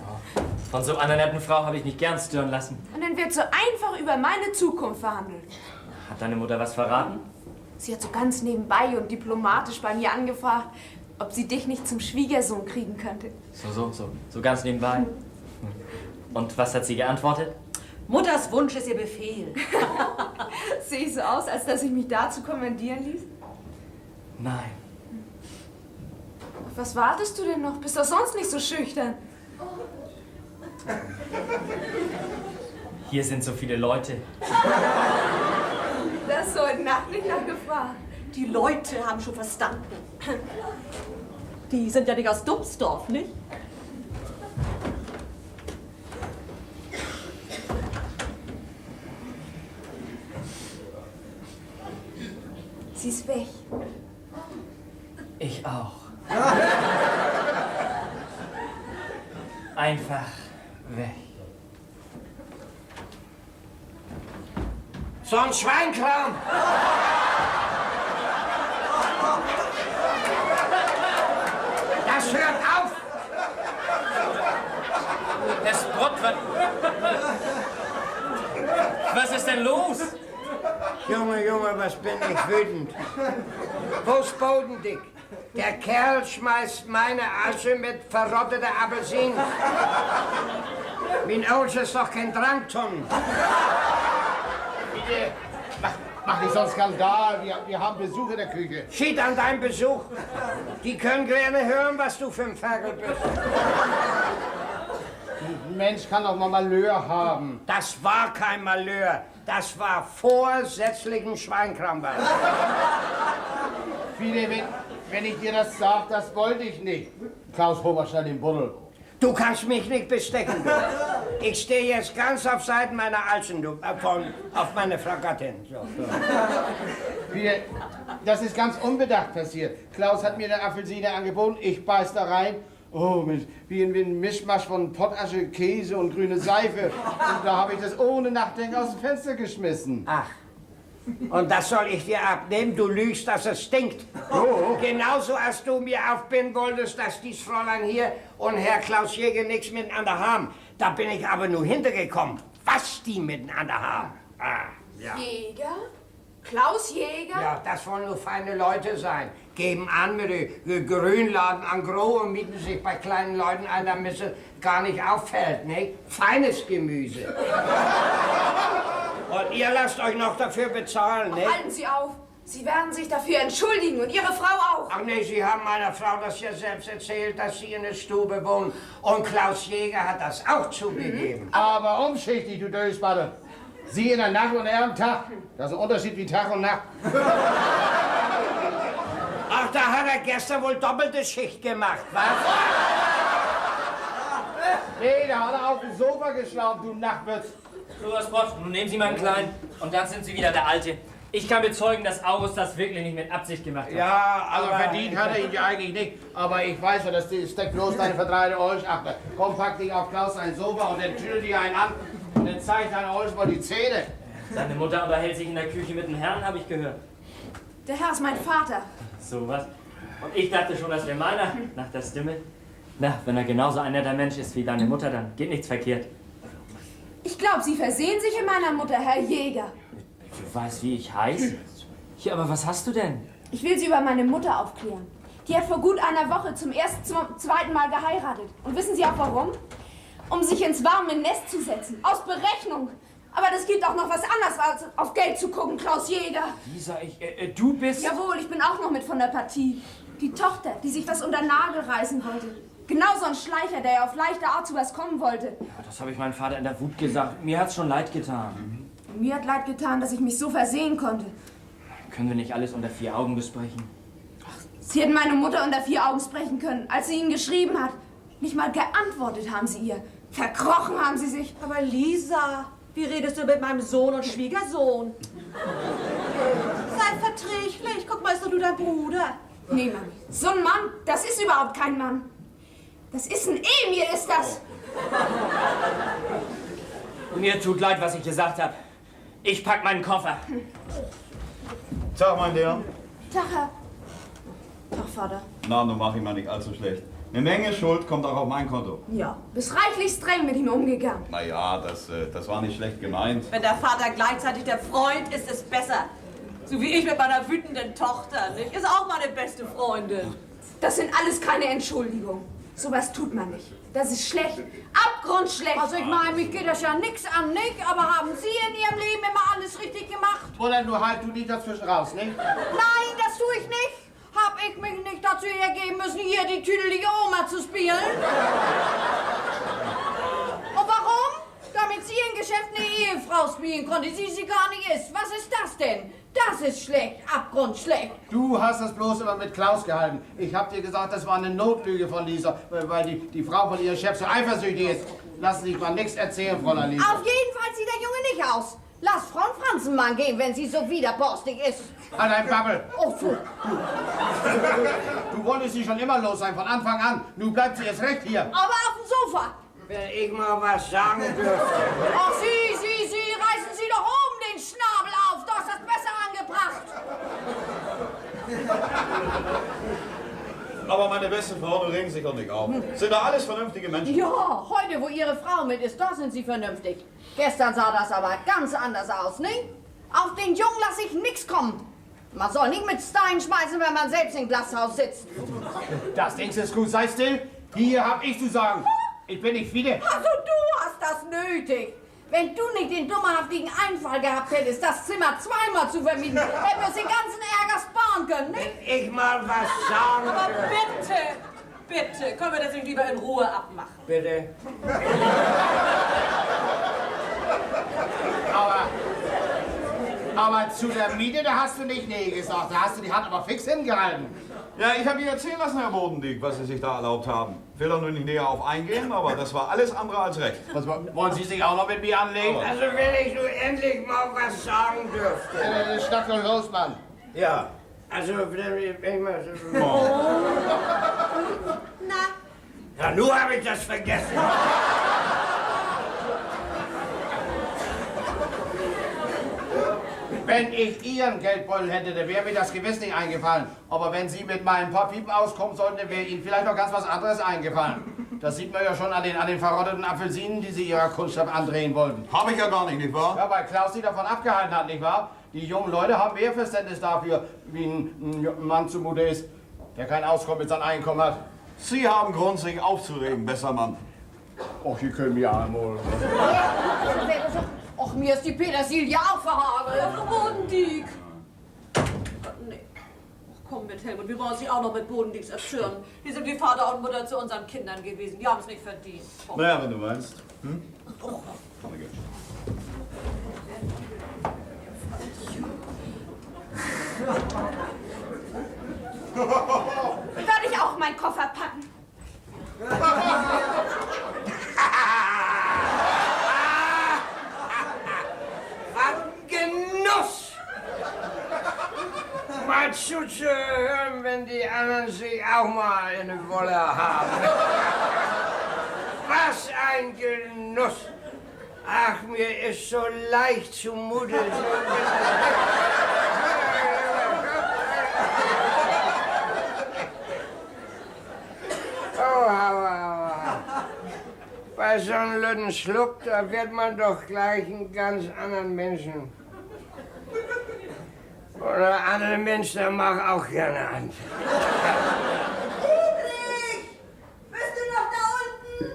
Von so einer netten Frau habe ich mich gern stören lassen. Und dann wird so einfach über meine Zukunft verhandelt. Hat deine Mutter was verraten? Sie hat so ganz nebenbei und diplomatisch bei mir angefragt, ob sie dich nicht zum Schwiegersohn kriegen könnte. So ganz nebenbei. Und was hat sie geantwortet? Mutters Wunsch ist ihr Befehl. Sehe ich so aus, als dass ich mich dazu kommandieren ließ? Nein. Auf was wartest du denn noch? Bist doch sonst nicht so schüchtern. Hier sind so viele Leute. Das ist heute Nacht nicht nachgefragt. Die Leute haben schon verstanden. Die sind ja nicht aus Dubsdorf, nicht? Sie ist weg. Ich auch. Einfach weg. So ein Schweinkram! Das hört auf! Es Brot, was ist denn los? Junge, was bin ich wütend. Wo's Bodendick? Der Kerl schmeißt meine Asche mit verrotteter Apfelsinen. Mein Olsch ist doch kein Drangton. Bitte, mach nicht so einen Skandal. Wir haben Besuch in der Küche. Schied an deinem Besuch. Die können gerne hören, was du für ein Ferkel bist. Ein Mensch kann doch mal Malheur haben. Das war kein Malheur. Das war vorsätzlichen Schweinkram. Viele, wenn ich dir das sag, das wollte ich nicht. Klaus, hol mal schnell den Buddel. Du kannst mich nicht bestecken, du. Ich stehe jetzt ganz auf Seiten meiner Alten, du, auf meine Frau Gattin. So. Das ist ganz unbedacht passiert. Klaus hat mir eine Apfelsine angeboten, ich beiß da rein. Oh, wie ein Mischmasch von Pottasche, Käse und grüne Seife. Und da habe ich das ohne Nachdenken aus dem Fenster geschmissen. Ach, und das soll ich dir abnehmen? Du lügst, dass es stinkt. Oh. Genauso, als du mir aufbinden wolltest, dass dies Fräulein hier und Herr Klaus Jäger nichts miteinander haben. Da bin ich aber nur hintergekommen, was die miteinander haben. Ah, ja. Jäger? Klaus Jäger? Ja, das wollen nur feine Leute sein. Geben an mit den Grünladen an Gros und mieten sich bei kleinen Leuten ein, damit es gar nicht auffällt, ne? Feines Gemüse. Und ihr lasst euch noch dafür bezahlen, ne? Halten Sie auf! Sie werden sich dafür entschuldigen und Ihre Frau auch. Ach nee, Sie haben meiner Frau das ja selbst erzählt, dass Sie in der Stube wohnen. Und Klaus Jäger hat das auch zugegeben. Aber umschichtig, du Dösbatte. Sie in der Nacht und er am Tag. Das ist ein Unterschied wie Tag und Nacht. Ach, da hat er gestern wohl doppelte Schicht gemacht, was? Nee, da hat er auf dem Sofa geschlafen, du Nachtwitz. So, Herr Sprott, nun nehmen Sie mal einen Kleinen und dann sind Sie wieder der Alte. Ich kann bezeugen, dass August das wirklich nicht mit Absicht gemacht hat. Ja, also verdient hat er ihn ja eigentlich nicht. Aber ich weiß ja, dass die steckt bloß deine verdreite Olsch. Ach, komm, pack dich auf Klaus ein Sofa und dann tüdel dir einen an. Und dann zeigt deine Olsch mal die Zähne. Deine Mutter unterhält sich in der Küche mit dem Herrn, habe ich gehört. Der Herr ist mein Vater. So was. Und ich dachte schon, das wäre meiner, nach der Stimme. Na, wenn er genauso ein netter Mensch ist wie deine Mutter, dann geht nichts verkehrt. Ich glaube, Sie versehen sich in meiner Mutter, Herr Jäger. Du weißt, wie ich heiße? Ja, aber was hast du denn? Ich will Sie über meine Mutter aufklären. Die hat vor gut einer Woche zum zweiten Mal geheiratet. Und wissen Sie auch warum? Um sich ins warme Nest zu setzen. Aus Berechnung. Aber das gibt auch noch was anderes, als auf Geld zu gucken, Klaus Jäger. Lisa, du bist... Jawohl, ich bin auch noch mit von der Partie. Die Tochter, die sich was unter den Nagel reißen wollte. Genau so ein Schleicher, der ja auf leichte Art zu was kommen wollte. Ja, das habe ich meinem Vater in der Wut gesagt. Mir hat's schon leid getan. Mir hat leid getan, dass ich mich so versehen konnte. Können wir nicht alles unter 4 Augen besprechen? Ach, Sie hätten meine Mutter unter 4 Augen sprechen können, als sie Ihnen geschrieben hat. Nicht mal geantwortet haben Sie ihr. Verkrochen haben Sie sich. Aber Lisa, wie redest du mit meinem Sohn und Schwiegersohn? Sei verträglich. Guck mal, ist doch nur dein Bruder. Nee, Mami. So ein Mann, das ist überhaupt kein Mann. Das ist ein Emil, ist das. Mir tut leid, was ich gesagt habe. Ich pack meinen Koffer. Tag, mein Herr. Tag, Herr. Tag, Vater. Na, nun mach ich mal nicht allzu schlecht. Eine Menge Schuld kommt auch auf mein Konto. Ja, bist reichlich streng mit ihm umgegangen. Naja, das war nicht schlecht gemeint. Wenn der Vater gleichzeitig der Freund ist, ist besser. So wie ich mit meiner wütenden Tochter, nicht? Ist auch meine beste Freundin. Das sind alles keine Entschuldigungen. Sowas tut man nicht. Das ist schlecht. Abgrundschlecht. Also ich meine, mich geht das ja nix an, nicht? Aber haben Sie in Ihrem Leben immer alles richtig gemacht? Oder nur halt du nicht dazwischen raus, nicht? Nein, das tue ich nicht. Hab ich mich nicht dazu hergeben müssen, hier die tüdelige Oma zu spielen? Und warum? Damit sie im Geschäft eine Ehefrau spielen konnte, die sie gar nicht ist. Was ist das denn? Das ist schlecht, abgrundschlecht. Du hast das bloß immer mit Klaus gehalten. Ich hab dir gesagt, das war eine Notlüge von Lisa, weil die Frau von ihrem Chef so eifersüchtig ist. Lassen Sie sich mal nichts erzählen, Fräulein Lisa. Auf jeden Fall sieht der Junge nicht aus. Lass Frau Franzenmann gehen, wenn sie so widerborstig ist. An dein Babbel. Oh, so. Du wolltest sie schon immer los sein, von Anfang an. Nun bleibt sie jetzt recht hier. Aber auf dem Sofa. Wenn ich mal was sagen dürfte. Ach, Sie, reißen Sie doch oben den Schnabel auf. Da ist das besser angebracht. Aber meine beste Frau, du regst sich doch nicht auf. Sind da alles vernünftige Menschen? Ja, heute, wo Ihre Frau mit ist, da sind Sie vernünftig. Gestern sah das aber ganz anders aus, nicht? Auf den Jungen lasse ich nichts kommen. Man soll nicht mit Stein schmeißen, wenn man selbst im Glashaus sitzt. Das denkst du ist gut, sei still. Hier hab ich zu sagen. Ich bin nicht Fide. Also du hast das nötig. Wenn du nicht den dummerhaftigen Einfall gehabt hättest, das Zimmer zweimal zu vermieten, hätten wir uns den ganzen Ärger sparen können, nicht? Wenn ich mal was sagen Aber dürfte. bitte, können wir das nicht lieber in Ruhe abmachen? Bitte. Aber zu der Miete, da hast du nicht nee gesagt. Da hast du die Hand aber fix hingehalten. Ja, ich habe Ihnen erzählen lassen, Herr Bodendieck, was Sie sich da erlaubt haben. Ich will da nur nicht näher auf eingehen, aber das war alles andere als recht. Was, wollen Sie sich auch noch mit mir anlegen? Also wenn ich nur endlich mal was sagen dürfte. Schnack doch los, Mann. Ja. Also wenn ich mal so... Na, Ja, nur habe ich das vergessen. Wenn ich Ihren Geldbeutel hätte, dann wäre mir das gewiss nicht eingefallen. Aber wenn Sie mit meinen paar Piepen auskommen sollten, wäre Ihnen vielleicht noch ganz was anderes eingefallen. Das sieht man ja schon an den verrotteten Apfelsinen, die Sie Ihrer Kundschaft andrehen wollten. Habe ich ja gar nicht wahr? Ja, weil Klaus Sie davon abgehalten hat, nicht wahr? Die jungen Leute haben mehr Verständnis dafür, wie ein Mann zumute ist, der kein Auskommen mit seinem Einkommen hat. Sie haben Grund, sich aufzuregen, besser Mann. Och, Sie können mir einmal. Och, mir ist die Petersilie auch verhagelt. Bodendieck. Nee. Ach, komm mit, Helmut, wir wollen sie auch noch mit Bodendieck erschüren. Die sind wie Vater und Mutter zu unseren Kindern gewesen. Die haben es nicht verdient. Oh. Naja, wenn du meinst. Hm? Würde ich auch meinen Koffer packen. Was Genuss! Mal zuzuhören, wenn die anderen sich auch mal in die Wolle haben. Was ein Genuss! Ach, mir ist so leicht zumute. Oh, aber. Bei so einem blöden Schluck, da wird man doch gleich einen ganz anderen Menschen. Oder andere Menschen, der mag auch gerne an. Friedrich! Bist du noch da unten?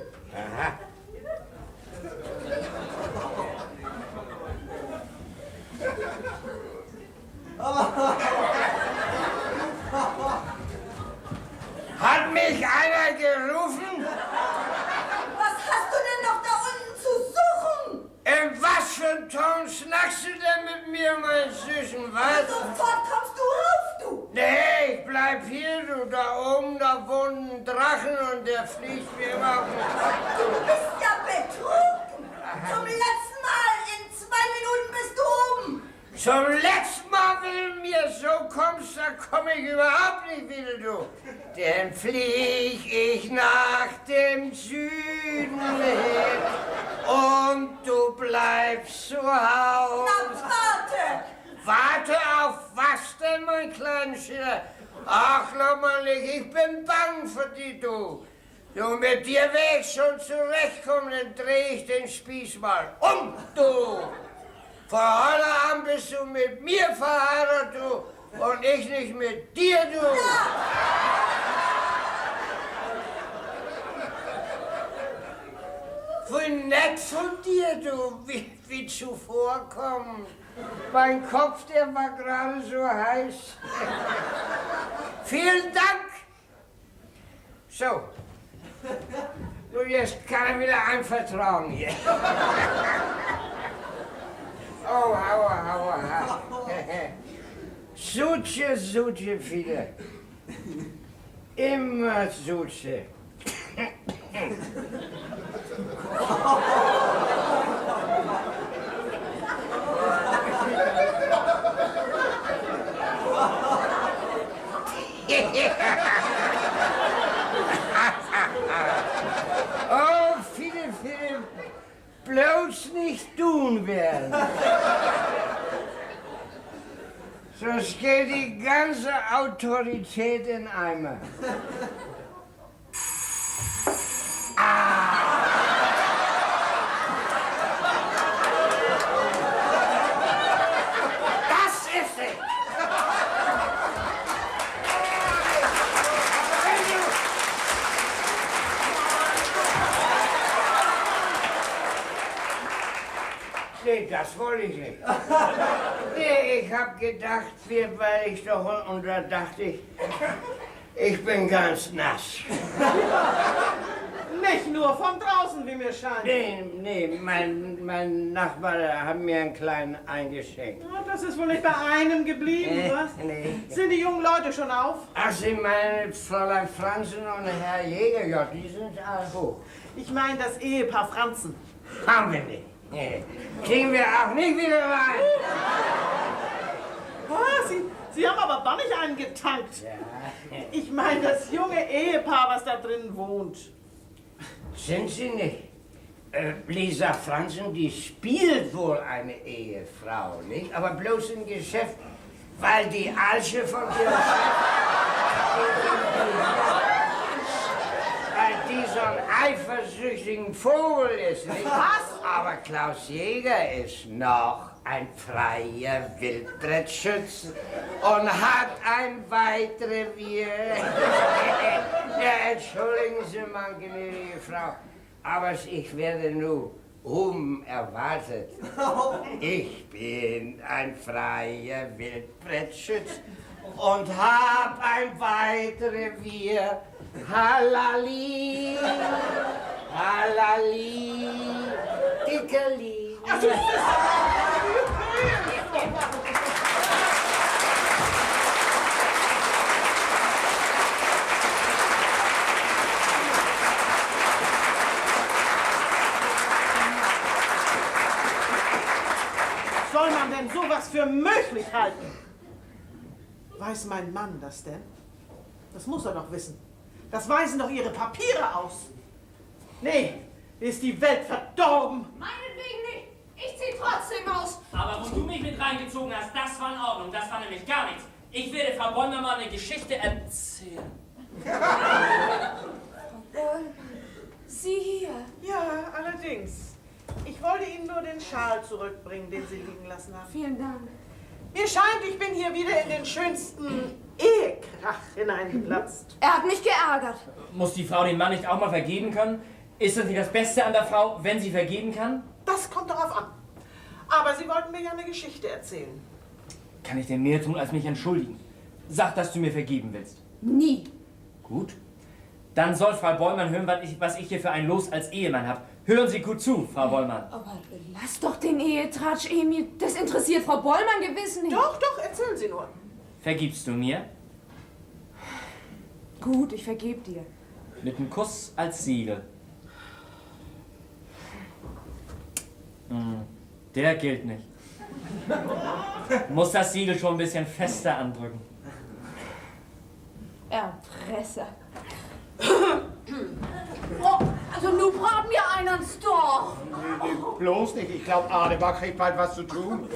Aha. Hat mich einer gerufen? Was hast du denn noch da unten zu suchen? In was für ein Ton schnackst du denn mit mir, mein Süßen, was? Sofort kommst du rauf, du! Nee, ich bleib hier, du. ich überhaupt nicht wieder, du. Dann flieg ich nach dem Süden hin und du bleibst zu Hause. Na, warte! Warte auf was denn, mein kleiner Schiller? Ach, Lommerlich, ich bin bang für die, du. Du, mit dir will ich schon zurechtkommen, dann dreh ich den Spieß mal um, du. Von heute an bist du mit mir verheiratet, du, und ich nicht mit dir, du. Wie nett von dir, du, wie zuvorkommend. Mein Kopf, der war gerade so heiß. Vielen Dank. So. Du, jetzt kann er wieder anvertrauen hier. Oh, aua. Suche viele. Immer Suche. Oh, viele, bloß nicht tun werden. Sonst geht die ganze Autorität in Eimer. Das ist es! Nee, das wollte ich nicht. Nee, ich hab gedacht, weil ich doch, und da dachte ich bin ganz nass. Nicht nur von draußen, wie mir scheint. Nee, mein Nachbar hat mir einen kleinen eingeschenkt. Na, das ist wohl nicht bei einem geblieben, was? Nee. Sind die jungen Leute schon auf? Ach, Sie meinen Fräulein Franzen und Herr Jäger? Ja, die sind alle hoch. Ich meine das Ehepaar Franzen. Haben wir nicht. Nee. Kriegen wir auch nicht wieder rein. Oh, Sie haben aber doch nicht einen getankt. Ja. Ich meine das junge Ehepaar, was da drin wohnt. Sind Sie nicht? Lisa Franzen, die spielt wohl eine Ehefrau, nicht? Aber bloß im Geschäft, weil die Alsche von ihrem Chef, weil die so ein eifersüchtigen Vogel ist, nicht? Was? Aber Klaus Jäger ist noch ein freier Wildbrettschütze und hat ein Weitrevier. Ja, entschuldigen Sie, meine gnädige Frau, aber ich werde nur erwartet. Ich bin ein freier Wildbrettschütze und hab ein Weitrevier. Halali, halali, dickerli. Soll man denn sowas für möglich halten? Weiß mein Mann das denn? Das muss er doch wissen. Das weisen doch Ihre Papiere aus. Nee, ist die Welt verdorben. Meinetwegen nicht. Ich zieh trotzdem aus. Aber wo du mich mit reingezogen hast, das war in Ordnung. Das war nämlich gar nichts. Ich werde Frau Bäumer mal eine Geschichte erzählen. Sie hier. Ja, allerdings. Ich wollte Ihnen nur den Schal zurückbringen, den Sie liegen lassen haben. Vielen Dank. Mir scheint, ich bin hier wieder in den schönsten Ehekrach hineingeplatzt. Er hat mich geärgert. Muss die Frau den Mann nicht auch mal vergeben können? Ist das nicht das Beste an der Frau, wenn sie vergeben kann? Das kommt darauf an. Aber Sie wollten mir ja eine Geschichte erzählen. Kann ich denn mehr tun, als mich entschuldigen? Sag, dass du mir vergeben willst. Nie. Gut. Dann soll Frau Bollmann hören, was ich hier für ein Los als Ehemann habe. Hören Sie gut zu, Frau Bollmann. Aber lass doch den Ehetratsch, Emil. Das interessiert Frau Bollmann gewiss nicht. Doch, erzählen Sie nur. Vergibst du mir? Gut, ich vergeb dir. Mit einem Kuss als Siegel. Der gilt nicht. Muss das Siegel schon ein bisschen fester andrücken. Erpresser. Oh, also nu braten wir einer's doch. Nee, bloß nicht. Ich glaube, Adebar kriegt bald was zu tun.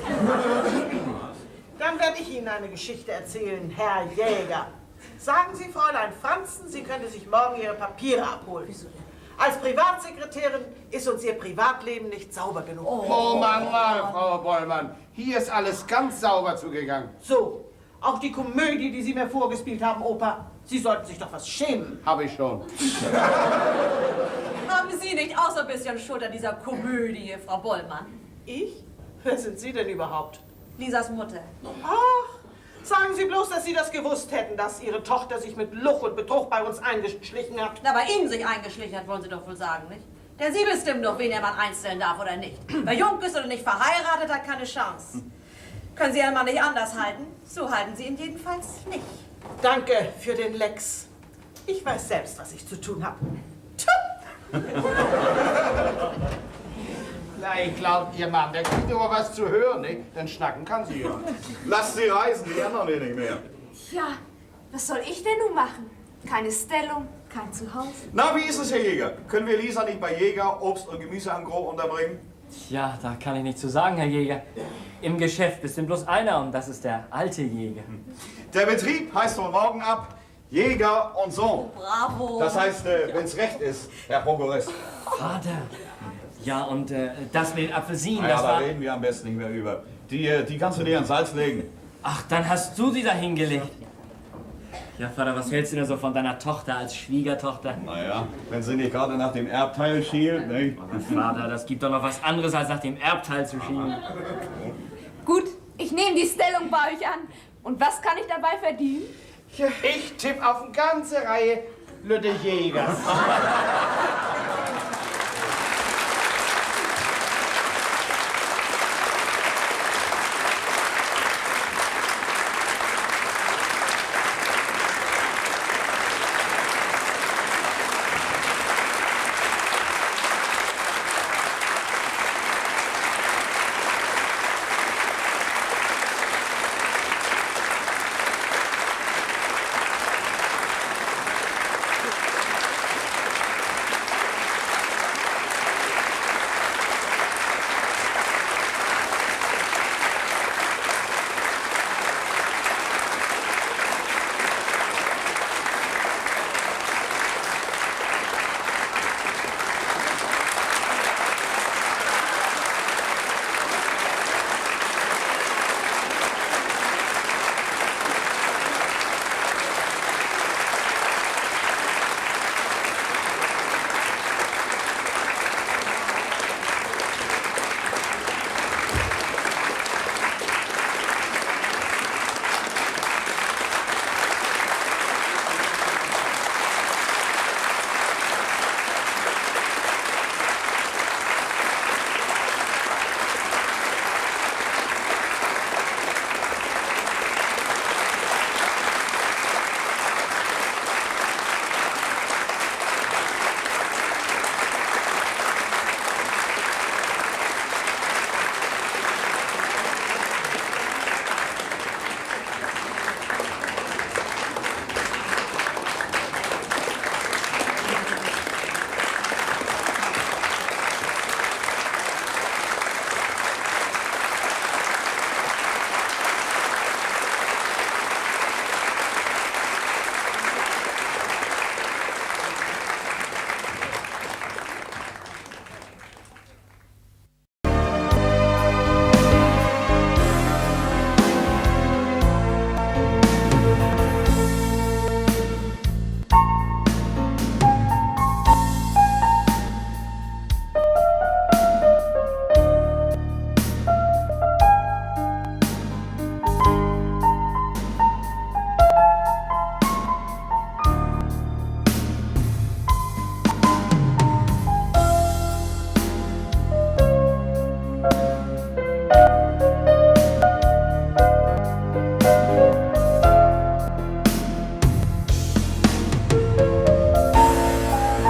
Dann werde ich Ihnen eine Geschichte erzählen, Herr Jäger. Sagen Sie, Fräulein Franzen, sie könnte sich morgen Ihre Papiere abholen. Als Privatsekretärin ist uns Ihr Privatleben nicht sauber genug. Moment mal, Frau Bollmann. Hier ist alles ganz sauber zugegangen. So, auch die Komödie, die Sie mir vorgespielt haben, Opa. Sie sollten sich doch was schämen. Habe ich schon. Haben Sie nicht auch so ein bisschen Schuld an dieser Komödie, Frau Bollmann? Ich? Wer sind Sie denn überhaupt? Lisas Mutter. Ach, sagen Sie bloß, dass Sie das gewusst hätten, dass Ihre Tochter sich mit Luch und Betrug bei uns eingeschlichen hat. Na, bei Ihnen sich eingeschlichen hat, wollen Sie doch wohl sagen, nicht? Denn Sie bestimmen doch, wen Ihr Mann einstellen darf oder nicht. Wer jung ist oder nicht verheiratet, hat keine Chance. Können Sie Ihren Mann nicht anders halten? So halten Sie ihn jedenfalls nicht. Danke für den Lex. Ich weiß selbst, was ich zu tun habe. Na, ich glaube, Ihr Mann, der kriegt nur was zu hören, nicht? Denn schnacken kann sie ja. Lasst sie reisen, die ändern wir nicht mehr. Tja, was soll ich denn nun machen? Keine Stellung, kein Zuhause. Na, wie ist es, Herr Jäger? Können wir Lisa nicht bei Jäger Obst und Gemüse an Gros unterbringen? Tja, da kann ich nicht zu sagen, Herr Jäger. Im Geschäft ist denn bloß einer und das ist der alte Jäger. Der Betrieb heißt von morgen ab Jäger und Sohn. Bravo. Das heißt, wenn's recht ist, Herr Prokurist. Vater. Ja, und das mit den Apfelsinen, Ja, das da war... reden wir am besten nicht mehr über. Die kannst du dir ans Salz legen. Ach, dann hast du sie da hingelegt. Ja, Vater, was hältst du denn so von deiner Tochter als Schwiegertochter? Naja, wenn sie nicht gerade nach dem Erbteil schielt, ne? Vater, das gibt doch noch was anderes, als nach dem Erbteil zu schielen. Gut, ich nehme die Stellung bei euch an. Und was kann ich dabei verdienen? Ich tippe auf eine ganze Reihe Lütte Jägers.